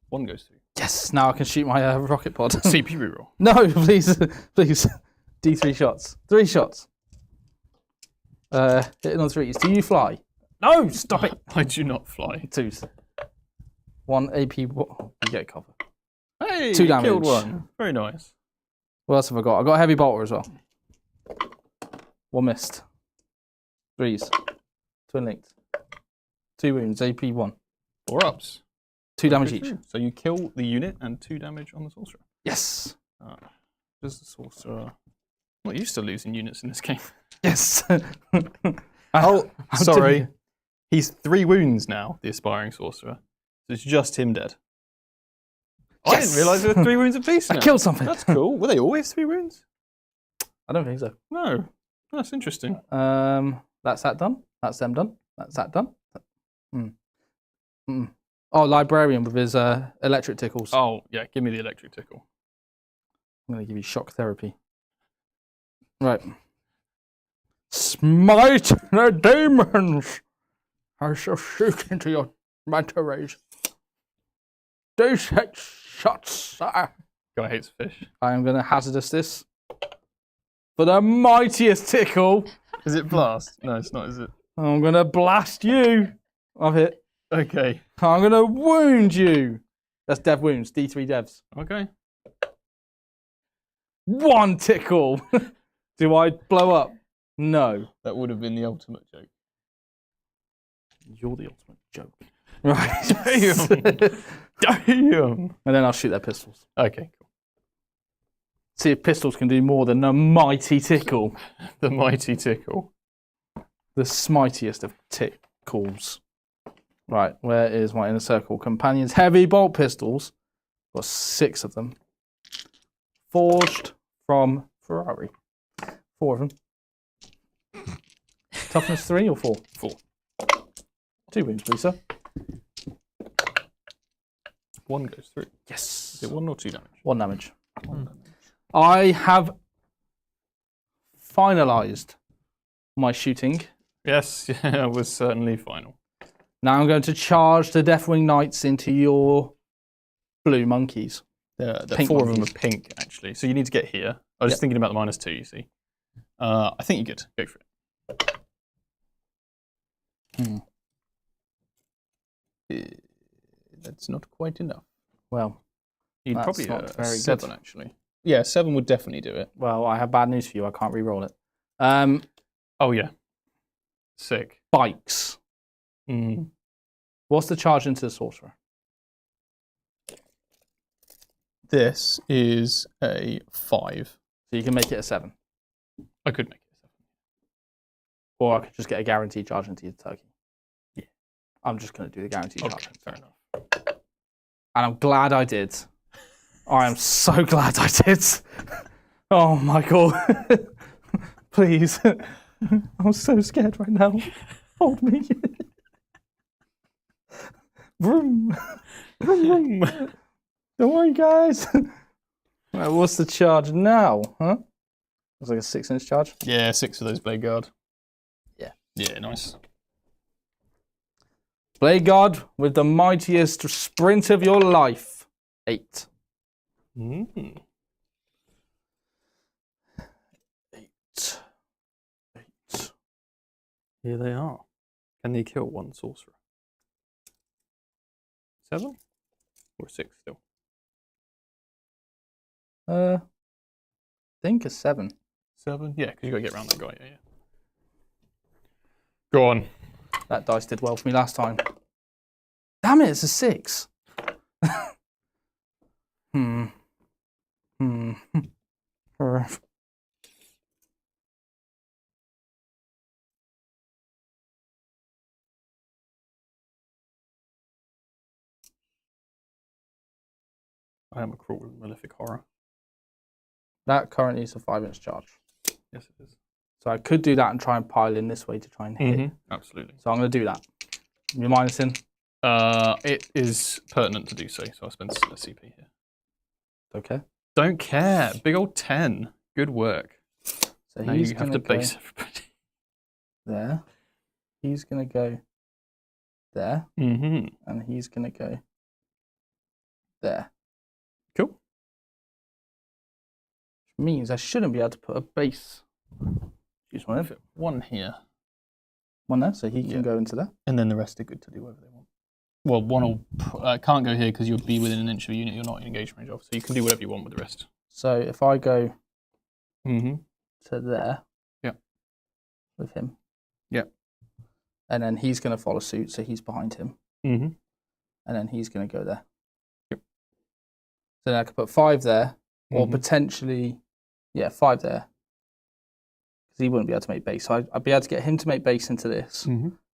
Speaker 2: 1 goes through.
Speaker 1: Yes, now I can shoot my rocket pod.
Speaker 2: CP reroll.
Speaker 1: No, please, please. D3 shots. 3 shots. Hitting on 3s. Do you fly? No, stop it.
Speaker 2: I do not fly.
Speaker 1: 2s. 1 AP. You get cover.
Speaker 2: Hey,
Speaker 1: 2 damage.
Speaker 2: Killed 1. Very nice.
Speaker 1: What else have I got? I got a heavy bolter as well. 1 missed. 3s. Twin linked. 2 wounds. AP 1.
Speaker 2: 4 ups.
Speaker 1: 2 damage each.
Speaker 2: So you kill the unit and 2 damage on the sorcerer.
Speaker 1: Yes.
Speaker 2: Does the sorcerer... I'm not used to losing units in this game.
Speaker 1: Yes.
Speaker 2: Oh, sorry. He's 3 wounds now, the aspiring sorcerer. So it's just him dead. Yes. I didn't realise there were 3 wounds apiece now.
Speaker 1: I killed something.
Speaker 2: That's cool. Were they always 3 wounds?
Speaker 1: I don't think so.
Speaker 2: No. That's interesting.
Speaker 1: That's that done. That's them done. That's that done. Oh, librarian with his electric tickles.
Speaker 2: Oh, yeah. Give me the electric tickle.
Speaker 1: I'm going to give you shock therapy. Right. Smite the demons! I shall shoot into your manta rays. D6 shots, sir.
Speaker 2: Guy hates fish.
Speaker 1: I am going to hazardous this for the mightiest tickle.
Speaker 2: Is it blast? No, it's not, is it?
Speaker 1: I'm going to blast you. I've hit.
Speaker 2: Okay.
Speaker 1: I'm going to wound you. That's dev wounds, D3 devs.
Speaker 2: Okay.
Speaker 1: 1 tickle. Do I blow up? No.
Speaker 2: That would have been the ultimate joke.
Speaker 1: You're the ultimate joke. Right.
Speaker 2: Damn. Damn.
Speaker 1: And then I'll shoot their pistols.
Speaker 2: Okay, cool.
Speaker 1: See if pistols can do more than a mighty tickle.
Speaker 2: The mighty tickle.
Speaker 1: The smitiest of tickles. Right, where is my inner circle? Companions, heavy bolt pistols. Got 6 of them. Forged from Ferrari. 4 of them. Toughness 3 or 4?
Speaker 2: 4.
Speaker 1: 2 wounds, please, sir.
Speaker 2: 1 goes through.
Speaker 1: Yes.
Speaker 2: Is it 1 or 2 damage?
Speaker 1: 1 damage.
Speaker 2: 1 damage.
Speaker 1: I have finalised my shooting.
Speaker 2: Yes, yeah, it was certainly final.
Speaker 1: Now I'm going to charge the Deathwing Knights into your blue monkeys.
Speaker 2: The
Speaker 1: Pink
Speaker 2: 4 of them
Speaker 1: monkeys.
Speaker 2: are pink, actually. So you need to get here. I was just thinking about the -2, you see. I think you're good. Go for it. That's not quite enough.
Speaker 1: Well,
Speaker 2: You'd
Speaker 1: that's
Speaker 2: probably
Speaker 1: not very good.
Speaker 2: 7 actually. Yeah, 7 would definitely do it.
Speaker 1: Well, I have bad news for you. I can't re-roll it.
Speaker 2: Oh yeah. Sick.
Speaker 1: Bikes. What's the charge into the sorcerer?
Speaker 2: This is a 5.
Speaker 1: So you can make it a 7.
Speaker 2: I could make it a 7.
Speaker 1: Or I could just get a guaranteed charge into your turkey.
Speaker 2: Yeah.
Speaker 1: I'm just going to do the guaranteed charge.
Speaker 2: Okay, fair enough.
Speaker 1: And I'm glad I did. I am so glad I did. Oh my god. Please. I'm so scared right now. Hold me. Vroom.
Speaker 2: Vroom.
Speaker 1: Don't worry, guys. Right, what's the charge now? Huh? It's like a 6-inch charge.
Speaker 2: Yeah, 6 for those Blade Guard.
Speaker 1: Yeah.
Speaker 2: Yeah, nice.
Speaker 1: Blade Guard with the mightiest sprint of your life. 8. 8. 8.
Speaker 2: Here they are. Can they kill one sorcerer? 7? Or 6 still?
Speaker 1: I think a 7.
Speaker 2: 7? Yeah, because you got to get around that guy. Yeah. Go on.
Speaker 1: That dice did well for me last time. Damn it, it's a 6.
Speaker 2: I am a cruel and malefic horror.
Speaker 1: That currently is a 5-inch charge.
Speaker 2: Yes, it is.
Speaker 1: So I could do that and try and pile in this way to try and hit.
Speaker 2: Absolutely.
Speaker 1: So I'm going to do that. You're minusing?
Speaker 2: It is pertinent to do so, so I'll spend a CP here.
Speaker 1: Okay.
Speaker 2: Don't care. Big old 10. Good work.
Speaker 1: So
Speaker 2: Now
Speaker 1: he's
Speaker 2: you have
Speaker 1: going
Speaker 2: to
Speaker 1: to go
Speaker 2: base everybody.
Speaker 1: there. He's going to go there. And he's going to go there.
Speaker 2: Cool.
Speaker 1: Which means I shouldn't be able to put a base. Use one there.
Speaker 2: One here.
Speaker 1: One there, so he can go into there.
Speaker 2: And then the rest are good to do whatever they want. Well, one will can't go here because you'll be within an inch of a unit you're not in engagement range of. So you can do whatever you want with the rest.
Speaker 1: So if I go
Speaker 2: to
Speaker 1: there with him. And then he's going to follow suit, so he's behind him. And then he's going to go there. So then I could put 5 there, or potentially, 5 there. Because he wouldn't be able to make base. So I'd be able to get him to make base into this.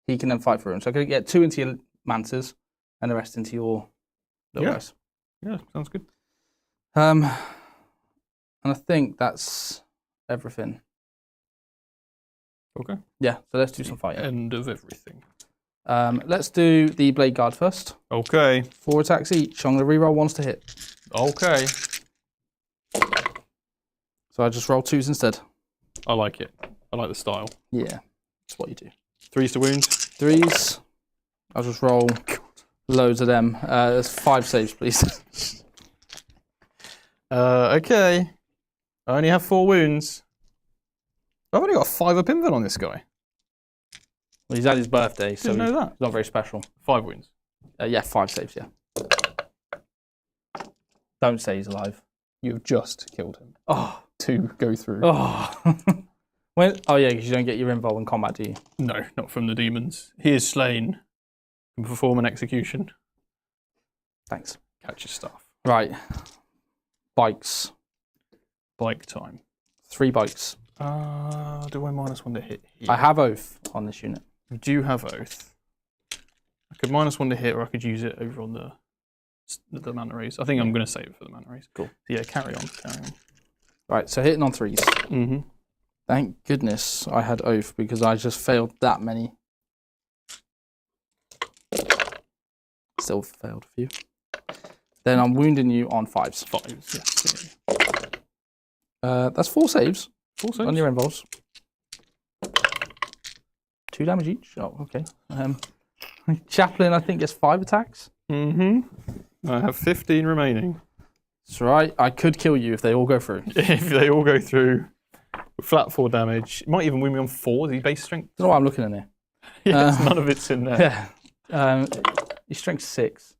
Speaker 1: He can then fight for him. So I could get 2 into your mantas, and the rest into your little guys.
Speaker 2: Yeah, sounds good.
Speaker 1: And I think that's everything.
Speaker 2: Okay.
Speaker 1: Yeah, so let's do some fighting.
Speaker 2: End of everything.
Speaker 1: Let's do the Blade Guard first.
Speaker 2: Okay.
Speaker 1: 4 attacks each. I'm going to reroll 1s to hit.
Speaker 2: Okay.
Speaker 1: So I just roll 2s instead.
Speaker 2: I like it. I like the style.
Speaker 1: Yeah, that's what you do.
Speaker 2: 3s to wound.
Speaker 1: 3s. I'll just roll loads of them. There's 5 saves, please.
Speaker 2: Okay. I only have 4 wounds. I've only got a 5 up invul on this guy.
Speaker 1: Well, he's had his birthday, so
Speaker 2: Didn't know that.
Speaker 1: he's not very special.
Speaker 2: 5 wounds.
Speaker 1: Yeah, 5 saves, yeah. Don't say he's alive.
Speaker 2: You have just killed him.
Speaker 1: Oh.
Speaker 2: 2 go through.
Speaker 1: Oh. Oh yeah, because you don't get your invul in combat, do you?
Speaker 2: No, not from the demons. He is slain. Can perform an execution.
Speaker 1: Thanks.
Speaker 2: Catch your staff.
Speaker 1: Right. Bikes.
Speaker 2: Bike time.
Speaker 1: 3 bikes.
Speaker 2: Do I -1 to hit here?
Speaker 1: I have Oath on this unit.
Speaker 2: You do have Oath. I could -1 to hit, or I could use it over on the mana rays. I think I'm going to save it for the mana rays.
Speaker 1: Cool.
Speaker 2: So yeah, carry on.
Speaker 1: Right, so hitting on 3s. Thank goodness I had Oath, because I just failed that many. Still failed a few. Then I'm wounding you on 5s.
Speaker 2: 5s, yes.
Speaker 1: That's 4 saves.
Speaker 2: 4 saves.
Speaker 1: On your involves. 2 damage each. Oh, okay. Chaplain, I think, gets 5 attacks.
Speaker 2: I have 15 remaining.
Speaker 1: That's right. I could kill you if they all go through.
Speaker 2: If they all go through, flat 4 damage. It might even win me on 4. Is he base strength?
Speaker 1: I don't know why I'm looking in here.
Speaker 2: Yes, none of it's in there.
Speaker 1: Yeah. Your strength 6.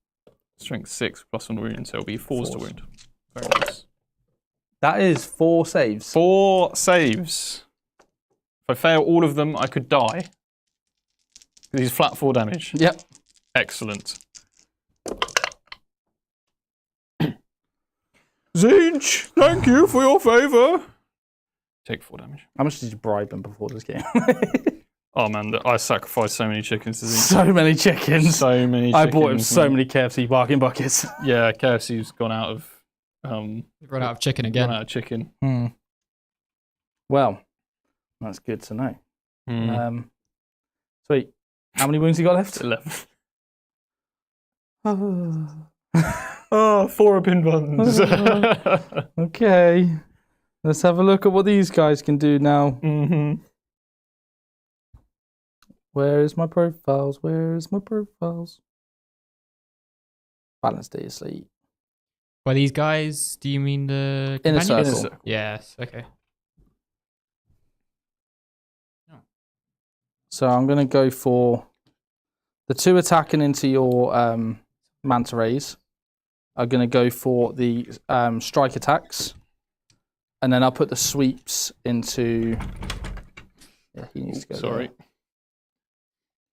Speaker 2: Strength 6 plus 1 wound, so it'll be 4s to wound. Very nice.
Speaker 1: That is 4 saves.
Speaker 2: 4 saves. If I fail all of them, I could die. He's flat 4 damage.
Speaker 1: Yep.
Speaker 2: Excellent. Zinch, thank you for your favour. Take 4 damage.
Speaker 1: How much did you bribe him before this game?
Speaker 2: Oh man, I sacrificed so many chickens to Zinch.
Speaker 1: So many chickens.
Speaker 2: So many chickens.
Speaker 1: I bought him so many KFC barking buckets.
Speaker 2: Yeah, KFC's gone out of...
Speaker 3: We've run out of chicken again.
Speaker 2: Run out of chicken.
Speaker 1: Well, that's good to know.
Speaker 2: Mm.
Speaker 1: Sweet. How many wounds you got left?
Speaker 2: 11. Oh, 4 pin buttons.
Speaker 1: Okay. Let's have a look at what these guys can do now. Where is my profiles? Where is my profiles? Balance day asleep.
Speaker 3: By these guys, do you mean the
Speaker 1: Inner
Speaker 3: companions?
Speaker 1: circle.
Speaker 3: Yes, okay.
Speaker 1: So I'm going to go for the 2 attacking into your manta rays. I'm going to go for the strike attacks. And then I'll put the sweeps into... Yeah, he needs to go
Speaker 2: Sorry.
Speaker 1: there.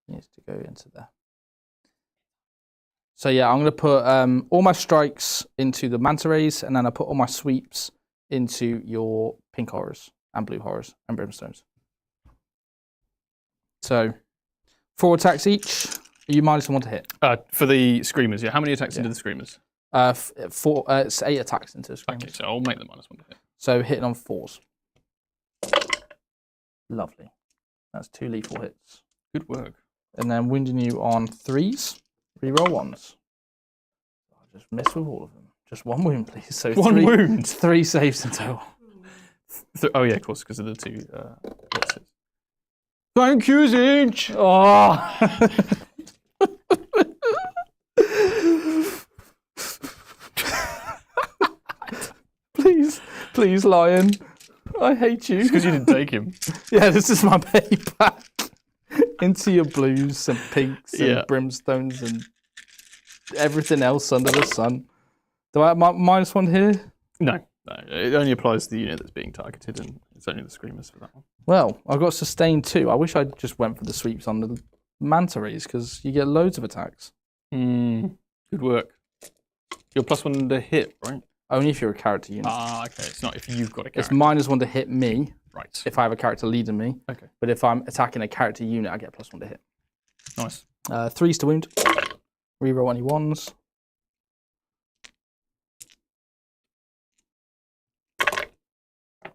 Speaker 1: He needs to go into there. So yeah, I'm going to put all my strikes into the manta rays, and then I put all my sweeps into your pink horrors and blue horrors and brimstones. So 4 attacks each. You -1 to hit.
Speaker 2: For the screamers, yeah. How many attacks into the screamers?
Speaker 1: 4. It's 8 attacks into the screamers.
Speaker 2: Okay, so I'll make them -1 to hit.
Speaker 1: So hitting on 4s. Lovely. That's 2 lethal hits.
Speaker 2: Good work.
Speaker 1: And then wounding you on 3s. Reroll 1s. I'll just miss with all of them. Just 1 wound, please. So
Speaker 2: 1 wound.
Speaker 1: 3 saves in total.
Speaker 2: Oh yeah, of course, because of the 2 hits. Thank you, Zinch.
Speaker 1: Oh. Please, Lion. I hate you.
Speaker 2: It's because you didn't take him.
Speaker 1: Yeah, this is my payback. Into your blues and pinks and brimstones and everything else under the sun. Do I have my -1 here?
Speaker 2: No, it only applies to the unit that's being targeted, and it's only the screamers for that one.
Speaker 1: Well, I got sustained 2. I wish I just went for the sweeps on the manta rays because you get loads of attacks.
Speaker 2: Good work. You're +1 to hit, right?
Speaker 1: Only if you're a character unit.
Speaker 2: Ah, okay. It's not if you've got a character.
Speaker 1: It's -1 to hit me.
Speaker 2: Right.
Speaker 1: If I have a character leading me.
Speaker 2: Okay.
Speaker 1: But if I'm attacking a character unit, I get +1 to hit.
Speaker 2: Nice.
Speaker 1: 3s to wound. Reroll any 1s.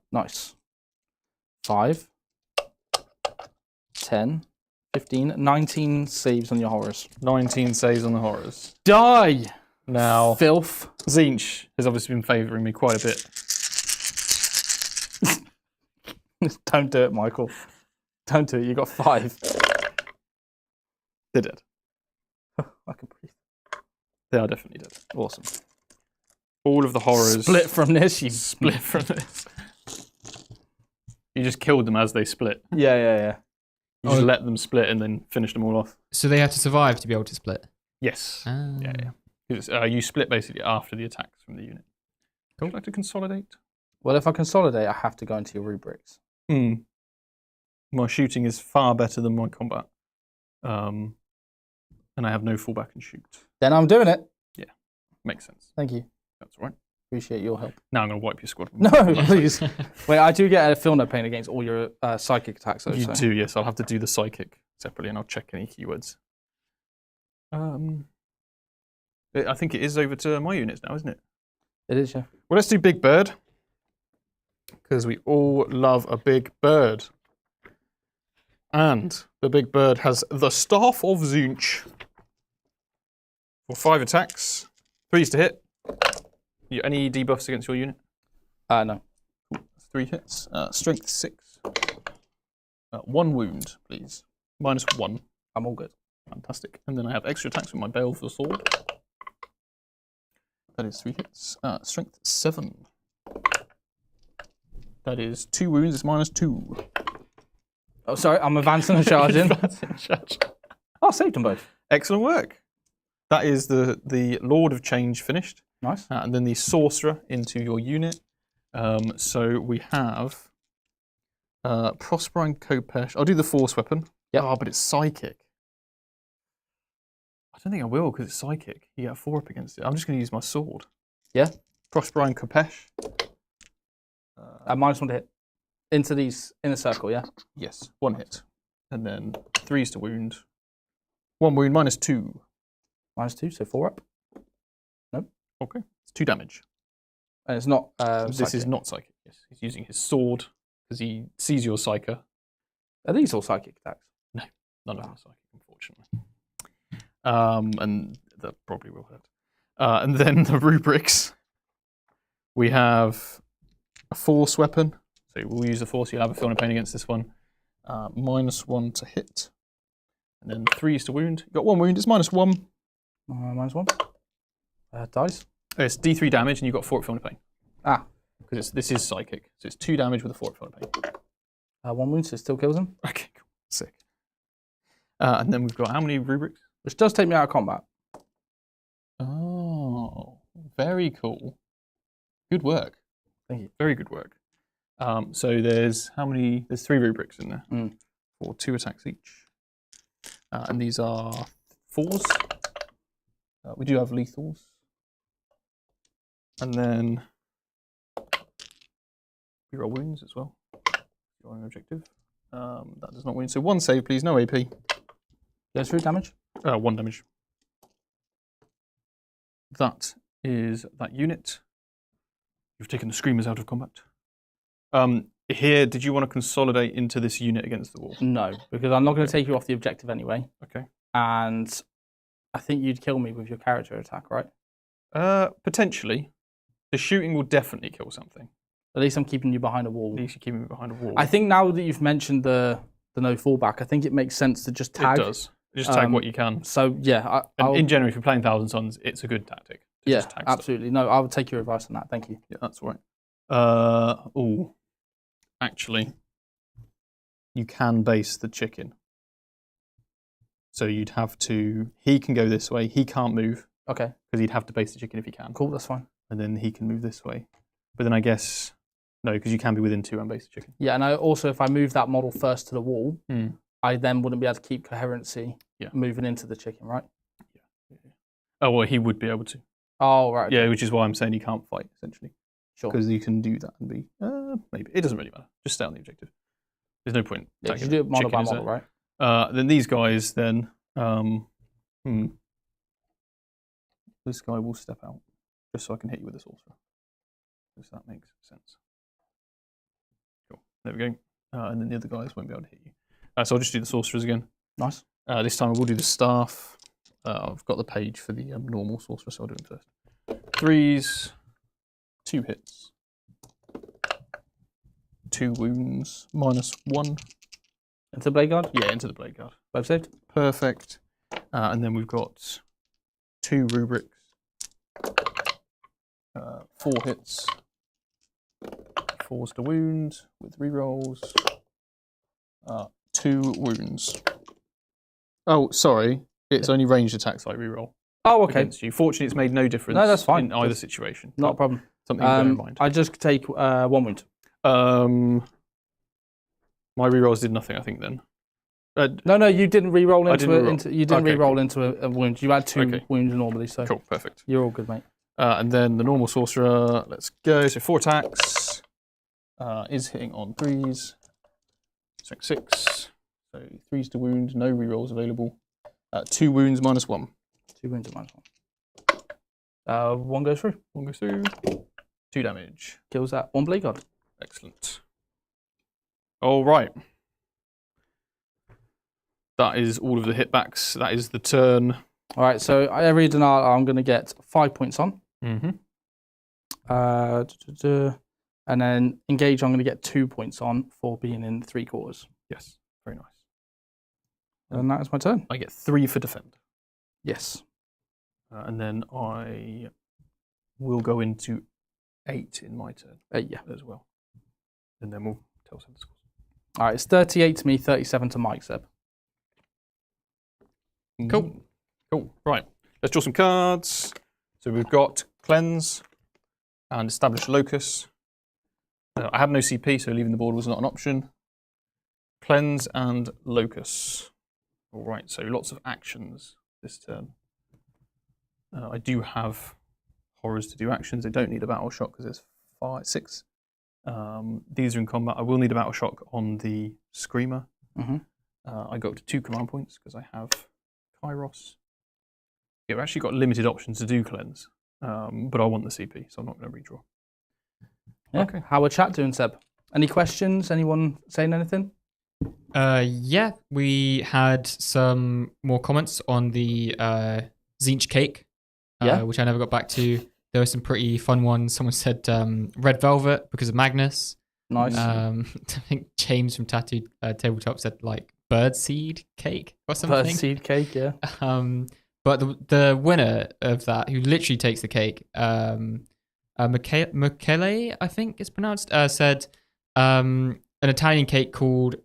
Speaker 1: Nice. 5, 10, 15, 19 saves on your horrors.
Speaker 2: 19 saves on the horrors.
Speaker 1: Die!
Speaker 2: Now,
Speaker 1: Filth.
Speaker 2: Zinch has obviously been favouring me quite a bit.
Speaker 1: Don't do it, Michael. Don't do it. You got 5.
Speaker 2: They're dead.
Speaker 1: I can breathe.
Speaker 2: They are definitely dead.
Speaker 1: Awesome.
Speaker 2: All of the horrors
Speaker 1: Split from this, you
Speaker 2: split from this. You just killed them as they split.
Speaker 1: Yeah.
Speaker 2: You just let them split and then finished them all off.
Speaker 3: So they have to survive to be able to split?
Speaker 2: Yes.
Speaker 3: Ah.
Speaker 2: Yeah. You split basically after the attacks from the unit. Would you like to consolidate?
Speaker 1: Well, if I consolidate, I have to go into your rubrics.
Speaker 2: My shooting is far better than my combat. And I have no fallback and shoot.
Speaker 1: Then I'm doing it.
Speaker 2: Yeah. Makes sense.
Speaker 1: Thank you.
Speaker 2: That's all right.
Speaker 1: Appreciate your help.
Speaker 2: Now I'm going to wipe your squad.
Speaker 1: No, please. Wait, I do get a fill note pane against all your psychic attacks, though.
Speaker 2: You do, yes. I'll have to do the psychic separately and I'll check any keywords. I think it is over to my units now, isn't it?
Speaker 1: It is, yeah.
Speaker 2: Well, let's do Big Bird. Because we all love a big bird. And the big bird has the Staff of Zinch. For 5 attacks. 3s to hit. Any debuffs against your unit?
Speaker 1: No.
Speaker 2: Cool. 3 hits. Strength 6. 1 wound, please. -1.
Speaker 1: I'm all good.
Speaker 2: Fantastic. And then I have extra attacks with my Baleful Sword. That is 3 hits. Strength 7. That is 2 wounds. It's -2.
Speaker 1: Oh, sorry, I'm advancing and charging. Oh, I saved them both.
Speaker 2: Excellent work. That is the Lord of Change finished.
Speaker 1: Nice.
Speaker 2: And then the Sorcerer into your unit. So we have Prospering Kopesh. I'll do the Force Weapon.
Speaker 1: Yep.
Speaker 2: Oh, but it's Psychic. I don't think I will because it's Psychic. You get a 4 up against it. I'm just going to use my sword.
Speaker 1: Yeah.
Speaker 2: Prospering Kopesh.
Speaker 1: -1 to hit. Into these inner circle, yeah?
Speaker 2: Yes, 1 hit. And then 3s to wound. 1 wound, -2.
Speaker 1: -2, so 4 up. Nope.
Speaker 2: Okay. It's 2 damage.
Speaker 1: And it's not.
Speaker 2: This is not Psychic. Yes, he's using his sword because he sees your Psyker.
Speaker 1: Are these all psychic attacks?
Speaker 2: No, none of them are Psychic, unfortunately. And that probably will hurt. And then the rubrics. We have a Force Weapon. So we'll use the Force. You'll have a Feel No Pain against this one. -1 to hit. And then 3s to wound. You've got 1 wound. It's -1.
Speaker 1: -1. Dice.
Speaker 2: It's D3 damage, and you've got 4 at Feel No Pain.
Speaker 1: Ah.
Speaker 2: Because this is Psychic. So it's 2 damage with a 4 at Feel No Pain.
Speaker 1: 1 wound, so it still kills him.
Speaker 2: Okay, cool. Sick. And then we've got how many rubrics?
Speaker 1: Which does take me out of combat.
Speaker 2: Oh, very cool. Good work.
Speaker 1: Thank you.
Speaker 2: Very good work. So there's how many? There's 3 rubrics in there for 2 attacks each. And these are 4s. We do have lethals. And then we roll wounds as well. Your objective. That does not wound. So 1 save, please. No AP.
Speaker 1: Goes through damage.
Speaker 2: 1 damage. That is that unit. You've taken the Screamers out of combat. Here, did you want to consolidate into this unit against the wall?
Speaker 1: No, because I'm not going to take you off the objective anyway.
Speaker 2: Okay.
Speaker 1: And I think you'd kill me with your character attack, right?
Speaker 2: Potentially. The shooting will definitely kill something.
Speaker 1: At least I'm keeping you behind a wall.
Speaker 2: At least you're keeping me behind a wall.
Speaker 1: I think now that you've mentioned the no fallback, I think it makes sense to just tag.
Speaker 2: It does. Just tag what you can.
Speaker 1: So yeah,
Speaker 2: And in general, if you're playing Thousandsons, it's a good tactic.
Speaker 1: Yeah,
Speaker 2: just tag
Speaker 1: absolutely. No, I would take your advice on that. Thank you.
Speaker 2: Yeah, that's all right. Actually, you can base the chicken. So you'd have to. He can go this way. He can't move.
Speaker 1: Okay.
Speaker 2: Because he'd have to base the chicken if he can.
Speaker 1: Cool, that's fine.
Speaker 2: And then he can move this way. But then I guess no, because you can be within 2 and base the chicken.
Speaker 1: Yeah, and I also, if I move that model first to the wall, I then wouldn't be able to keep coherency moving into the chicken, right?
Speaker 2: Yeah. Oh well, he would be able to.
Speaker 1: Oh right. Okay.
Speaker 2: Yeah, which is why I'm saying he can't fight essentially.
Speaker 1: Sure.
Speaker 2: Because you can do that and be maybe it doesn't really matter. Just stay on the objective. There's no point.
Speaker 1: Yeah, you do it model by model, right?
Speaker 2: Then these guys, then this guy will step out just so I can hit you with the sorcerer. Because that makes sense. Cool. There we go. And then the other guys won't be able to hit you. So I'll just do the sorcerers again.
Speaker 1: Nice.
Speaker 2: This time I will do the staff. I've got the page for the normal sorcerer, so I'll do them first. 3s, 2 hits, 2 wounds, -1.
Speaker 1: Into Blade Guard?
Speaker 2: Yeah, into the Blade Guard.
Speaker 1: Both saved?
Speaker 2: Perfect. And then we've got 2 rubrics, 4 hits, 4s to wound with rerolls, 2 wounds. Oh, sorry. It's only ranged attacks I reroll.
Speaker 1: Oh, okay.
Speaker 2: Against you. Fortunately, it's made no difference.
Speaker 1: No, that's fine.
Speaker 2: In either situation.
Speaker 1: Not a problem.
Speaker 2: Something to bear in mind.
Speaker 1: I just take 1 wound.
Speaker 2: My rerolls did nothing, I think. Then.
Speaker 1: No, you didn't reroll into
Speaker 2: reroll.
Speaker 1: into a wound. You had 2 wounds normally, so
Speaker 2: cool, perfect.
Speaker 1: You're all good, mate.
Speaker 2: And then the normal sorcerer. Let's go. So 4 attacks. Is hitting on 3s. 6. So 3s to wound. No rerolls available. 2 wounds -1.
Speaker 1: 2 wounds at -1. 1 goes through.
Speaker 2: 1 goes through. 2 damage.
Speaker 1: Kills that 1 Blade Guard.
Speaker 2: Excellent. All right. That is all of the hitbacks. That is the turn.
Speaker 1: All right, so every dinar I'm going to get 5 points on.
Speaker 2: Mm-hmm.
Speaker 1: And then engage, I'm going to get 2 points on for being in 3/4.
Speaker 2: Yes, very nice.
Speaker 1: And that is my turn.
Speaker 2: I get 3 for defend.
Speaker 1: Yes.
Speaker 2: And then I will go into 8 in my turn.
Speaker 1: 8, yeah.
Speaker 2: As well. And then we'll tell some scores.
Speaker 1: All right, it's 38 to me, 37 to Mike, Seb.
Speaker 3: Cool.
Speaker 2: Cool. Right. Let's draw some cards. So we've got Cleanse and Establish Locus. I have no CP, so leaving the board was not an option. Cleanse and Locus. All right, so lots of actions this turn. I do have horrors to do actions. They don't need a battle shock because there's 6. These are in combat. I will need a battle shock on the Screamer. I go up to 2 command points because I have Kairos. Yeah, we've actually got limited options to do Cleanse, but I want the CP, so I'm not going to redraw.
Speaker 1: Yeah.
Speaker 2: Okay.
Speaker 1: How are chat doing, Seb? Any questions? Anyone saying anything?
Speaker 3: Yeah, we had some more comments on the Zinch cake, which I never got back to. There were some pretty fun ones. Someone said red velvet because of Magnus.
Speaker 1: Nice.
Speaker 3: I think James from Tattooed Tabletop said like birdseed cake or something.
Speaker 1: Birdseed cake, yeah.
Speaker 3: But the winner of that, who literally takes the cake, Michele, I think it's pronounced, said an Italian cake called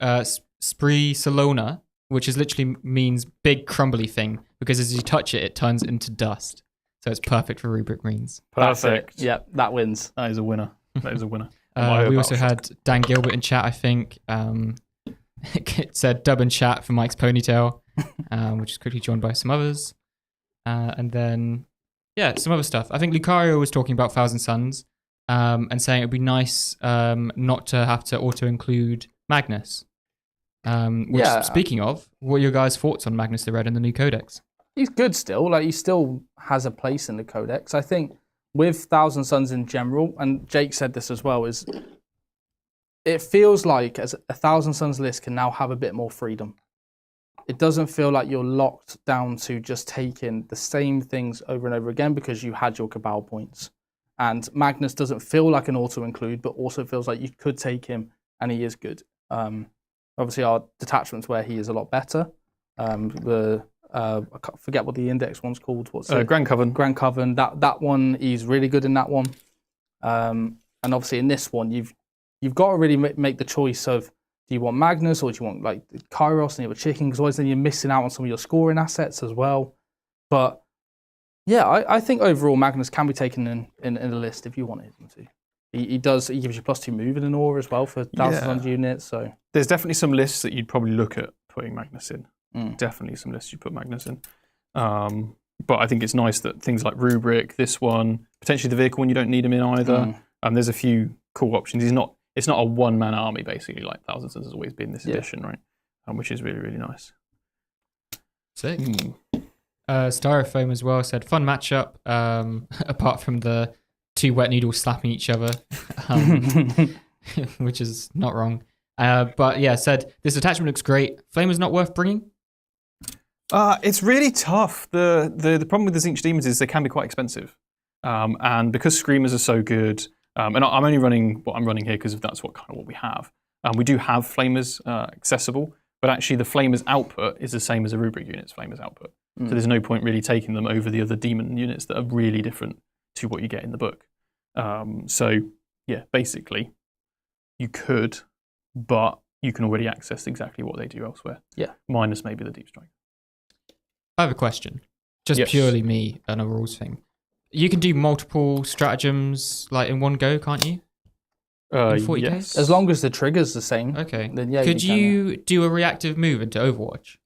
Speaker 3: Sprizolona, which is literally means big crumbly thing, because as you touch it, it turns into dust. So it's perfect for Rubric Marines.
Speaker 2: Perfect.
Speaker 1: Yeah, that wins.
Speaker 2: That is a winner. That is a winner.
Speaker 3: We also had Dan Gilbert in chat, I think. It said dub in chat for Mike's ponytail, which is quickly joined by some others. And then, yeah, some other stuff. I think Lucario was talking about thousandsons and saying it would be nice not to have to auto-include Magnus. Which, speaking of, what are your guys' thoughts on Magnus the Red and the new codex?
Speaker 1: He's good still. Like, he still has a place in the codex. I think with thousandsons in general, and Jake said this as well, is it feels like as a thousandsons list can now have a bit more freedom. It doesn't feel like you're locked down to just taking the same things over and over again because you had your Cabal points. And Magnus doesn't feel like an auto-include, but also feels like you could take him and he is good. Obviously, our detachments where he is a lot better. I forget what the index one's called. What's it?
Speaker 2: Grand Coven.
Speaker 1: Grand Coven. That one, he's really good in that one. And obviously in this one, you've got to really make the choice of, do you want Magnus or do you want like Kairos and you have a chicken? Because otherwise then you're missing out on some of your scoring assets as well. But yeah, I think overall Magnus can be taken in the list if you wanted him to. He gives you +2 move in an aura as well for thousands units. So
Speaker 2: there's definitely some lists that you'd probably look at putting Magnus in. Definitely some lists you put Magnus in. But I think it's nice that things like Rubric, this one, potentially the vehicle one, you don't need him in either. There's a few cool options. It's not a one-man army, basically, like Thousandsons has always been this edition, right? Which is really, really nice.
Speaker 3: Sick. Styrofoam as well said, fun matchup, apart from the 2 wet noodles slapping each other, which is not wrong. But yeah, said, this attachment looks great. Flamer's not worth bringing?
Speaker 2: It's really tough. The problem with the Zinch Demons is they can be quite expensive. And because Screamers are so good, and I'm only running what I'm running here because that's what we have. We do have Flamers accessible, but actually the Flamers output is the same as a Rubric unit's Flamers output. So there's no point really taking them over the other Demon units that are really different to what you get in the book. So yeah, basically, you could, but you can already access exactly what they do elsewhere.
Speaker 1: Yeah.
Speaker 2: Minus maybe the Deep Strike.
Speaker 3: I have a question. Just purely me and a rules thing. You can do multiple stratagems like in one go, can't you? In 40K?
Speaker 2: Yes.
Speaker 1: as long as the trigger's the same.
Speaker 3: Okay.
Speaker 1: Then yeah.
Speaker 3: Could you do a reactive move into Overwatch?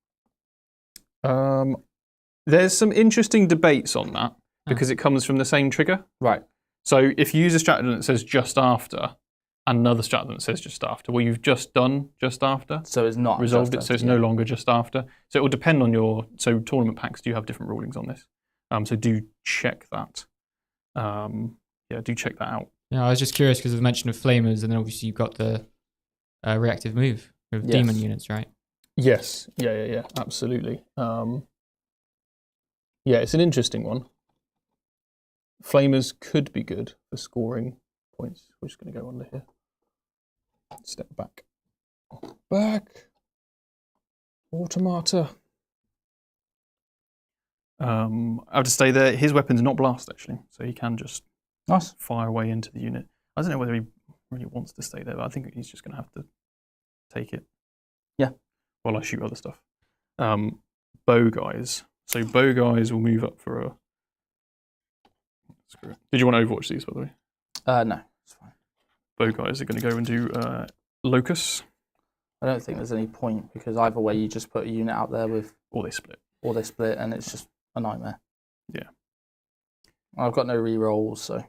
Speaker 2: There's some interesting debates on that because it comes from the same trigger.
Speaker 1: Right.
Speaker 2: So if you use a stratagem that says just after, and another stratagem that says just after, well, you've just done just after.
Speaker 1: So it's not
Speaker 2: resolved it, so it's no longer just after. So it will depend on so tournament packs do have different rulings on this. So do check that. Do check that out.
Speaker 3: Yeah, I was just curious because of the mention of Flamers, and then obviously you've got the reactive move with demon units, right?
Speaker 2: Yes. Yeah. Absolutely. It's an interesting one. Flamers could be good for scoring points. We're just going to go under here. Step back. Automata. I have to stay there. His weapon's not blast, actually, so he can just fire away into the unit. I don't know whether he really wants to stay there, but I think he's just going to have to take it.
Speaker 1: Yeah.
Speaker 2: While I shoot other stuff. Bow guys. So bow guys will move up for a. Screw it. Did you want to Overwatch these, by the way?
Speaker 1: No, it's fine.
Speaker 2: Bow guys are going to go and do locus.
Speaker 1: I don't think there's any point because either way you just put a unit out there with,
Speaker 2: Or they split.
Speaker 1: and it's just a nightmare.
Speaker 2: Yeah.
Speaker 1: I've got no rerolls, so.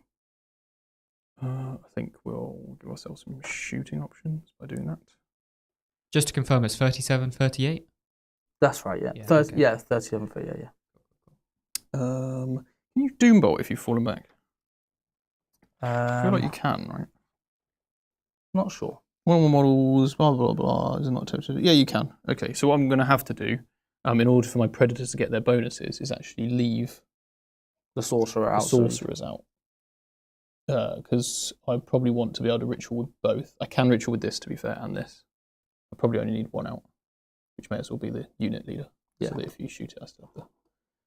Speaker 2: I think we'll give ourselves some shooting options by doing that.
Speaker 3: Just to confirm, it's 37, 38?
Speaker 1: That's right, yeah.
Speaker 3: Yeah,
Speaker 1: 37 for yeah.
Speaker 2: Can you Doombolt if you've fallen back? I feel like you can, right?
Speaker 1: Not sure.
Speaker 2: One more models, blah, blah, blah. Is it not tempted? Yeah, you can. Okay, so what I'm going to have to do, in order for my predators to get their bonuses, is actually leave
Speaker 1: The sorcerer out.
Speaker 2: the sorcerers out. Because I probably want to be able to ritual with both. I can ritual with this, to be fair, and this. I probably only need one out, which may as well be the unit leader.
Speaker 1: Yeah.
Speaker 2: So that if you shoot it, I still have to.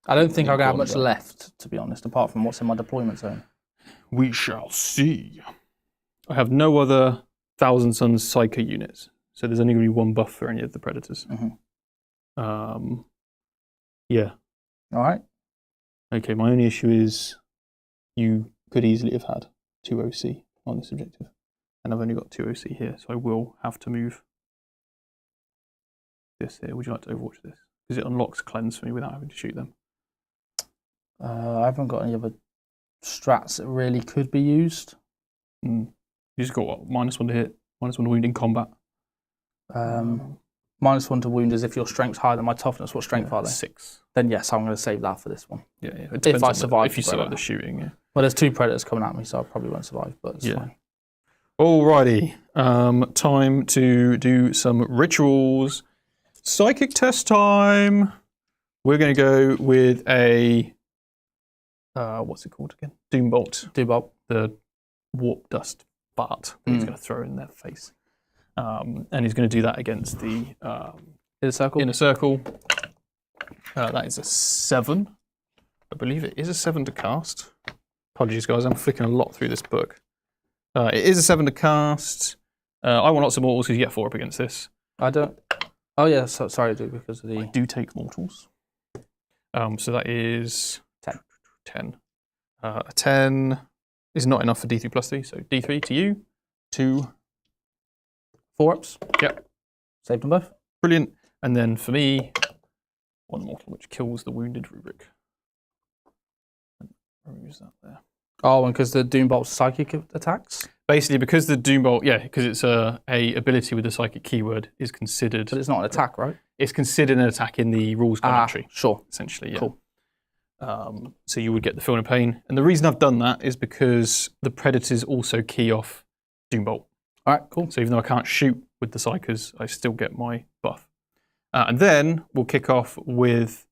Speaker 1: I don't think
Speaker 2: Yeah,
Speaker 1: I'll have
Speaker 2: go
Speaker 1: much
Speaker 2: on,
Speaker 1: left, to be honest, apart from what's in my deployment zone.
Speaker 2: We shall see. I have no other thousandsons psycho units, so there's only going to be one buff for any of the predators. Yeah.
Speaker 1: All right.
Speaker 2: Okay, my only issue is you could easily have had 2 OC on this objective, and I've only got 2 OC here, so I will have to move this here. Would you like to Overwatch this? Because it unlocks cleanse for me without having to shoot them.
Speaker 1: I haven't got any other strats that really could be used.
Speaker 2: You just got what? -1 to hit, -1 to wound in combat.
Speaker 1: -1 to wound is if your strength's higher than my toughness. What strength are they?
Speaker 2: 6.
Speaker 1: Then yes, I'm going to save that for this one.
Speaker 2: Yeah, yeah. It
Speaker 1: If
Speaker 2: depends
Speaker 1: I
Speaker 2: on
Speaker 1: survive
Speaker 2: if you
Speaker 1: the
Speaker 2: survive
Speaker 1: predator.
Speaker 2: the shooting, yeah.
Speaker 1: Well, there's 2 predators coming at me, so I probably won't survive, but it's fine.
Speaker 2: Alrighty, time to do some rituals. Psychic test time. We're going to go with a what's it called again? Doombolt.
Speaker 1: Doombolt.
Speaker 2: The warp dust fart that he's going to throw in their face, and he's going to do that against the
Speaker 1: Inner circle.
Speaker 2: inner circle. That is a 7. I believe it is a 7 to cast. Apologies, guys. I'm flicking a lot through this book. It is a 7 to cast. I want lots of mortals because you get 4 up against this.
Speaker 1: I don't. Oh yeah, sorry, I do because of
Speaker 2: I
Speaker 1: the
Speaker 2: do take mortals. So that is
Speaker 1: 10.
Speaker 2: 10. A 10 is not enough for D3 plus 3, so D3 to you. 2.
Speaker 1: 4 ups.
Speaker 2: Yep.
Speaker 1: Saved them both.
Speaker 2: Brilliant. And then for me, 1 mortal, which kills the wounded rubric. And removes that there.
Speaker 1: Oh, and because the Doombolt's psychic attacks,
Speaker 2: Basically, because the Doombolt, because it's a ability with the psychic keyword, is considered.
Speaker 1: but it's not an attack, right?
Speaker 2: It's considered an attack in the rules commentary,
Speaker 1: Sure.
Speaker 2: essentially. Yeah.
Speaker 1: Cool.
Speaker 2: So you would get the Feel No Pain, and the reason I've done that is because the predators also key off Doombolt.
Speaker 1: All right, cool.
Speaker 2: So even though I can't shoot with the psychers, I still get my buff. And then we'll kick off with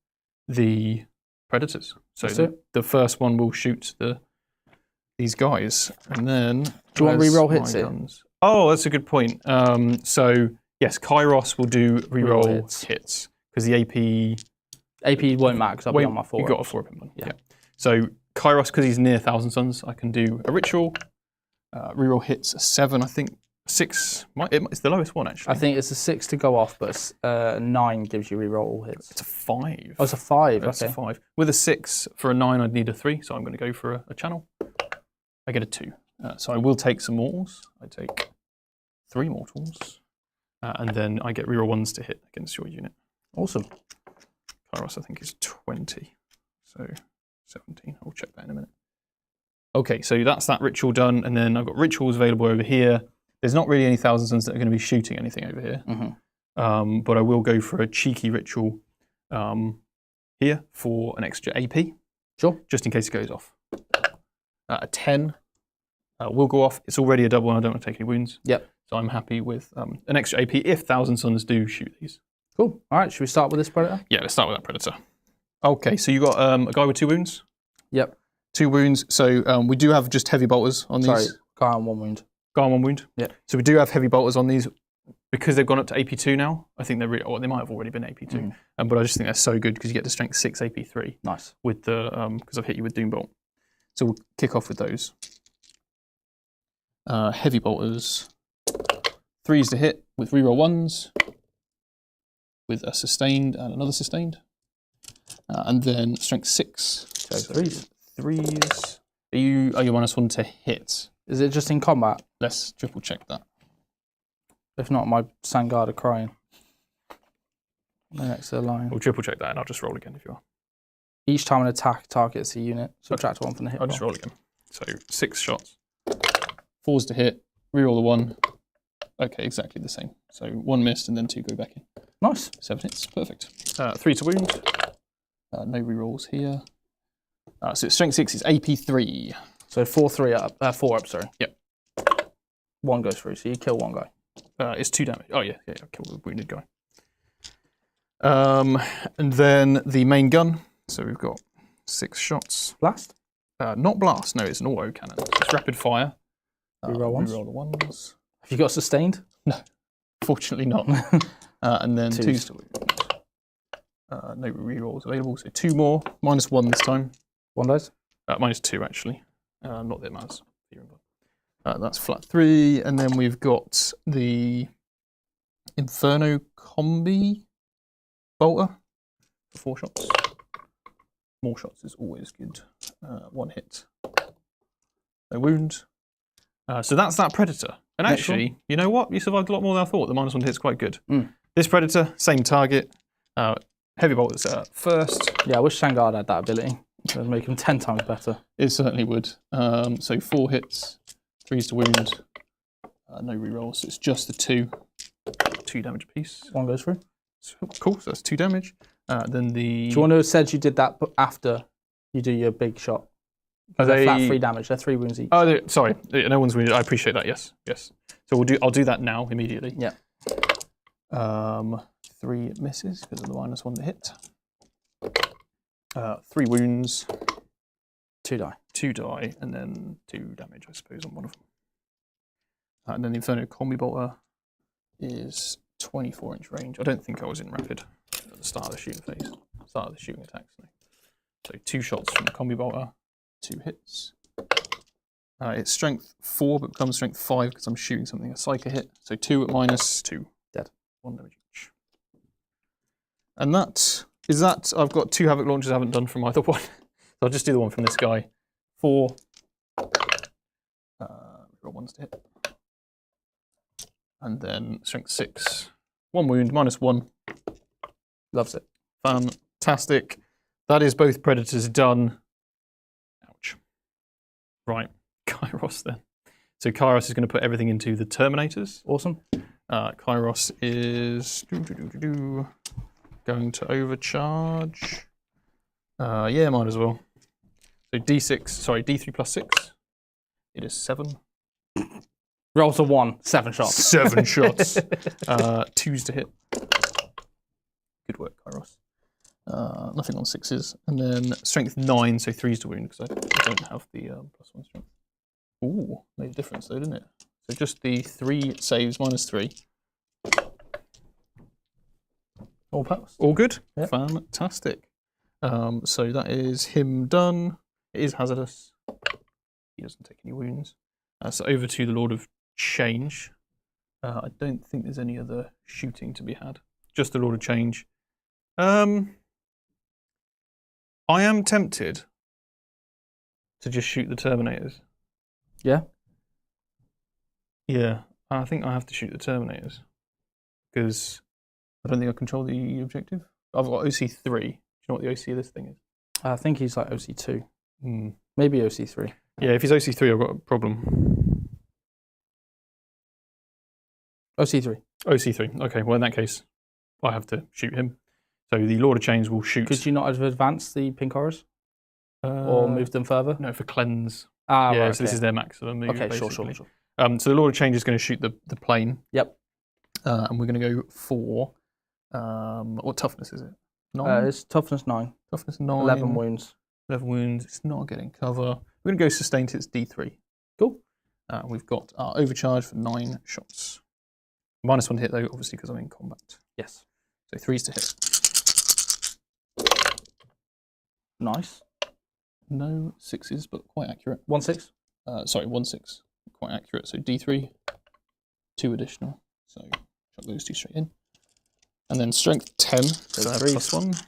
Speaker 2: the predators. So
Speaker 1: That's it.
Speaker 2: the first one will shoot these guys, and then
Speaker 1: Do you want
Speaker 2: where's
Speaker 1: reroll
Speaker 2: my
Speaker 1: hits here?
Speaker 2: guns? Oh, that's a good point. So yes, Kairos will do reroll
Speaker 1: Reroll
Speaker 2: hits because the AP.
Speaker 1: AP won't matter because I'll be on my 4.
Speaker 2: You got a 4 up one.
Speaker 1: Yeah.
Speaker 2: So Kairos, because he's near thousandsons, I can do a ritual. Reroll hits a 7, I think. 6. It's the lowest one actually.
Speaker 1: I think it's a 6 to go off, but 9 gives you reroll all hits.
Speaker 2: It's a 5.
Speaker 1: Oh, it's a 5.
Speaker 2: That's
Speaker 1: Okay.
Speaker 2: a 5. With a 6 for a 9, I'd need a 3, so I'm going to go for a channel. I get a 2. So I will take some mortals. I take 3 mortals, and then I get reroll 1s to hit against your unit.
Speaker 1: Awesome.
Speaker 2: Kairos, I think, is 20. So 17. I'll check that in a minute. Okay, so that's that ritual done, and then I've got rituals available over here. There's not really any thousandsons that are going to be shooting anything over here, but I will go for a cheeky ritual here for an extra AP.
Speaker 1: Sure.
Speaker 2: Just in case it goes off. A 10 will go off. It's already a double, and I don't want to take any wounds.
Speaker 1: Yep.
Speaker 2: So I'm happy with an extra AP if thousandsons do shoot these.
Speaker 1: Cool. All right, should we start with this predator?
Speaker 2: Yeah, let's start with that predator. Okay, so you got a guy with 2 wounds.
Speaker 1: Yep.
Speaker 2: 2 wounds. So we do have just heavy bolters on
Speaker 1: Sorry,
Speaker 2: these.
Speaker 1: guy on 1 wound.
Speaker 2: Guy on 1 wound.
Speaker 1: Yeah.
Speaker 2: So we do have heavy bolters on these because they've gone up to AP2 now. I think they're they might have already been AP2, but I just think they're so good because you get to strength 6 AP3
Speaker 1: Nice.
Speaker 2: with the because I've hit you with Doombolt. So we'll kick off with those. Heavy bolters. 3s to hit with reroll 1s, with a sustained and another sustained. And then strength 6.
Speaker 1: So 3s.
Speaker 2: 3s. Are you -1 to hit?
Speaker 1: Is it just in combat?
Speaker 2: Let's triple check that.
Speaker 1: If not, my Vanguard are crying. Next to the line.
Speaker 2: We'll triple check that and I'll just roll again if you are.
Speaker 1: Each time an attack targets a unit, subtract 1 from the hit.
Speaker 2: I'll just roll again. So 6 shots. 4s to hit, reroll the 1. Okay, exactly the same. So 1 missed and then 2 go back in.
Speaker 1: Nice.
Speaker 2: 7 hits, perfect. 3 to wound. No rerolls here. So strength 6 is AP3.
Speaker 1: So 4 up, sorry.
Speaker 2: Yep.
Speaker 1: 1 goes through, so you kill 1 guy.
Speaker 2: It's 2 damage. Oh yeah, kill the wounded guy. And then the main gun. So we've got 6 shots.
Speaker 1: Blast?
Speaker 2: Not blast, no, it's an auto cannon. It's rapid fire.
Speaker 1: Reroll ones.
Speaker 2: Reroll the 1s.
Speaker 1: Have you got sustained?
Speaker 2: No, fortunately not. And then 2s to wound. No rerolls available, so 2 more. -1 this time.
Speaker 1: 1 dice?
Speaker 2: -2 actually. Not that it matters. That's flat 3, and then we've got the Inferno Combi Bolter for 4 shots. More shots is always good. 1 hit. No wound. So that's that Predator. And actually, you know what? You survived a lot more than I thought. The -1 hit's quite good. This Predator, same target. Heavy bolters first.
Speaker 1: Yeah, I wish Vanguard had that ability. It would make him 10 times better.
Speaker 2: It certainly would. So 4 hits, 3s to wound. No rerolls. So it's just the 2. 2 damage apiece.
Speaker 1: 1 goes through.
Speaker 2: So, cool, so that's 2 damage. Then the...
Speaker 1: Do you want to have said you did that after you do your big shot? They're flat 3 damage. They're 3 wounds each.
Speaker 2: Oh, sorry. No one's wounded. I appreciate that, yes. Yes. So I'll do that now, immediately.
Speaker 1: Yeah.
Speaker 2: 3 misses because of the -1 to hit. 3 wounds.
Speaker 1: 2 die.
Speaker 2: 2 die, and then 2 damage, I suppose, on one of them. And then the Inferno Combi Bolter is 24-inch range. I don't think I was in rapid at the start of the shooting phase. Start of the shooting attacks. No. So 2 shots from the Combi Bolter, 2 hits. It's strength 4, but becomes strength 5 because I'm shooting something, a psyker hit. So 2 at -2.
Speaker 1: Dead.
Speaker 2: 1 damage each. And that is that. I've got 2 Havoc launchers I haven't done from either one. So I'll just do the one from this guy. 4. Got 1s to hit. And then strength 6. 1 wound, -1.
Speaker 1: Loves it.
Speaker 2: Fantastic. That is both Predators done. Ouch. Right. Kairos then. So Kairos is going to put everything into the Terminators.
Speaker 1: Awesome.
Speaker 2: Kairos is going to overcharge. Yeah, might as well. So D3 plus 6. It is 7.
Speaker 1: Rolls a 1, 7 shots.
Speaker 2: 7 shots. 2s to hit. Good work, Kairos. Nothing on 6s. And then strength 9, so 3s to wound, because I don't have the +1 strength. Ooh, made a difference though, didn't it? So just the 3 saves -3.
Speaker 1: All pass.
Speaker 2: All good?
Speaker 1: Yep.
Speaker 2: Fantastic. So that is him done. It is hazardous. He doesn't take any wounds. So over to the Lord of Change. I don't think there's any other shooting to be had. Just the Lord of Change. I am tempted to just shoot the Terminators.
Speaker 1: Yeah?
Speaker 2: Yeah, I think I have to shoot the Terminators. Because I don't think I control the objective. I've got OC3. Do you know what the OC of this thing is?
Speaker 1: I think he's like OC2. Maybe OC3.
Speaker 2: Yeah, if he's OC3, I've got a problem.
Speaker 1: OC3.
Speaker 2: OC3. Okay, well in that case, I have to shoot him. So the Lord of Chains will shoot.
Speaker 1: Could you not have advanced the pink horrors? Or moved them further?
Speaker 2: No, for cleanse.
Speaker 1: Ah,
Speaker 2: yeah,
Speaker 1: right,
Speaker 2: so this is their maximum move.
Speaker 1: Okay,
Speaker 2: basically.
Speaker 1: sure.
Speaker 2: So the Lord of Change is going to shoot the plane.
Speaker 1: Yep.
Speaker 2: And we're going to go for what toughness is it? 9?
Speaker 1: It's toughness 9.
Speaker 2: Toughness 9.
Speaker 1: 11 wounds.
Speaker 2: 11 wounds. It's not getting cover. We're going to go sustained. It's D3.
Speaker 1: Cool.
Speaker 2: We've got our overcharge for 9 shots. -1 to hit though, obviously because I'm in combat.
Speaker 1: Yes.
Speaker 2: So 3s to hit.
Speaker 1: Nice.
Speaker 2: No 6s, but quite accurate.
Speaker 1: 1/6.
Speaker 2: Sorry, 1/6. Quite accurate. So D3. 2 additional. So chuck those 2 straight in. And then strength 10, so
Speaker 1: three.
Speaker 2: +1.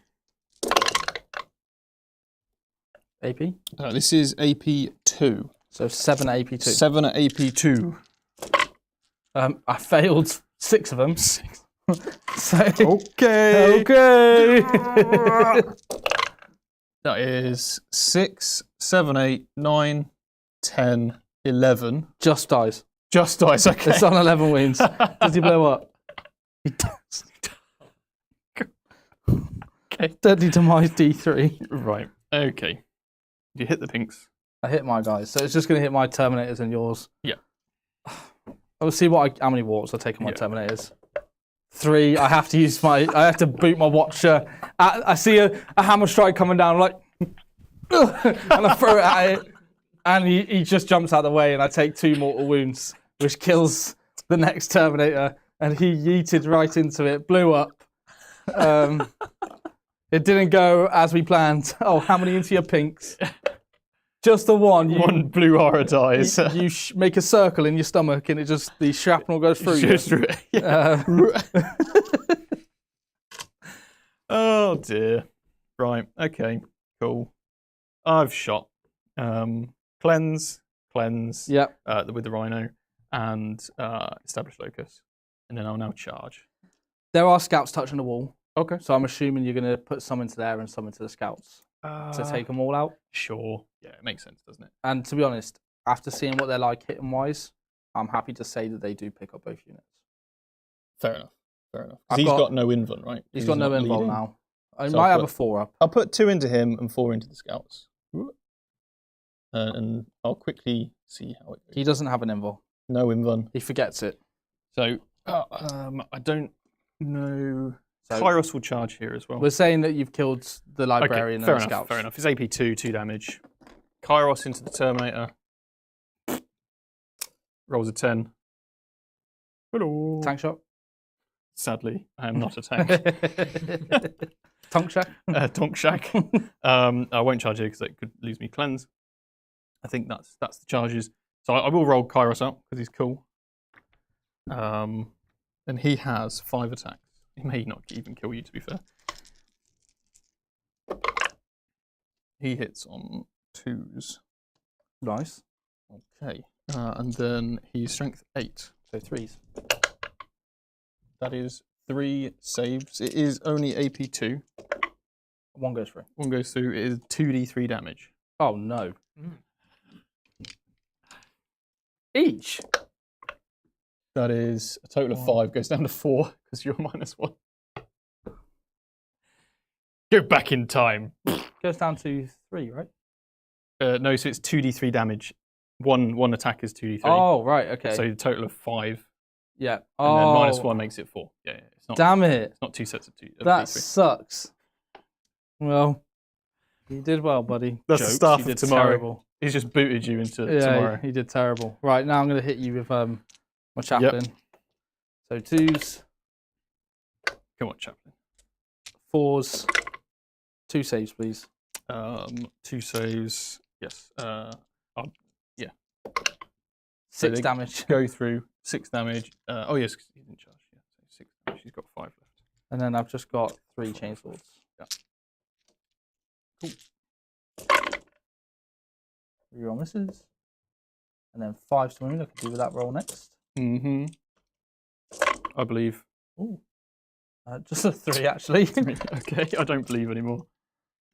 Speaker 1: AP.
Speaker 2: This is AP 2.
Speaker 1: So 7 at AP 2.
Speaker 2: 7 at AP 2.
Speaker 1: I failed 6 of them. So,
Speaker 2: Okay.
Speaker 1: okay.
Speaker 2: That is 6, 7, 8, 9, 10, 11.
Speaker 1: Just dies.
Speaker 2: Just dice, okay.
Speaker 1: It's on 11 wounds. Does he blow up? He does.
Speaker 2: Okay.
Speaker 1: Deadly demise D3.
Speaker 2: Right, okay. You hit the pinks.
Speaker 1: I hit my guys, so it's just going to hit my Terminators and yours.
Speaker 2: Yeah.
Speaker 1: I'll see how many warps I take on my Terminators. 3. I have to use I have to boot my Watcher. I see a hammer strike coming down, I'm like, and I throw it at it, and he just jumps out of the way, and I take 2 mortal wounds, which kills the next Terminator, and he yeeted right into it, blew up. It didn't go as we planned. Oh, how many into your pinks? Just the one.
Speaker 2: One blue aura dies.
Speaker 1: You make a circle in your stomach, and the shrapnel goes through you.
Speaker 2: Through it. Yeah. Oh dear. Right. Okay. Cool. I've shot. Cleanse.
Speaker 1: Yep.
Speaker 2: With the rhino, and establish locus, and then I'll now charge.
Speaker 1: There are scouts touching the wall.
Speaker 2: Okay.
Speaker 1: So I'm assuming you're going to put some into there and some into the scouts to take them all out.
Speaker 2: Sure. Yeah, it makes sense, doesn't it?
Speaker 1: And to be honest, after seeing what they're like hitting wise, I'm happy to say that they do pick up both units.
Speaker 2: Fair enough. Fair enough. He's got no invuln, right?
Speaker 1: He's got no invuln now. I
Speaker 2: So
Speaker 1: might have a 4 up.
Speaker 2: I'll put 2 into him and 4 into the scouts. And I'll quickly see how it goes.
Speaker 1: He doesn't have an invuln.
Speaker 2: No invuln.
Speaker 1: He forgets it.
Speaker 2: So I don't know.
Speaker 1: So
Speaker 2: Kairos will charge here as well.
Speaker 1: we're saying that you've killed the librarian
Speaker 2: fair
Speaker 1: and the
Speaker 2: enough,
Speaker 1: scouts.
Speaker 2: fair enough. It's AP 2, 2 damage. Kairos into the Terminator. Rolls a 10. Hello.
Speaker 1: Tank shot.
Speaker 2: Sadly, I am not a tank.
Speaker 1: Tonk shack.
Speaker 2: Tonk shack. I won't charge here because that could lose me cleanse. I think that's the charges. So I will roll Kairos out because he's cool. And he has 5 attacks. He may not even kill you, to be fair. He hits on 2s.
Speaker 1: Nice.
Speaker 2: Okay. And then he's strength 8.
Speaker 1: So 3s.
Speaker 2: That is 3 saves. It is only AP 2.
Speaker 1: 1 goes through.
Speaker 2: 1 goes through. It is 2d3 damage.
Speaker 1: Oh no. Each.
Speaker 2: That is a total of 5. Goes down to 4 because you're -1. Go back in time.
Speaker 1: Goes down to 3, right?
Speaker 2: No, so it's 2d3 damage. One attack is 2d3.
Speaker 1: Oh, right, okay.
Speaker 2: So a total of 5.
Speaker 1: Yeah.
Speaker 2: And then
Speaker 1: Oh,
Speaker 2: -1 makes it 4. Yeah, yeah. It's not.
Speaker 1: damn it.
Speaker 2: It's not 2 sets of 2.
Speaker 1: That
Speaker 2: D3.
Speaker 1: sucks. Well, you did well, buddy.
Speaker 2: That's the
Speaker 1: Jokes,
Speaker 2: start
Speaker 1: you
Speaker 2: of
Speaker 1: did
Speaker 2: tomorrow.
Speaker 1: terrible.
Speaker 2: He's just booted you into
Speaker 1: Yeah,
Speaker 2: tomorrow.
Speaker 1: he did terrible. Right, now I'm going to hit you with my chaplain. So 2s,
Speaker 2: Come on, Chaplain.
Speaker 1: 4s, 2 saves, please.
Speaker 2: 2 saves. Yes.
Speaker 1: 6
Speaker 2: they
Speaker 1: damage.
Speaker 2: Go through 6 damage. Oh yes, 'cause he didn't charge. Yeah, so 6 damage. He's got 5 left.
Speaker 1: And then I've just got 3 chainswords.
Speaker 2: Yeah.
Speaker 1: Cool. Reroll misses. And then 5 to wound. I could do with that roll next.
Speaker 2: Mm-hmm. I believe.
Speaker 1: Ooh. Just a 3, actually.
Speaker 2: Okay, I don't believe anymore.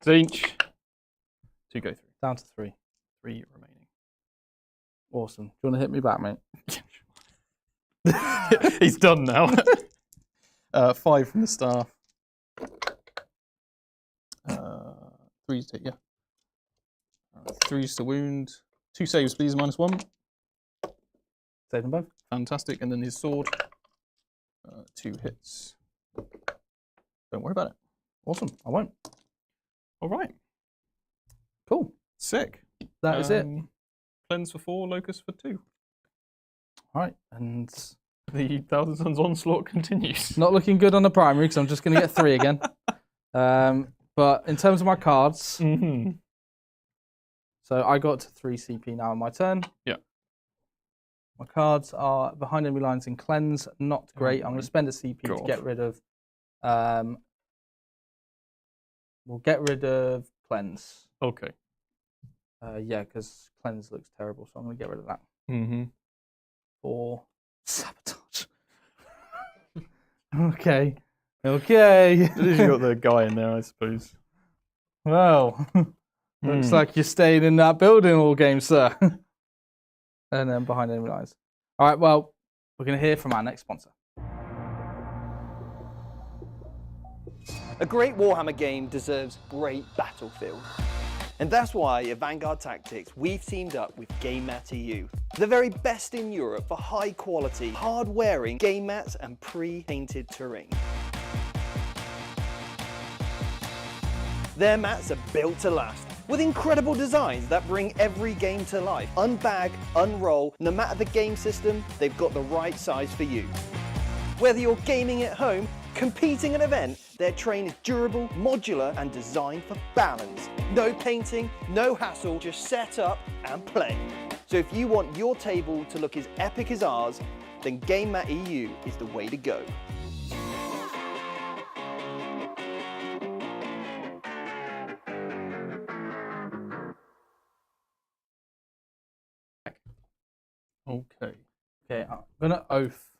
Speaker 2: Zinch. 2 go through.
Speaker 1: Down to 3.
Speaker 2: 3 remaining.
Speaker 1: Awesome. Do you want to hit me back, mate?
Speaker 2: He's done now. 5 from the staff. 3's to, yeah. 3's to wound. 2 saves, please, -1.
Speaker 1: Save them both.
Speaker 2: Fantastic. And then his sword. 2 hits. Don't worry about it.
Speaker 1: Awesome. I won't.
Speaker 2: All right.
Speaker 1: Cool.
Speaker 2: Sick.
Speaker 1: That is it.
Speaker 2: Cleanse for 4, locus for 2.
Speaker 1: All right. And
Speaker 2: The Thousandsons onslaught continues.
Speaker 1: not looking good on the primary because I'm just going to get 3 again. But in terms of my cards,
Speaker 2: Mm-hmm.
Speaker 1: so I got to 3 CP now in my turn.
Speaker 2: Yeah.
Speaker 1: My cards are behind enemy lines in cleanse, not great. I'm going to spend a CP to get rid of. We'll get rid of cleanse.
Speaker 2: Okay.
Speaker 1: Yeah, because cleanse looks terrible, so I'm going to get rid of that.
Speaker 2: Mm-hmm.
Speaker 1: For sabotage. Okay. Okay.
Speaker 2: At least you got the guy in there, I suppose.
Speaker 1: Well, looks like you're staying in that building all game, sir. And then behind enemy lines. All right, well, we're going to hear from our next sponsor.
Speaker 4: A great Warhammer game deserves great battlefield. And that's why at Vanguard Tactics, we've teamed up with Game Mat EU, the very best in Europe for high quality, hard wearing game mats and pre-painted terrain. Their mats are built to last, with incredible designs that bring every game to life. Unbag, unroll, no matter the game system, they've got the right size for you. Whether you're gaming at home, competing at an event, their terrain is durable, modular, and designed for balance. No painting, no hassle, just set up and play. So if you want your table to look as epic as ours, then Game Mat EU is the way to go.
Speaker 2: Okay.
Speaker 1: Okay, I'm going to oath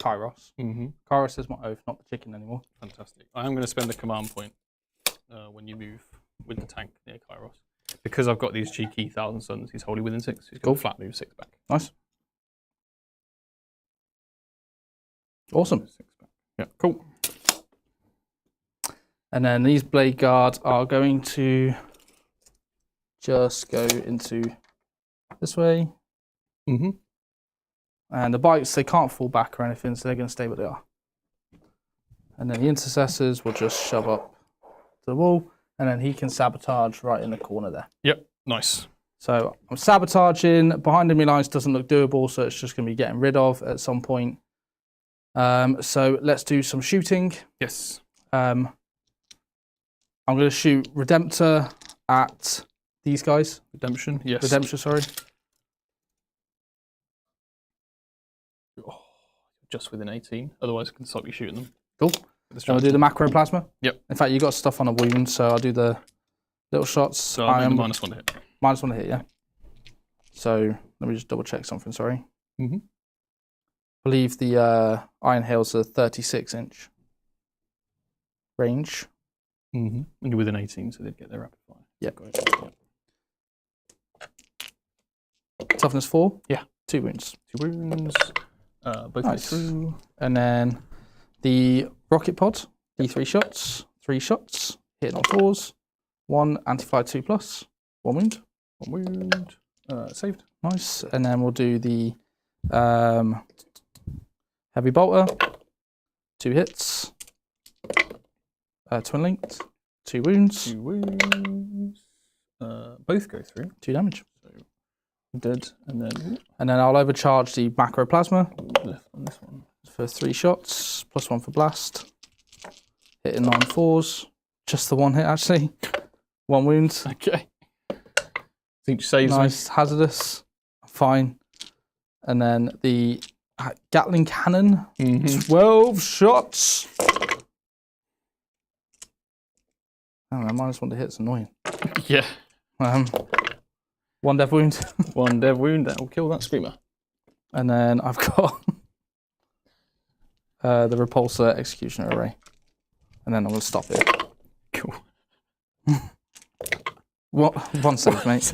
Speaker 1: Kairos.
Speaker 2: Mm-hmm.
Speaker 1: Kairos is my oath, not the chicken anymore.
Speaker 2: Fantastic. I am going to spend a command point when you move with the tank near Kairos. Because I've got these cheeky thousandsons, he's wholly within 6. He's got flat move 6 back.
Speaker 1: Nice. Awesome.
Speaker 2: 6 back. Yeah, cool.
Speaker 1: And then these blade guards are going to just go into this way.
Speaker 2: Mm-hmm.
Speaker 1: And the bikes, they can't fall back or anything, so they're going to stay where they are. And then the intercessors will just shove up to the wall, and then he can sabotage right in the corner there.
Speaker 2: Yep, nice.
Speaker 1: So I'm sabotaging. Behind enemy lines doesn't look doable, so it's just going to be getting rid of at some point. So let's do some shooting.
Speaker 2: Yes.
Speaker 1: I'm going to shoot Redemptor at these guys.
Speaker 2: Redemption, yes.
Speaker 1: Redemption, sorry.
Speaker 2: Oh, just within 18, otherwise I can stop you shooting them.
Speaker 1: Cool. So I'll do the macro plasma.
Speaker 2: Yep.
Speaker 1: In fact, you got stuff on a wound, so I'll do the little shots.
Speaker 2: So I am -1 to hit.
Speaker 1: -1 to hit, yeah. So let me just double check something, sorry.
Speaker 2: Mm-hmm.
Speaker 1: I believe the Iron Hail's a 36-inch range.
Speaker 2: Mm-hmm. And you're within 18, so they'd get their rapid fire.
Speaker 1: Yep.
Speaker 2: Yep.
Speaker 1: Toughness 4?
Speaker 2: Yeah.
Speaker 1: 2 wounds.
Speaker 2: 2 wounds. Both
Speaker 1: Nice.
Speaker 2: through.
Speaker 1: And then the rocket pod, D3 shots, 3 shots, hitting on 4s, 1 anti-fly 2+, 1 wound.
Speaker 2: 1 wound. Saved.
Speaker 1: Nice. And then we'll do the heavy bolter, 2 hits, twin linked, 2 wounds.
Speaker 2: 2 wounds. Both go through.
Speaker 1: 2 damage.
Speaker 2: So dead, and then
Speaker 1: I'll overcharge the macro plasma
Speaker 2: left on this one.
Speaker 1: for 3 shots, +1 for blast. Hitting on 4s. Just the 1 hit actually. 1 wound.
Speaker 2: Okay. Each saves me.
Speaker 1: Nice. Hazardous. Fine. And then the Gatling cannon. 12 shots. I don't know, -1 to hit. It's annoying.
Speaker 2: Yeah.
Speaker 1: 1 death wound.
Speaker 2: 1 dev wound. That will kill that screamer.
Speaker 1: And then I've got the repulsor executioner array. And then I'm going to stop it.
Speaker 2: Cool.
Speaker 1: What? 1 save, mate.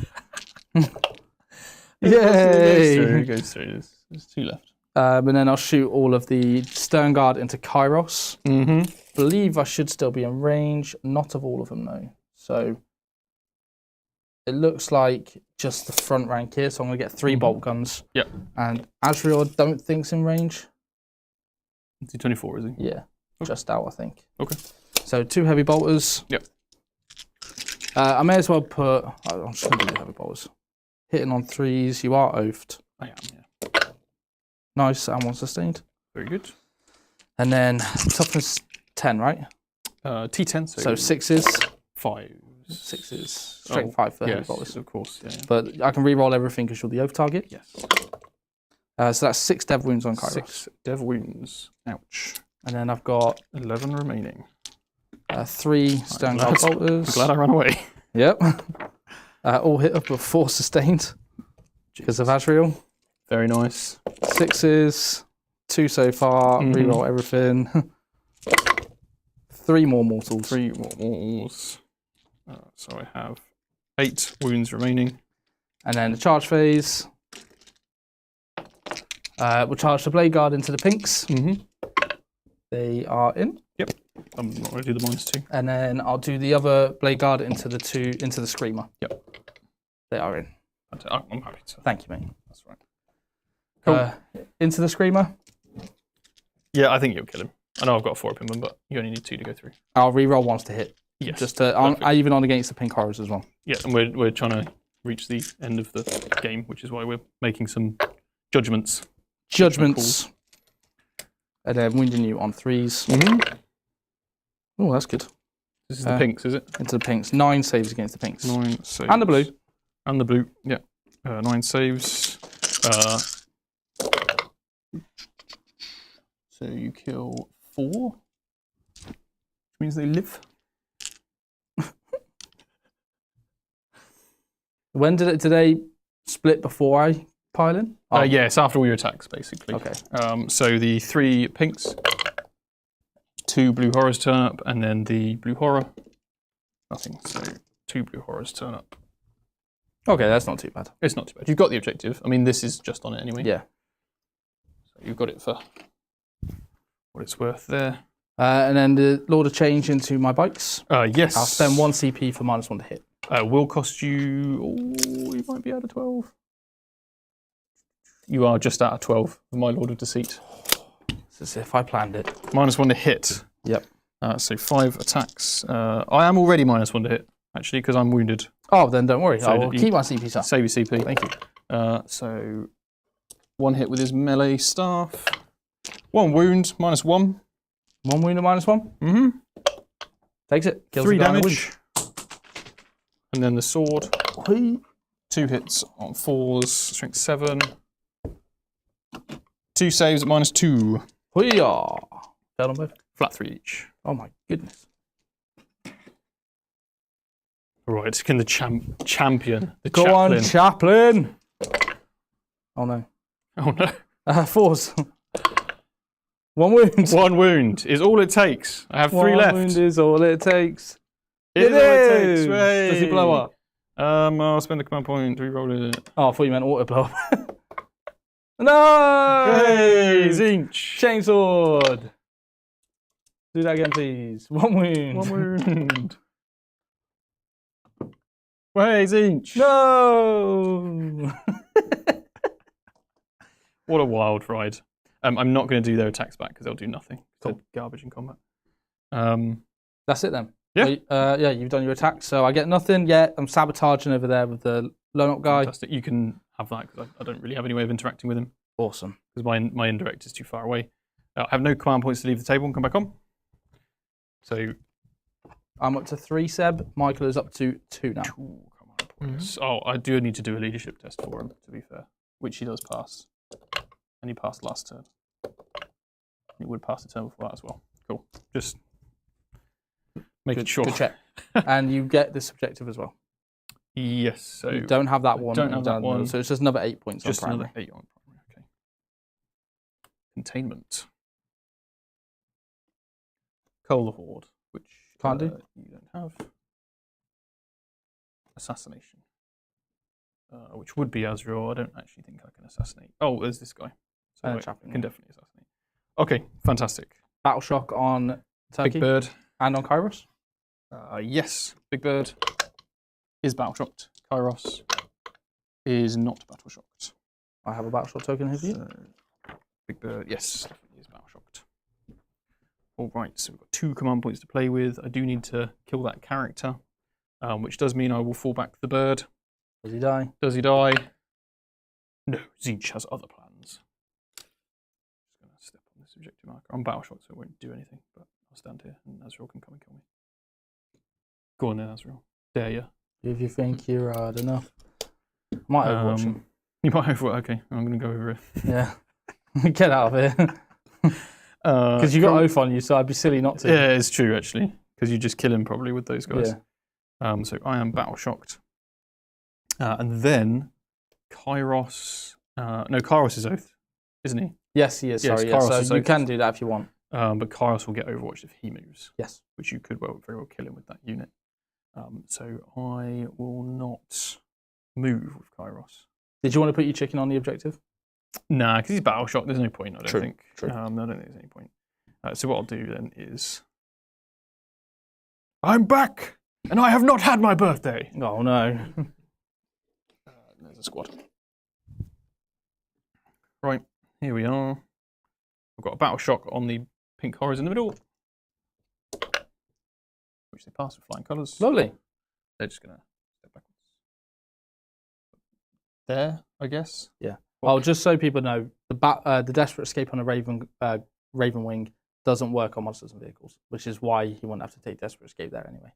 Speaker 2: It
Speaker 1: Yay!
Speaker 2: goes through. There's 2 left.
Speaker 1: And then I'll shoot all of the stern guard into Kairos.
Speaker 2: Mm-hmm.
Speaker 1: Believe I should still be in range. Not of all of them, though. So it looks like just the front rank here. So I'm going to get 3 bolt guns.
Speaker 2: Yep.
Speaker 1: And Azrael, I don't think's in range.
Speaker 2: Is he 24, is he?
Speaker 1: Yeah, just out, I think.
Speaker 2: Okay.
Speaker 1: So 2 heavy bolters.
Speaker 2: Yep.
Speaker 1: I may as well put. I'm just going to do the heavy bolters. Hitting on 3s. You are oafed.
Speaker 2: I am, yeah.
Speaker 1: Nice, and 1 sustained.
Speaker 2: Very good.
Speaker 1: And then toughness 10, right?
Speaker 2: T10,
Speaker 1: So 6s.
Speaker 2: 5.
Speaker 1: 6s. Straight 5 for heavy
Speaker 2: yes,
Speaker 1: bolters.
Speaker 2: of course. Yeah, yeah.
Speaker 1: But I can re-roll everything because you're the oath target.
Speaker 2: Yes.
Speaker 1: So that's 6 dev wounds on Kairos.
Speaker 2: 6 dev wounds. Ouch.
Speaker 1: And then I've got
Speaker 2: 11 remaining.
Speaker 1: 3 stone guard bolters.
Speaker 2: I'm glad I ran away.
Speaker 1: Yep. All hit up with 4 sustained because of Azrael.
Speaker 2: Very nice.
Speaker 1: 6s, 2 so far. Reroll everything. 3 more mortals.
Speaker 2: 3 more mortals. So I have 8 wounds remaining.
Speaker 1: And then the charge phase. We'll charge the blade guard into the pinks. They are in.
Speaker 2: Yep. I'm not going to do the -2.
Speaker 1: And then I'll do the other blade guard into the screamer.
Speaker 2: Yep.
Speaker 1: They are in.
Speaker 2: I'm happy to.
Speaker 1: Thank you, mate.
Speaker 2: That's right. Cool.
Speaker 1: Into the screamer.
Speaker 2: Yeah, I think you'll kill him. I know I've got 4 up in them, but you only need 2 to go through.
Speaker 1: I'll reroll once to hit.
Speaker 2: Yes.
Speaker 1: Just to, even on against the pink horrors as well.
Speaker 2: Yeah, and we're trying to reach the end of the game, which is why we're making some judgments.
Speaker 1: Judgments. And then wounding you on 3s. Oh, that's good.
Speaker 2: This is the pinks, is it?
Speaker 1: Into the pinks. 9 saves against the pinks.
Speaker 2: 9 saves.
Speaker 1: And the blue.
Speaker 2: And the blue, yeah. 9 saves. So you kill 4, which means they live.
Speaker 1: When did they split before I pile in? Oh.
Speaker 2: Yes, after all your attacks, basically.
Speaker 1: Okay.
Speaker 2: So the 3 pinks, 2 blue horrors turn up, and then the blue horror, nothing. So 2 blue horrors turn up.
Speaker 1: Okay, that's not too bad.
Speaker 2: It's not too bad. You've got the objective. I mean, this is just on it anyway.
Speaker 1: Yeah.
Speaker 2: So you've got it for what it's worth there.
Speaker 1: And then the Lord of Change into my bikes.
Speaker 2: Yes.
Speaker 1: I'll spend 1 CP for -1 to hit.
Speaker 2: Will cost you... Oh, you might be out of 12. You are just out of 12 with my Lord of Deceit.
Speaker 1: It's as if I planned it.
Speaker 2: -1 to hit.
Speaker 1: Yep.
Speaker 2: So 5 attacks. I am already -1 to hit, actually, because I'm wounded.
Speaker 1: Oh, then don't worry.
Speaker 2: So
Speaker 1: I will keep my CP up.
Speaker 2: Save your CP.
Speaker 1: Thank you.
Speaker 2: So 1 hit with his melee staff. 1 wound, -1.
Speaker 1: 1 wound and -1. Takes it. Kills
Speaker 2: 3
Speaker 1: the guy in the
Speaker 2: damage. And then the sword. 2 hits on 4s, strength 7. 2 saves at -2.
Speaker 1: Hoo-yah. Failed on both.
Speaker 2: Flat 3 each.
Speaker 1: Oh my goodness.
Speaker 2: Right, can the champion, the
Speaker 1: Go
Speaker 2: chaplain.
Speaker 1: on, chaplain. Oh no.
Speaker 2: Oh no.
Speaker 1: 4s. 1 wound.
Speaker 2: 1 wound is all it takes. I have 3 left.
Speaker 1: 1 wound is all it takes.
Speaker 2: It is all it takes. Hooray.
Speaker 1: Does he blow up?
Speaker 2: I'll spend a command point to reroll it.
Speaker 1: Oh, I thought you meant auto blow up. No!
Speaker 2: Hey, Zinch.
Speaker 1: Chainsword. Do that again, please. 1 wound.
Speaker 2: 1 wound. Hey, Zinch.
Speaker 1: No!
Speaker 2: What a wild ride. I'm not going to do their attacks back because they'll do nothing.
Speaker 1: Cool.
Speaker 2: They're garbage in combat.
Speaker 1: That's it then.
Speaker 2: Yeah.
Speaker 1: Yeah, you've done your attack, so I get nothing yet. I'm sabotaging over there with the lone up guy.
Speaker 2: Fantastic. You can have that because I don't really have any way of interacting with him
Speaker 1: Awesome.
Speaker 2: because my indirect is too far away. I have no command points to leave the table and come back on. So
Speaker 1: I'm up to 3, Seb. Michael is up to 2 now.
Speaker 2: 2 command points. Oh, I do need to do a leadership test for him, to be fair, which he does pass. And he passed last turn. He would pass the turn before that as well. Cool. Just making sure.
Speaker 1: Good check. And you get this objective as well.
Speaker 2: Yes. So
Speaker 1: You don't have that one.
Speaker 2: don't have that one.
Speaker 1: So it's just another 8 points
Speaker 2: just
Speaker 1: on primary.
Speaker 2: another 8 on primary. Okay. Containment. Cull the Horde, which
Speaker 1: Can't do.
Speaker 2: You don't have. Assassination. Which would be Azrael. I don't actually think I can assassinate. Oh, there's this guy. So
Speaker 1: And
Speaker 2: I
Speaker 1: chaplain,
Speaker 2: can
Speaker 1: yeah.
Speaker 2: definitely assassinate. Okay, fantastic.
Speaker 1: Battle shock on Turkey
Speaker 2: Big Bird.
Speaker 1: and on Kairos.
Speaker 2: Yes, Big Bird is battle shocked. Kairos is not battle shocked.
Speaker 1: I have a battle shock token here for you.
Speaker 2: So, Big Bird, yes, definitely is battle shocked. All right, so we've got 2 command points to play with. I do need to kill that character, which does mean I will fall back the bird.
Speaker 1: Does he die?
Speaker 2: Does he die? No, Zinch has other plans. Just going to step on this objective marker. I'm battle shocked, so it won't do anything, but I'll stand here and Azrael can come and kill me. Go on then, Azrael. Dare you.
Speaker 1: If you think you're hard enough. Might overwatch him.
Speaker 2: You might have. Okay, I'm going to go over it.
Speaker 1: Yeah. Get out of here. Because you got oath on you, so I'd be silly not to.
Speaker 2: Yeah, it's true actually, because you just kill him probably with those guys.
Speaker 1: Yeah.
Speaker 2: So I am battle shocked, and then Kairos. No, Kairos is oath, isn't he?
Speaker 1: Yes, he is.
Speaker 2: Yes,
Speaker 1: Sorry, yeah.
Speaker 2: Kairos is
Speaker 1: So you
Speaker 2: oath.
Speaker 1: can do that if you want.
Speaker 2: But Kairos will get Overwatched if he moves.
Speaker 1: Yes.
Speaker 2: Which you could very well kill him with that unit. So I will not move with Kairos.
Speaker 1: Did you want to put your chicken on the objective?
Speaker 2: Nah, because he's battle shocked. There's no point. I don't
Speaker 1: True,
Speaker 2: think.
Speaker 1: true.
Speaker 2: I don't think there's any point. So what I'll do then is, I'm back, and I have not had my birthday.
Speaker 1: Oh no.
Speaker 2: There's a squad. Right, here we are. We've got a battle shock on the pink horrors in the middle, which they pass with flying colours.
Speaker 1: Lovely.
Speaker 2: They're just gonna step backwards. There, I guess.
Speaker 1: Yeah. Well, just so people know, the Desperate Escape on a Raven Wing doesn't work on monsters and vehicles, which is why you wouldn't have to take Desperate Escape there anyway.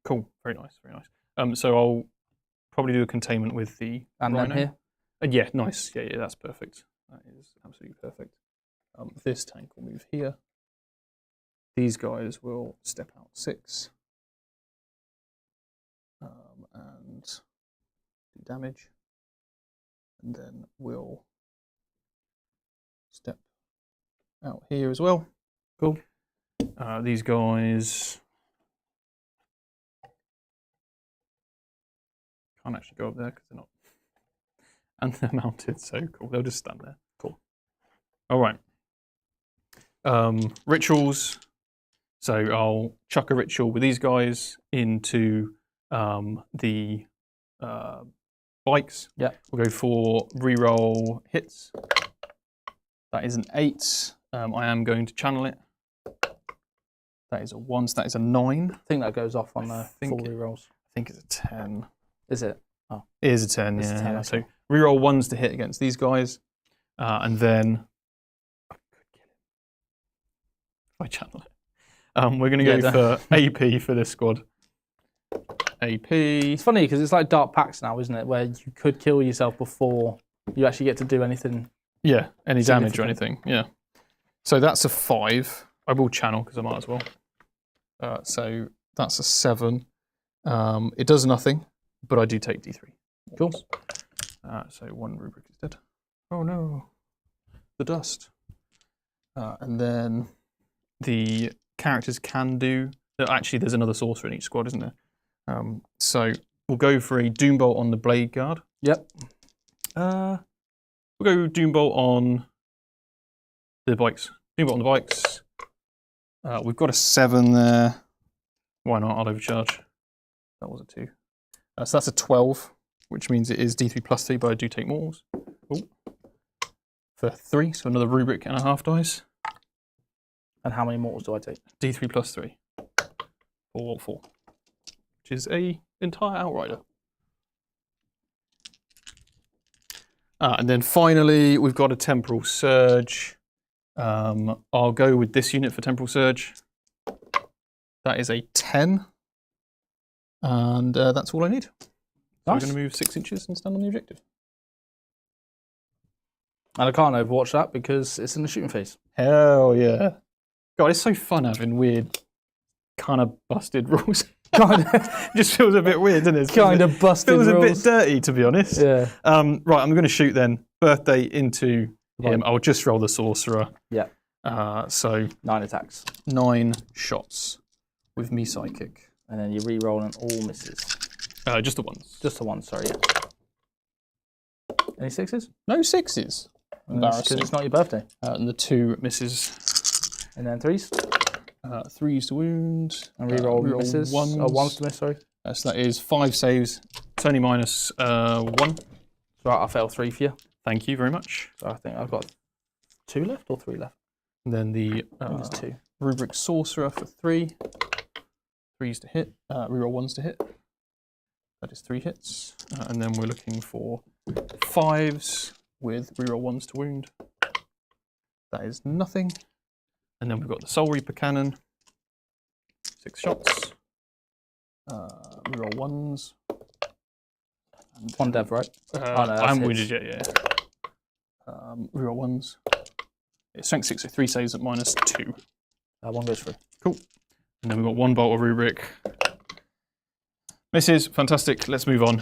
Speaker 2: Cool. Very nice. Very nice. So I'll probably do a containment with the
Speaker 1: And
Speaker 2: Rhino.
Speaker 1: then here.
Speaker 2: Yeah, nice. Yeah, that's perfect. That is absolutely perfect. This tank will move here. These guys will step out 6 and do damage. And then we'll step out here as well.
Speaker 1: Cool.
Speaker 2: These guys can't actually go up there because they're not. And they're mounted, so cool. They'll just stand there. Cool. All right. Rituals. So I'll chuck a ritual with these guys into the bikes.
Speaker 1: Yeah.
Speaker 2: We'll go for reroll hits. That is an 8. I am going to channel it. That is a 1, so that is a 9.
Speaker 1: I think that goes off on the full
Speaker 2: think
Speaker 1: rerolls.
Speaker 2: I think it's a 10.
Speaker 1: Is it? Oh.
Speaker 2: It is a 10,
Speaker 1: It's a
Speaker 2: yeah.
Speaker 1: 10,
Speaker 2: Yeah.
Speaker 1: okay.
Speaker 2: So reroll 1s to hit against these guys. And then I could kill him if I channel it. We're going to go for AP for this squad. AP.
Speaker 1: It's funny because it's like Dark Pacts now, isn't it? Where you could kill yourself before you actually get to do anything.
Speaker 2: Yeah, any damage or
Speaker 1: Significant.
Speaker 2: anything. Yeah. So that's a 5. I will channel because I might as well. So that's a 7. It does nothing, but I do take D3.
Speaker 1: Cool.
Speaker 2: So 1 rubric is dead. Oh no. The dust. And then the characters can do. Actually, there's another sorcerer in each squad, isn't there? So we'll go for a Doombolt on the Blade Guard.
Speaker 1: Yep.
Speaker 2: We'll go Doombolt on the bikes. Doombolt on the bikes. We've got a 7 there. Why not? I'll overcharge. That was a 2. So that's a 12, which means it is D3 plus 3, but I do take mortals. Ooh. For 3, so another rubric and a half dice.
Speaker 1: And how many mortals do I take?
Speaker 2: D3 plus 3. 4, which is a entire Outrider. And then finally, we've got a Temporal Surge. I'll go with this unit for Temporal Surge. That is a 10. And that's all I need. So
Speaker 1: Nice.
Speaker 2: we're going to move 6 inches and stand on the objective.
Speaker 1: And I can't overwatch that because it's in the shooting phase.
Speaker 2: Hell yeah. God, it's so fun having weird, kind of busted rules. Just feels a bit weird, doesn't it?
Speaker 1: Kind of busted
Speaker 2: Feels
Speaker 1: rules.
Speaker 2: a bit dirty, to be honest.
Speaker 1: Yeah.
Speaker 2: Right, I'm going to shoot then. Birthday into
Speaker 1: Right.
Speaker 2: him. I'll just roll the sorcerer.
Speaker 1: Yeah.
Speaker 2: So
Speaker 1: 9 attacks.
Speaker 2: 9 shots with me psychic.
Speaker 1: And then you re-roll and all misses.
Speaker 2: Just the ones.
Speaker 1: Just the one, sorry. Yeah. Any 6s?
Speaker 2: No 6s.
Speaker 1: Because
Speaker 2: Embarrassing.
Speaker 1: it's not your birthday.
Speaker 2: And the 2 misses.
Speaker 1: And then 3s?
Speaker 2: 3s to wound.
Speaker 1: And re-roll misses.
Speaker 2: Ones.
Speaker 1: Oh, 1s to miss, sorry.
Speaker 2: So that is 5 saves. It's only minus 1.
Speaker 1: Right, I failed 3 for you.
Speaker 2: Thank you very much.
Speaker 1: So I think I've got 2 left or 3 left?
Speaker 2: And then the
Speaker 1: I think it's 2.
Speaker 2: rubric sorcerer for 3. 3s to hit. Reroll 1s to hit. That is 3 hits. And then we're looking for 5s with reroll 1s to wound. That is nothing. And then we've got the Soul Reaper cannon. 6 shots. Reroll 1s.
Speaker 1: 1 dev, right?
Speaker 2: I
Speaker 1: that's
Speaker 2: haven't
Speaker 1: hits.
Speaker 2: wounded yet, yeah. Reroll 1s. Yeah, strength 6, so 3 saves at -2.
Speaker 1: 1 goes through.
Speaker 2: Cool. And then we've got 1 bolt of rubric. Misses, fantastic. Let's move on.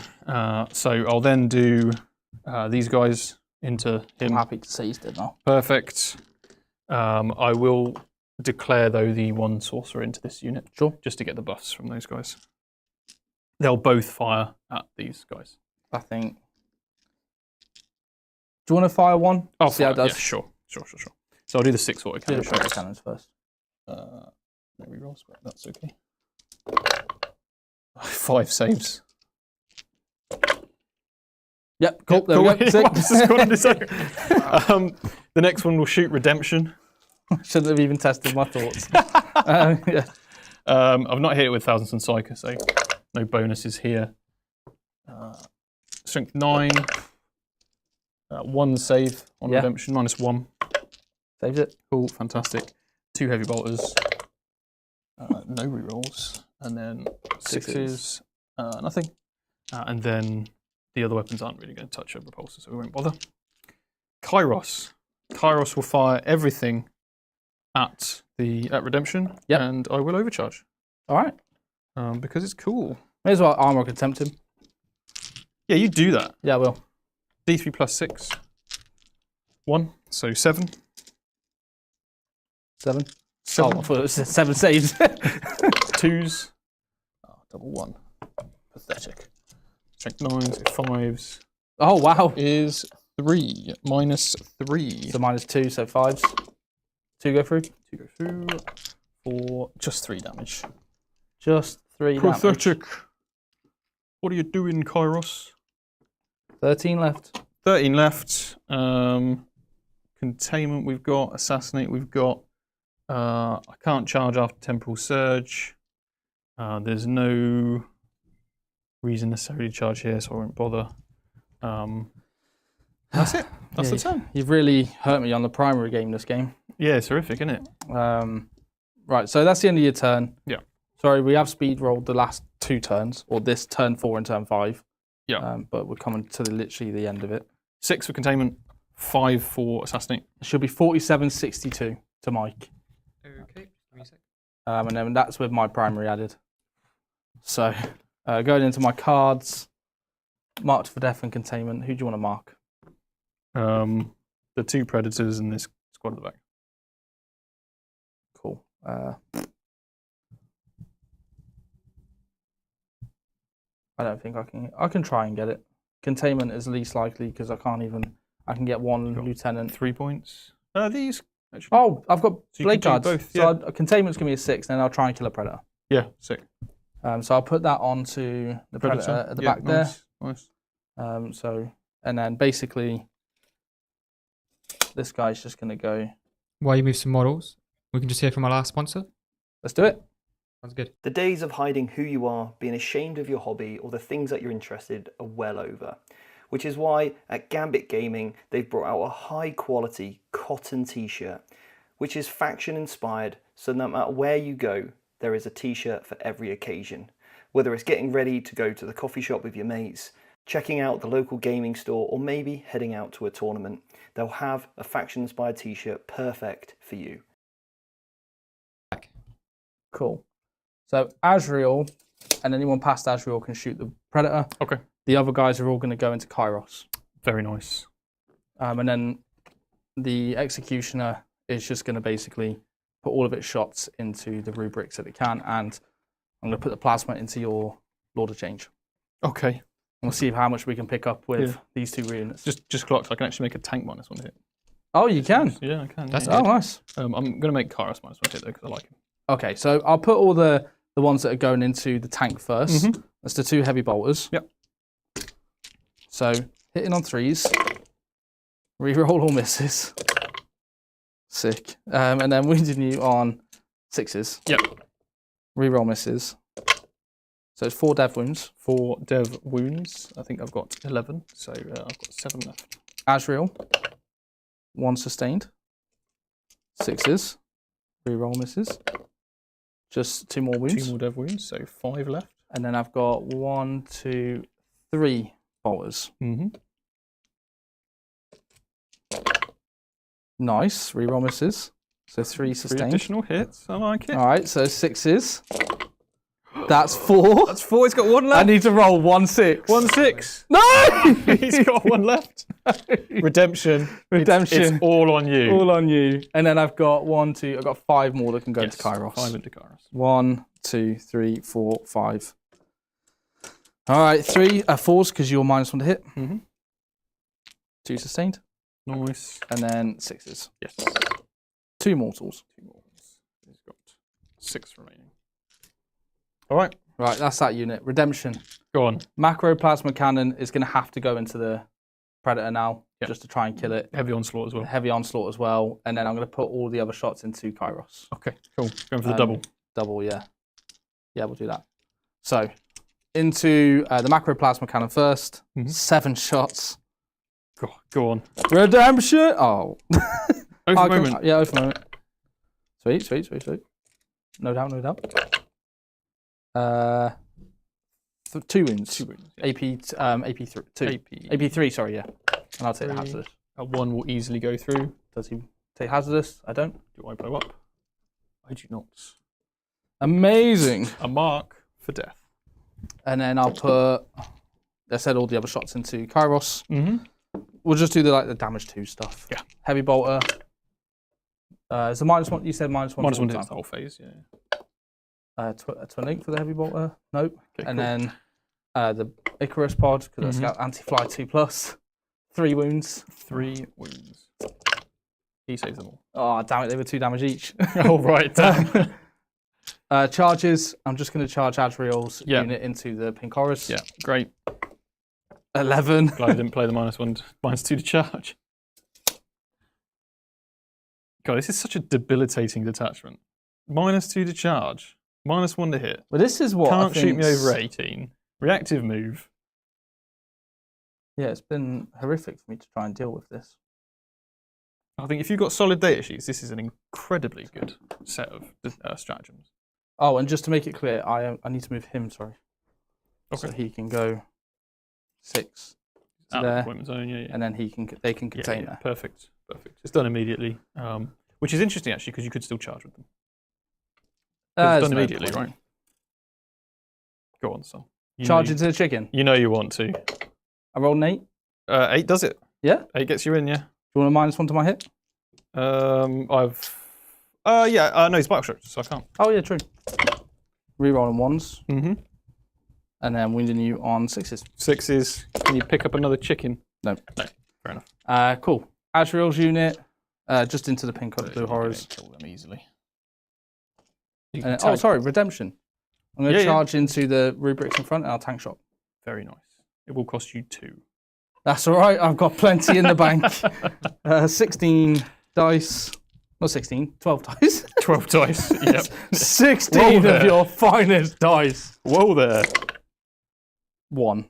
Speaker 2: So I'll then do these guys into him.
Speaker 1: I'm happy to say he's dead now.
Speaker 2: Perfect. I will declare, though, the 1 sorcerer into this unit.
Speaker 1: Sure.
Speaker 2: Just to get the buffs from those guys. They'll both fire at these guys.
Speaker 1: I think. Do you want to fire 1?
Speaker 2: Oh,
Speaker 1: see how it
Speaker 2: fire.
Speaker 1: does.
Speaker 2: Yeah, sure. So I'll do the 6 water
Speaker 1: Do
Speaker 2: cannon
Speaker 1: the water
Speaker 2: shots.
Speaker 1: cannons first.
Speaker 2: No rerolls, but that's okay. 5 saves.
Speaker 1: Yep, cool. There we go. Sick.
Speaker 2: This has gone on its own. The next one will shoot redemption.
Speaker 1: Shouldn't have even tested my thoughts. Yeah.
Speaker 2: I've not hit it with thousandsons Psyker, so no bonuses here. Strength 9. 1 save on redemption, -1.
Speaker 1: Saves it.
Speaker 2: Cool, fantastic. 2 heavy bolters. No rerolls. And then 6s. Nothing. And then the other weapons aren't really going to touch a repulsor, so we won't bother. Kairos. Kairos will fire everything at redemption, and I will overcharge.
Speaker 1: All right.
Speaker 2: Because it's cool.
Speaker 1: May as well armor contempt him.
Speaker 2: Yeah, you do that.
Speaker 1: Yeah, I will.
Speaker 2: D3 plus 6. 1, so 7.
Speaker 1: 7.
Speaker 2: 7.
Speaker 1: Oh, I thought it was 7 saves.
Speaker 2: 2s. Oh, double 1. Pathetic. Strength 9, so 5s.
Speaker 1: Oh, wow.
Speaker 2: Is 3. -3.
Speaker 1: So -2, so 5s. 2 go through.
Speaker 2: 2 go through. For just 3 damage.
Speaker 1: Just 3 damage.
Speaker 2: Pathetic. What are you doing, Kairos?
Speaker 1: 13 left.
Speaker 2: 13 left. Containment we've got. Assassinate we've got. I can't charge after Temporal Surge. There's no reason necessarily to charge here, so I won't bother. That's it. That's the turn.
Speaker 1: You've really hurt me on the primary game this game.
Speaker 2: Yeah, it's horrific, isn't it?
Speaker 1: Right, so that's the end of your turn.
Speaker 2: Yeah.
Speaker 1: Sorry, we have speed rolled the last 2 turns, or this turn 4 and turn 5.
Speaker 2: Yeah.
Speaker 1: But we're coming to literally the end of it.
Speaker 2: 6 for containment, 5 for assassinate.
Speaker 1: It should be 47-62 to Mike.
Speaker 3: Okay, 3 seconds.
Speaker 1: And then that's with my primary added. So, going into my cards, marked for death and containment. Who do you want to mark?
Speaker 2: The 2 predators and this squad at the back.
Speaker 1: Cool. I don't think I can. I can try and get it. Containment is least likely because I can't even. I can get 1 lieutenant.
Speaker 2: 3 points. These. Actually.
Speaker 1: Oh, I've got
Speaker 2: So
Speaker 1: blade
Speaker 2: you can
Speaker 1: cards.
Speaker 2: do both,
Speaker 1: So containment's gonna be a 6, then I'll try and kill a predator.
Speaker 2: Yeah, sick.
Speaker 1: So I'll put that onto the predator at the back
Speaker 2: nice,
Speaker 1: there.
Speaker 2: Nice.
Speaker 1: So and then basically, this guy's just gonna go.
Speaker 3: While you move some models, we can just hear from our last sponsor.
Speaker 1: Let's do it.
Speaker 3: Sounds good.
Speaker 4: The days of hiding who you are, being ashamed of your hobby or the things that you're interested are well over. Which is why at Gambit Gaming, they've brought out a high quality cotton t-shirt, which is faction inspired, so no matter where you go, there is a t-shirt for every occasion. Whether it's getting ready to go to the coffee shop with your mates, checking out the local gaming store, or maybe heading out to a tournament, they'll have a faction inspired t-shirt perfect for you.
Speaker 1: Cool. So Azrael and anyone past Azrael can shoot the predator.
Speaker 2: Okay.
Speaker 1: The other guys are all going to go into Kairos.
Speaker 2: Very nice.
Speaker 1: And then the executioner is just going to basically put all of its shots into the rubrics that it can, and I'm going to put the plasma into your Lord of Change.
Speaker 2: Okay.
Speaker 1: And we'll see how much we can pick up with these 2 units.
Speaker 2: Just clocked. I can actually make a tank -1 hit.
Speaker 1: Oh, you can?
Speaker 2: Yeah, I can.
Speaker 3: That's
Speaker 2: yeah.
Speaker 1: Oh, nice.
Speaker 2: I'm going to make Kairos -1 hit though because I like him.
Speaker 1: Okay, so I'll put all the ones that are going into the tank first.
Speaker 2: Mhm.
Speaker 1: That's the 2 heavy bolters.
Speaker 2: Yep.
Speaker 1: So hitting on 3s, reroll all misses. Sick. And then wounding you on 6s.
Speaker 2: Yep.
Speaker 1: Reroll misses. So it's 4 dev wounds.
Speaker 2: 4 dev wounds. I think I've got 11, so I've got 7 left.
Speaker 1: Azrael, 1 sustained. 6s. Reroll misses. Just 2 more wounds.
Speaker 2: 2 more dev wounds, so 5 left.
Speaker 1: And then I've got 1, 2, 3 bolters.
Speaker 2: Mm-hmm.
Speaker 1: Nice. Reroll misses. So 3
Speaker 2: 3
Speaker 1: sustained.
Speaker 2: additional hits. I like it.
Speaker 1: All right, so 6s. That's 4.
Speaker 2: That's 4. He's got 1
Speaker 1: I
Speaker 2: left.
Speaker 1: need to roll 1 6.
Speaker 2: 1 6.
Speaker 1: No!
Speaker 2: He's got 1 left. Redemption.
Speaker 1: Redemption.
Speaker 2: It's all on you.
Speaker 1: All on you. And then I've got 1, 2. I've got 5 more that can go to Kairos.
Speaker 2: 5 into Kairos.
Speaker 1: 1, 2, 3, 4, 5. All right, 3 4s because you're -1 to hit.
Speaker 2: Mm-hmm.
Speaker 1: 2 sustained.
Speaker 2: Nice.
Speaker 1: And then 6s.
Speaker 2: Yes.
Speaker 1: 2 mortals.
Speaker 2: 2 more. He's got 6 remaining. All right.
Speaker 1: Right, that's that unit. Redemption.
Speaker 2: Go on.
Speaker 1: Macro plasma cannon is going to have to go into the Predator now, just to try and kill it.
Speaker 2: Heavy onslaught as well.
Speaker 1: Heavy onslaught as well. And then I'm going to put all the other shots into Kairos.
Speaker 2: Okay, cool. Going for the double.
Speaker 1: Double, yeah. Yeah, we'll do that. So, into the macro plasma cannon first. 7 shots.
Speaker 2: Go on.
Speaker 1: Redemption! Oh.
Speaker 2: Over moment.
Speaker 1: Yeah, over moment. Sweet, sweet, sweet, sweet. No doubt, no doubt. 2 wounds.
Speaker 2: 2 wounds. Yeah.
Speaker 1: AP3. 2. AP3, sorry, yeah. And I'll take the hazardous.
Speaker 2: 1 will easily go through.
Speaker 1: Does he take hazardous? I don't.
Speaker 2: Do I blow up? I do not.
Speaker 1: Amazing.
Speaker 2: A mark for death.
Speaker 1: And then I'll put, I said all the other shots into Kairos.
Speaker 2: Mm-hmm.
Speaker 1: We'll just do the damage 2 stuff.
Speaker 2: Yeah.
Speaker 1: Heavy bolter. Is the -1? You said -1.
Speaker 2: -1 hits the whole phase. Yeah.
Speaker 1: Twin link for the heavy bolter. Nope.
Speaker 2: Okay,
Speaker 1: And
Speaker 2: cool.
Speaker 1: then the Icarus pod because that's got anti-fly 2+. 3 wounds.
Speaker 2: 3 wounds. He saves them all.
Speaker 1: Oh damn it! They were 2 damage each.
Speaker 2: Oh right. Damn.
Speaker 1: Charges. I'm just going to charge Adriel's
Speaker 2: Yeah.
Speaker 1: unit into the Pinkoris.
Speaker 2: Yeah. Great.
Speaker 1: 11.
Speaker 2: Glad I didn't play the -2 to charge. God, this is such a debilitating detachment. -2 to charge. -1 to hit.
Speaker 1: Well, this is what
Speaker 2: Can't
Speaker 1: I
Speaker 2: shoot me
Speaker 1: think's-
Speaker 2: over 18. Reactive move.
Speaker 1: Yeah, it's been horrific for me to try and deal with this.
Speaker 2: I think if you've got solid data sheets, this is an incredibly good set of stratagems.
Speaker 1: Oh, and just to make it clear, I need to move him. Sorry.
Speaker 2: Okay.
Speaker 1: So he can go 6 to
Speaker 2: Out of the
Speaker 1: there,
Speaker 2: appointment zone, yeah.
Speaker 1: and then they can contain
Speaker 2: yeah.
Speaker 1: there.
Speaker 2: Perfect. It's done immediately, which is interesting actually because you could still charge with them. It's
Speaker 1: There's
Speaker 2: done
Speaker 1: no
Speaker 2: immediately,
Speaker 1: point.
Speaker 2: right? Go on, son.
Speaker 1: Charge into the chicken.
Speaker 2: You know you want to.
Speaker 1: I rolled an 8.
Speaker 2: 8 does it.
Speaker 1: Yeah.
Speaker 2: 8 gets you in, yeah.
Speaker 1: Do you want a -1 to my hit?
Speaker 2: No, he's battle stroked, so I can't.
Speaker 1: Oh yeah, true. Rerolling 1s,
Speaker 2: Mm-hmm.
Speaker 1: and then wounding you on 6s.
Speaker 2: 6s. Can you pick up another chicken?
Speaker 1: No.
Speaker 2: No. Fair enough.
Speaker 1: Cool. Azrael's unit, just into the pink blue horrors.
Speaker 2: Kill them easily.
Speaker 1: Oh, sorry, redemption. I'm going to
Speaker 2: Yeah, yeah.
Speaker 1: charge into the rubrics in front, and I'll tank shot.
Speaker 2: Very nice. It will cost you 2.
Speaker 1: That's all right. I've got plenty in the bank. 16 dice. Not 16, 12 dice.
Speaker 2: 12 dice. Yep.
Speaker 1: 16
Speaker 2: Roll
Speaker 1: of
Speaker 2: there.
Speaker 1: your finest dice.
Speaker 2: Whoa there.
Speaker 1: 1.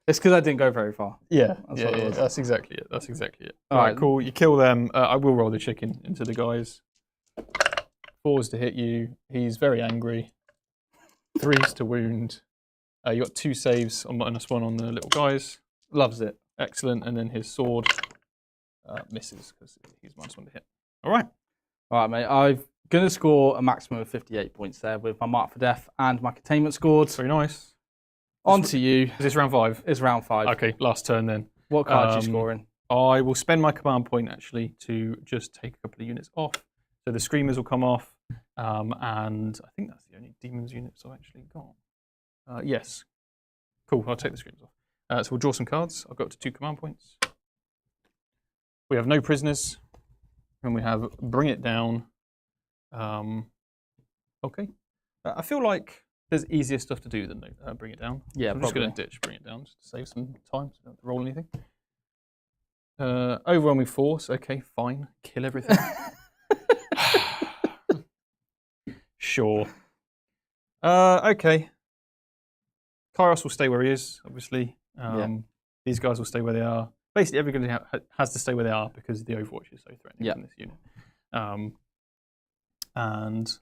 Speaker 1: It's because I didn't go very far.
Speaker 2: Yeah,
Speaker 1: That's what it was.
Speaker 2: that's exactly it. That's exactly it.
Speaker 1: All
Speaker 2: All
Speaker 1: right.
Speaker 2: right, cool. You kill them. I will roll the chicken into the guys. 4s to hit you. He's very angry. 3s to wound. You got 2 saves on -1 on the little guys.
Speaker 1: Loves it.
Speaker 2: Excellent. And then his sword misses because he's -1 to hit. All right.
Speaker 1: All right, mate. I'm going to score a maximum of 58 points there with my mark for death and my containment scored.
Speaker 2: Very nice.
Speaker 1: On to you.
Speaker 2: Is this round 5?
Speaker 1: It's round 5.
Speaker 2: Okay, last turn then.
Speaker 1: What card are you scoring?
Speaker 2: I will spend my command point actually to just take a couple of units off. So the screamers will come off, and I think that's the only demons units I've actually got. Yes. Cool, I'll take the screamers off. So we'll draw some cards. I've got up to 2 command points. We have no prisoners, and we have bring it down. Okay. I feel like there's easier stuff to do than bring it down.
Speaker 1: Yeah,
Speaker 2: I'm just going to ditch bring it down just to save some time so I don't have to roll anything. Overwhelming force. Okay, fine. Kill everything. Sure. Okay. Kairos will stay where he is, obviously. These guys will stay where they are. Basically, everybody has to stay where they are because the Overwatch is so threatening in this unit. And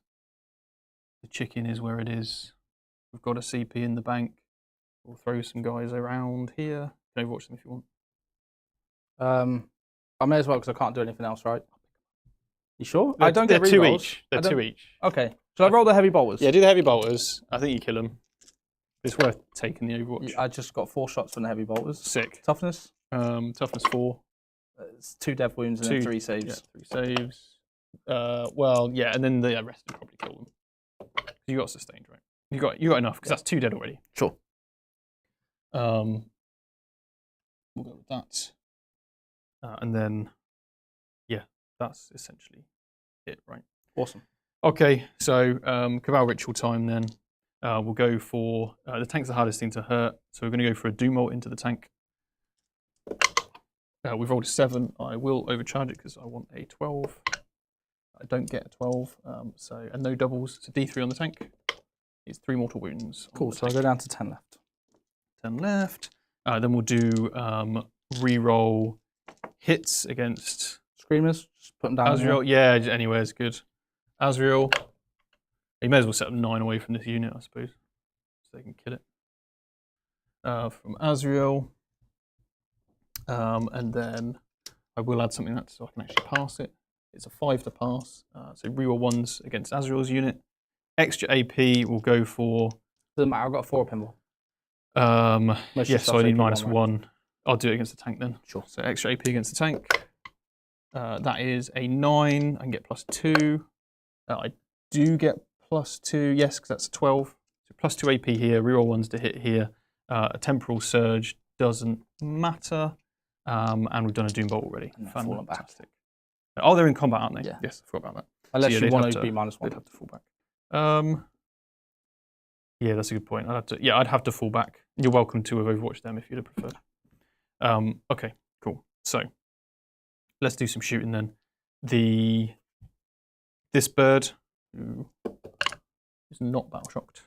Speaker 2: the chicken is where it is. We've got a CP in the bank. We'll throw some guys around here. You can overwatch them if you want.
Speaker 1: I may as well because I can't do anything else, right? You sure? I don't
Speaker 2: They're
Speaker 1: get
Speaker 2: two
Speaker 1: rerolls.
Speaker 2: each. They're two each.
Speaker 1: Okay. Shall I roll the heavy bolters?
Speaker 2: Yeah, do the heavy bolters. I think you kill them. It's worth taking the overwatch.
Speaker 1: I just got 4 shots from the heavy bolters.
Speaker 2: Sick.
Speaker 1: Toughness?
Speaker 2: Toughness 4.
Speaker 1: It's 2 death wounds and then 3 saves.
Speaker 2: Yeah, 3 saves. Well, yeah, and then the rest will probably kill them. You got sustained, right? You got enough because that's 2 dead already.
Speaker 1: Sure.
Speaker 2: We'll go with that, and then yeah, that's essentially it, right?
Speaker 1: Awesome.
Speaker 2: Okay, so Cabal ritual time then. We'll go for the tank's the hardest thing to hurt, so we're going to go for a doom ult into the tank. We've rolled a 7. I will overcharge it because I want a 12. I don't get a 12, and no doubles. So D3 on the tank. It's 3 mortal wounds.
Speaker 1: Cool. So I go down to 10 left.
Speaker 2: 10 left. Then we'll do re-roll hits against
Speaker 1: Screamers. Just put them down.
Speaker 2: Azrael. Yeah, anywhere is good. Azrael. You may as well set them 9 away from this unit, I suppose, so they can kill it. From Azrael. And then I will add something that so I can actually pass it. It's a 5 to pass. So reroll 1s against Azrael's unit. Extra AP will go for.
Speaker 1: Doesn't matter. I've got 4 pinball.
Speaker 2: Yes, so I need -1. I'll do it against the tank then.
Speaker 1: Sure.
Speaker 2: So extra AP against the tank. That is a 9. I can get +2. I do get +2, yes, because that's a 12. So +2 AP here, reroll 1s to hit here. A temporal surge doesn't matter. And we've done a Doom Bolt already. Fantastic. Oh, they're in combat, aren't they?
Speaker 1: Yeah.
Speaker 2: Yes, I forgot about that.
Speaker 1: Unless
Speaker 2: So,
Speaker 1: you want to
Speaker 2: be
Speaker 1: be -1.
Speaker 2: They'd have to fall back. Yeah, that's a good point. I'd have to fall back. You're welcome to have overwatched them if you'd have preferred. Okay, cool. So let's do some shooting then. This bird, who is not battle shocked,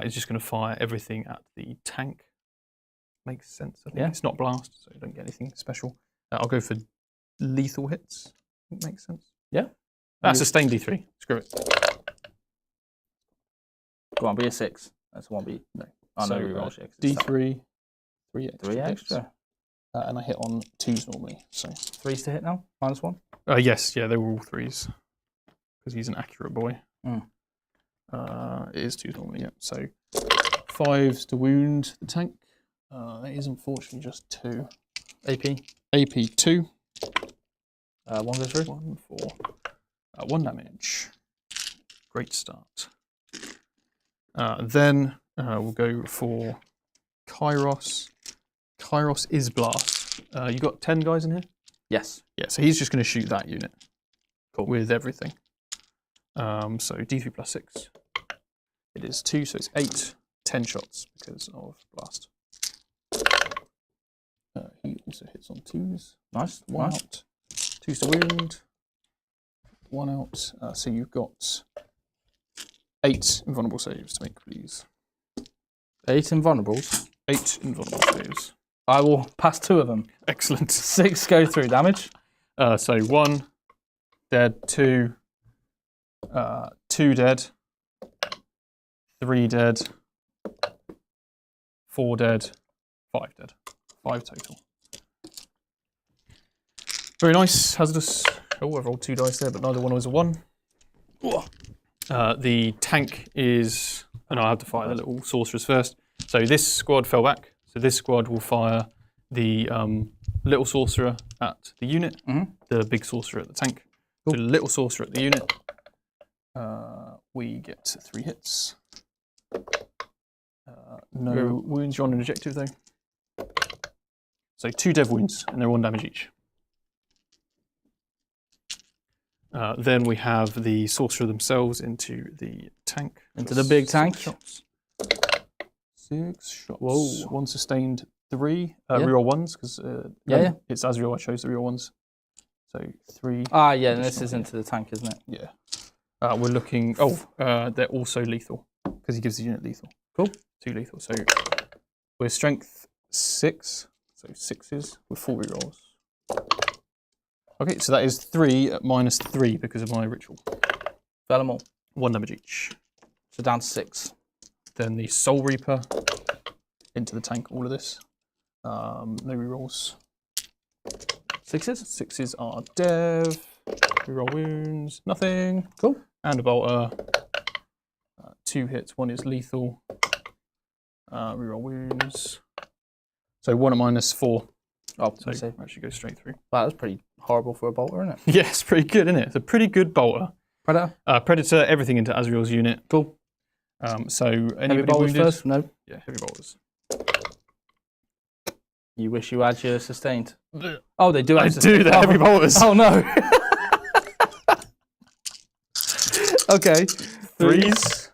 Speaker 2: is just going to fire everything at the tank. Makes sense. I think it's not blast, so you don't get anything special. I'll go for lethal hits. I think makes sense.
Speaker 1: Yeah.
Speaker 2: That's sustained D3. Screw it.
Speaker 1: Go on, be a 6. That's one B.
Speaker 2: No.
Speaker 1: Oh,
Speaker 2: So,
Speaker 1: no, reroll shit, 'cause it's
Speaker 2: D3, 3 extra.
Speaker 1: 3
Speaker 2: hits.
Speaker 1: extra.
Speaker 2: And I hit on 2s normally. So
Speaker 1: 3s to hit now? -1?
Speaker 2: yes, yeah, they were all 3s. Because he's an accurate boy.
Speaker 1: Mm.
Speaker 2: It is 2s normally, yeah. So 5s to wound the tank. That is unfortunately just 2.
Speaker 1: AP?
Speaker 2: AP 2.
Speaker 1: 1 goes through?
Speaker 2: 1, 4. 1 damage. Great start. Then we'll go for Kairos. Kairos is blast. You got 10 guys in here?
Speaker 1: Yes.
Speaker 2: Yeah, so he's just going to shoot that unit. Cool. With everything. So D3 +6. It is 2, so it's 8. 10 shots because of blast. He also hits on 2s.
Speaker 1: Nice.
Speaker 2: 1
Speaker 1: nice.
Speaker 2: out. 2s to wound. 1 out. So you've got 8 invulnerable saves to make, please.
Speaker 1: 8 invulnerables.
Speaker 2: 8 invulnerable saves.
Speaker 1: I will pass 2 of them.
Speaker 2: Excellent.
Speaker 1: 6 go through damage.
Speaker 2: So 1 dead, 2 dead, 3 dead, 4 dead, 5 dead. 5 total. Very nice. Hazardous. Oh, I've rolled 2 dice there, but neither one was a 1. The tank is. Oh, no, I have to fire the little sorcerers first. So this squad fell back. So this squad will fire the little sorcerer at the unit, the big sorcerer at the tank. Cool. So the little sorcerer at the unit. We get 3 hits. No wounds. You're on an objective though. So 2 dev wounds, and they're 1 damage each. Then we have the sorcerer themselves into the tank.
Speaker 1: Into the big tank.
Speaker 2: 6 shots. 6 shots.
Speaker 1: Whoa.
Speaker 2: 1 sustained, 3.
Speaker 1: Yeah.
Speaker 2: Reroll 1s, because
Speaker 1: yeah.
Speaker 2: It's Azrael, I chose the reroll 1s. So 3.
Speaker 1: Ah, yeah, and this is into the tank, isn't it?
Speaker 2: Yeah. We're looking. Oh, they're also lethal, because he gives the unit lethal.
Speaker 1: Cool.
Speaker 2: 2 lethal. So we're strength 6. So 6s with 4 rerolls. Okay, so that is 3 at -3 because of my ritual.
Speaker 1: Fell them all.
Speaker 2: 1 damage each.
Speaker 1: So down to 6.
Speaker 2: Then the Soul Reaper. into the tank, all of this. No rerolls.
Speaker 1: Sixes?
Speaker 2: Sixes are dev. Reroll wounds, nothing.
Speaker 1: Cool.
Speaker 2: And a bolter. 2 hits, 1 is lethal. Reroll wounds. So 1 at -4.
Speaker 1: Oh,
Speaker 2: So
Speaker 1: so
Speaker 2: actually go straight through.
Speaker 1: that was pretty horrible for a bolter, isn't it?
Speaker 2: Yeah, it's pretty good, isn't it? It's a pretty good bolter.
Speaker 1: Predator?
Speaker 2: Predator, everything into Azrael's unit.
Speaker 1: Cool.
Speaker 2: So
Speaker 1: Heavy
Speaker 2: anybody
Speaker 1: bolters
Speaker 2: wounded?
Speaker 1: first? No.
Speaker 2: Yeah, heavy bolters.
Speaker 1: You wish you had your sustained. Oh, they do have
Speaker 2: I
Speaker 1: sustained.
Speaker 2: do, the heavy bolters.
Speaker 1: Oh, no. Okay.
Speaker 2: 3s.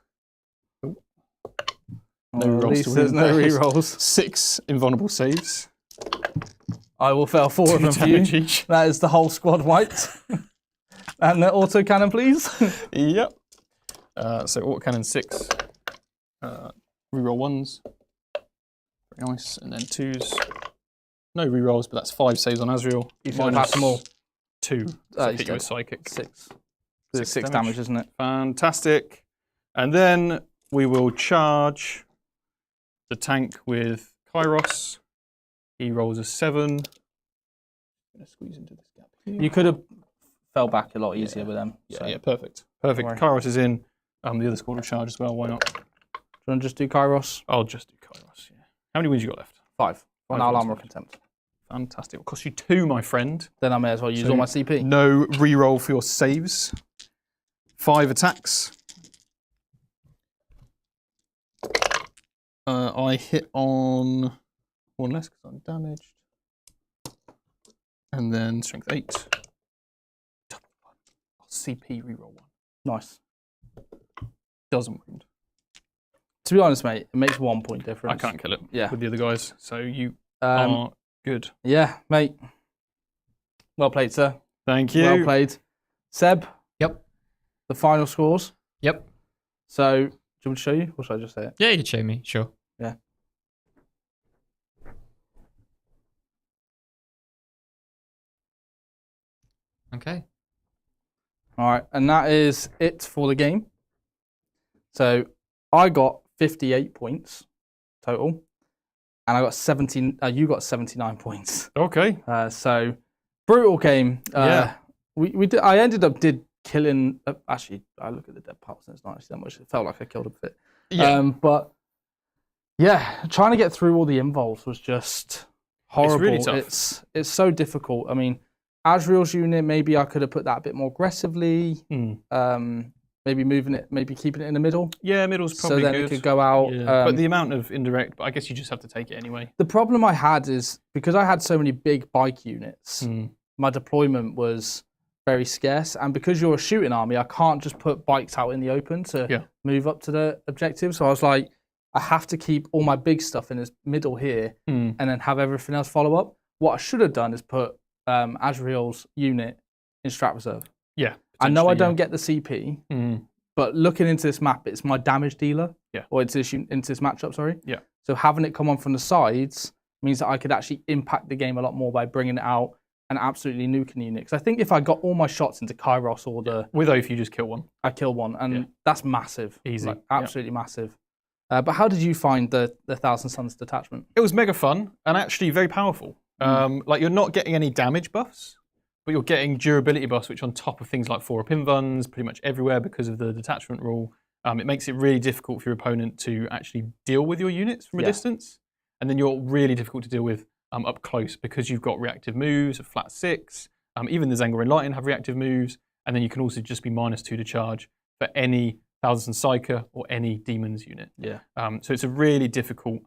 Speaker 2: No
Speaker 1: Well, at
Speaker 2: rerolls
Speaker 1: least
Speaker 2: to
Speaker 1: there's
Speaker 2: win.
Speaker 1: no rerolls.
Speaker 2: 6 invulnerable saves.
Speaker 1: I will fail 4 of them for you.
Speaker 2: Damage each.
Speaker 1: That is the whole squad wiped. And the auto cannon, please.
Speaker 2: Yep. So autocannon 6. Reroll 1s. Very nice. And then 2s. No rerolls, but that's 5 saves on Azrael.
Speaker 1: You should have had them all.
Speaker 2: 2.
Speaker 1: He's
Speaker 2: So hit you
Speaker 1: dead.
Speaker 2: with psychic.
Speaker 1: 6. It's 6
Speaker 2: damage.
Speaker 1: damage, isn't it?
Speaker 2: Fantastic. And then we will charge the tank with Kairos. He rolls a 7. Gonna squeeze into this gap here.
Speaker 1: You could have fell back a lot easier with them.
Speaker 2: Yeah,
Speaker 1: So.
Speaker 2: yeah, perfect. Perfect.
Speaker 1: Don't
Speaker 2: Kairos is in. The other squad will charge as well. Why not?
Speaker 1: Do you want to just do Kairos?
Speaker 2: I'll just do Kairos. Yeah. How many wins you got left?
Speaker 1: 5.
Speaker 2: Five
Speaker 1: Now
Speaker 2: wins
Speaker 1: armor
Speaker 2: left.
Speaker 1: contempt.
Speaker 2: Fantastic. It'll cost you 2, my friend.
Speaker 1: Then I may as well use
Speaker 2: So
Speaker 1: all my CP.
Speaker 2: No reroll for your saves. 5 attacks. I hit on 1 less because I'm damaged. And then strength 8. Double 1. I'll CP reroll 1.
Speaker 1: Nice.
Speaker 2: Doesn't wound.
Speaker 1: To be honest, mate, it makes 1 point difference.
Speaker 2: I can't kill it
Speaker 1: Yeah.
Speaker 2: with the other guys. So you
Speaker 1: Um,
Speaker 2: are good.
Speaker 1: yeah, mate. Well played, sir.
Speaker 2: Thank you.
Speaker 1: Well played. Seb,
Speaker 3: Yep.
Speaker 1: the final scores.
Speaker 3: Yep.
Speaker 1: So, do you want me to show you, or should I just say it?
Speaker 3: Yeah, you can show me. Sure.
Speaker 1: Yeah.
Speaker 3: Okay.
Speaker 1: All right, and that is it for the game. So, I got 58 points total, and I got 17. You got 79 points.
Speaker 2: Okay.
Speaker 1: So, brutal game.
Speaker 2: Yeah.
Speaker 1: We did. I ended up killing. Actually, I look at the dead parts, and it's not actually that much. It felt like I killed a bit.
Speaker 2: Yeah.
Speaker 1: But yeah, trying to get through all the involves was just horrible.
Speaker 2: really tough.
Speaker 1: It's so difficult. I mean, Azrael's unit, maybe I could have put that a bit more aggressively. Maybe moving it, maybe keeping it in the middle,
Speaker 2: Yeah, middle's
Speaker 1: so
Speaker 2: probably
Speaker 1: then
Speaker 2: good.
Speaker 1: it could go out.
Speaker 2: Yeah. But the amount of indirect, but I guess you just have to take it anyway.
Speaker 1: The problem I had is because I had so many big bike units, my deployment was very scarce. And because you're a shooting army, I can't just put bikes out in the open to move up to the objective. So I was like, I have to keep all my big stuff in this middle here and then have everything else follow up. What I should have done is put Azrael's unit in strat reserve.
Speaker 2: Yeah.
Speaker 1: I know I
Speaker 2: potentially,
Speaker 1: don't get the CP, but looking into this map, it's my damage dealer.
Speaker 2: Yeah.
Speaker 1: Or into this matchup, sorry.
Speaker 2: Yeah.
Speaker 1: So having it come on from the sides means that I could actually impact the game a lot more by bringing it out and absolutely nuking the unit. Because I think if I got all my shots into Kairos or
Speaker 2: With Oath, you just kill one.
Speaker 1: I kill one, and that's massive.
Speaker 2: Easy.
Speaker 1: Like, absolutely massive. But how did you find the Thousand Sons detachment?
Speaker 2: It was mega fun and actually very powerful. Like you're not getting any damage buffs, but you're getting durability buffs, which on top of things like 4-up invuns pretty much everywhere because of the detachment rule, it makes it really difficult for your opponent to actually deal with your units from a distance. And then you're really difficult to deal with up close because you've got reactive moves, a flat 6. Even the Zangor and Lightning have reactive moves. And then you can also just be -2 to charge for any Thousand Psyker or any Demons unit.
Speaker 1: Yeah.
Speaker 2: So it's a really difficult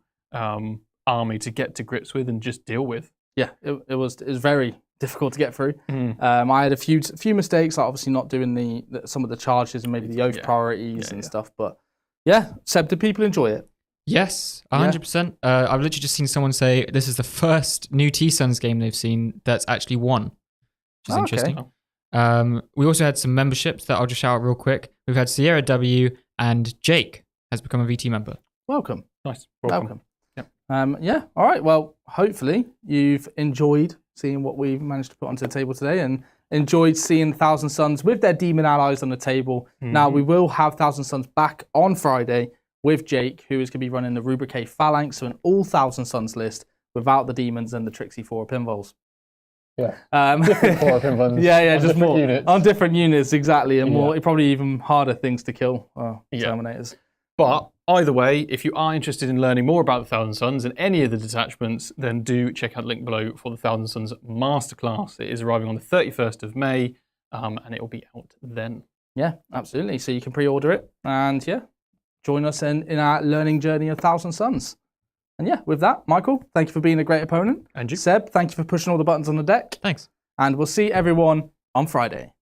Speaker 2: army to get to grips with and just deal with.
Speaker 1: Yeah, it was very difficult to get through. I had a few mistakes, like obviously not doing some of the charges and maybe the oath priorities and stuff. But yeah, Seb, did people enjoy it?
Speaker 3: Yes, 100%. I've literally just seen someone say this is the first new T-Suns game they've seen that's actually won, which is interesting. We also had some memberships that I'll just shout out real quick. We've had Sierra W and Jake has become a VT member.
Speaker 1: Welcome.
Speaker 2: Nice.
Speaker 1: Welcome.
Speaker 2: Yep.
Speaker 1: Yeah, all right. Well, hopefully you've enjoyed seeing what we've managed to put onto the table today and enjoyed seeing Thousand Sons with their demon allies on the table. Now, we will have Thousand Sons back on Friday with Jake, who is going to be running the Rubrique Phalanx, so an all Thousand Sons list without the demons and the Trixie 4 pinballs.
Speaker 5: Yeah. Different 4 pinballs.
Speaker 1: Yeah, just more
Speaker 5: units.
Speaker 1: on different units, exactly, and more probably even harder things to kill.
Speaker 2: Yeah.
Speaker 1: Terminators.
Speaker 2: But either way, if you are interested in learning more about the Thousand Sons and any of the detachments, then do check out the link below for the Thousand Sons Masterclass. It is arriving on the 31st of May, and it will be out then.
Speaker 1: Yeah, absolutely. So you can pre-order it, and yeah, join us in our learning journey of Thousand Sons. And yeah, with that, Michael, thank you for being a great opponent.
Speaker 2: And you.
Speaker 1: Seb, thank you for pushing all the buttons on the deck.
Speaker 3: Thanks.
Speaker 1: And we'll see everyone on Friday.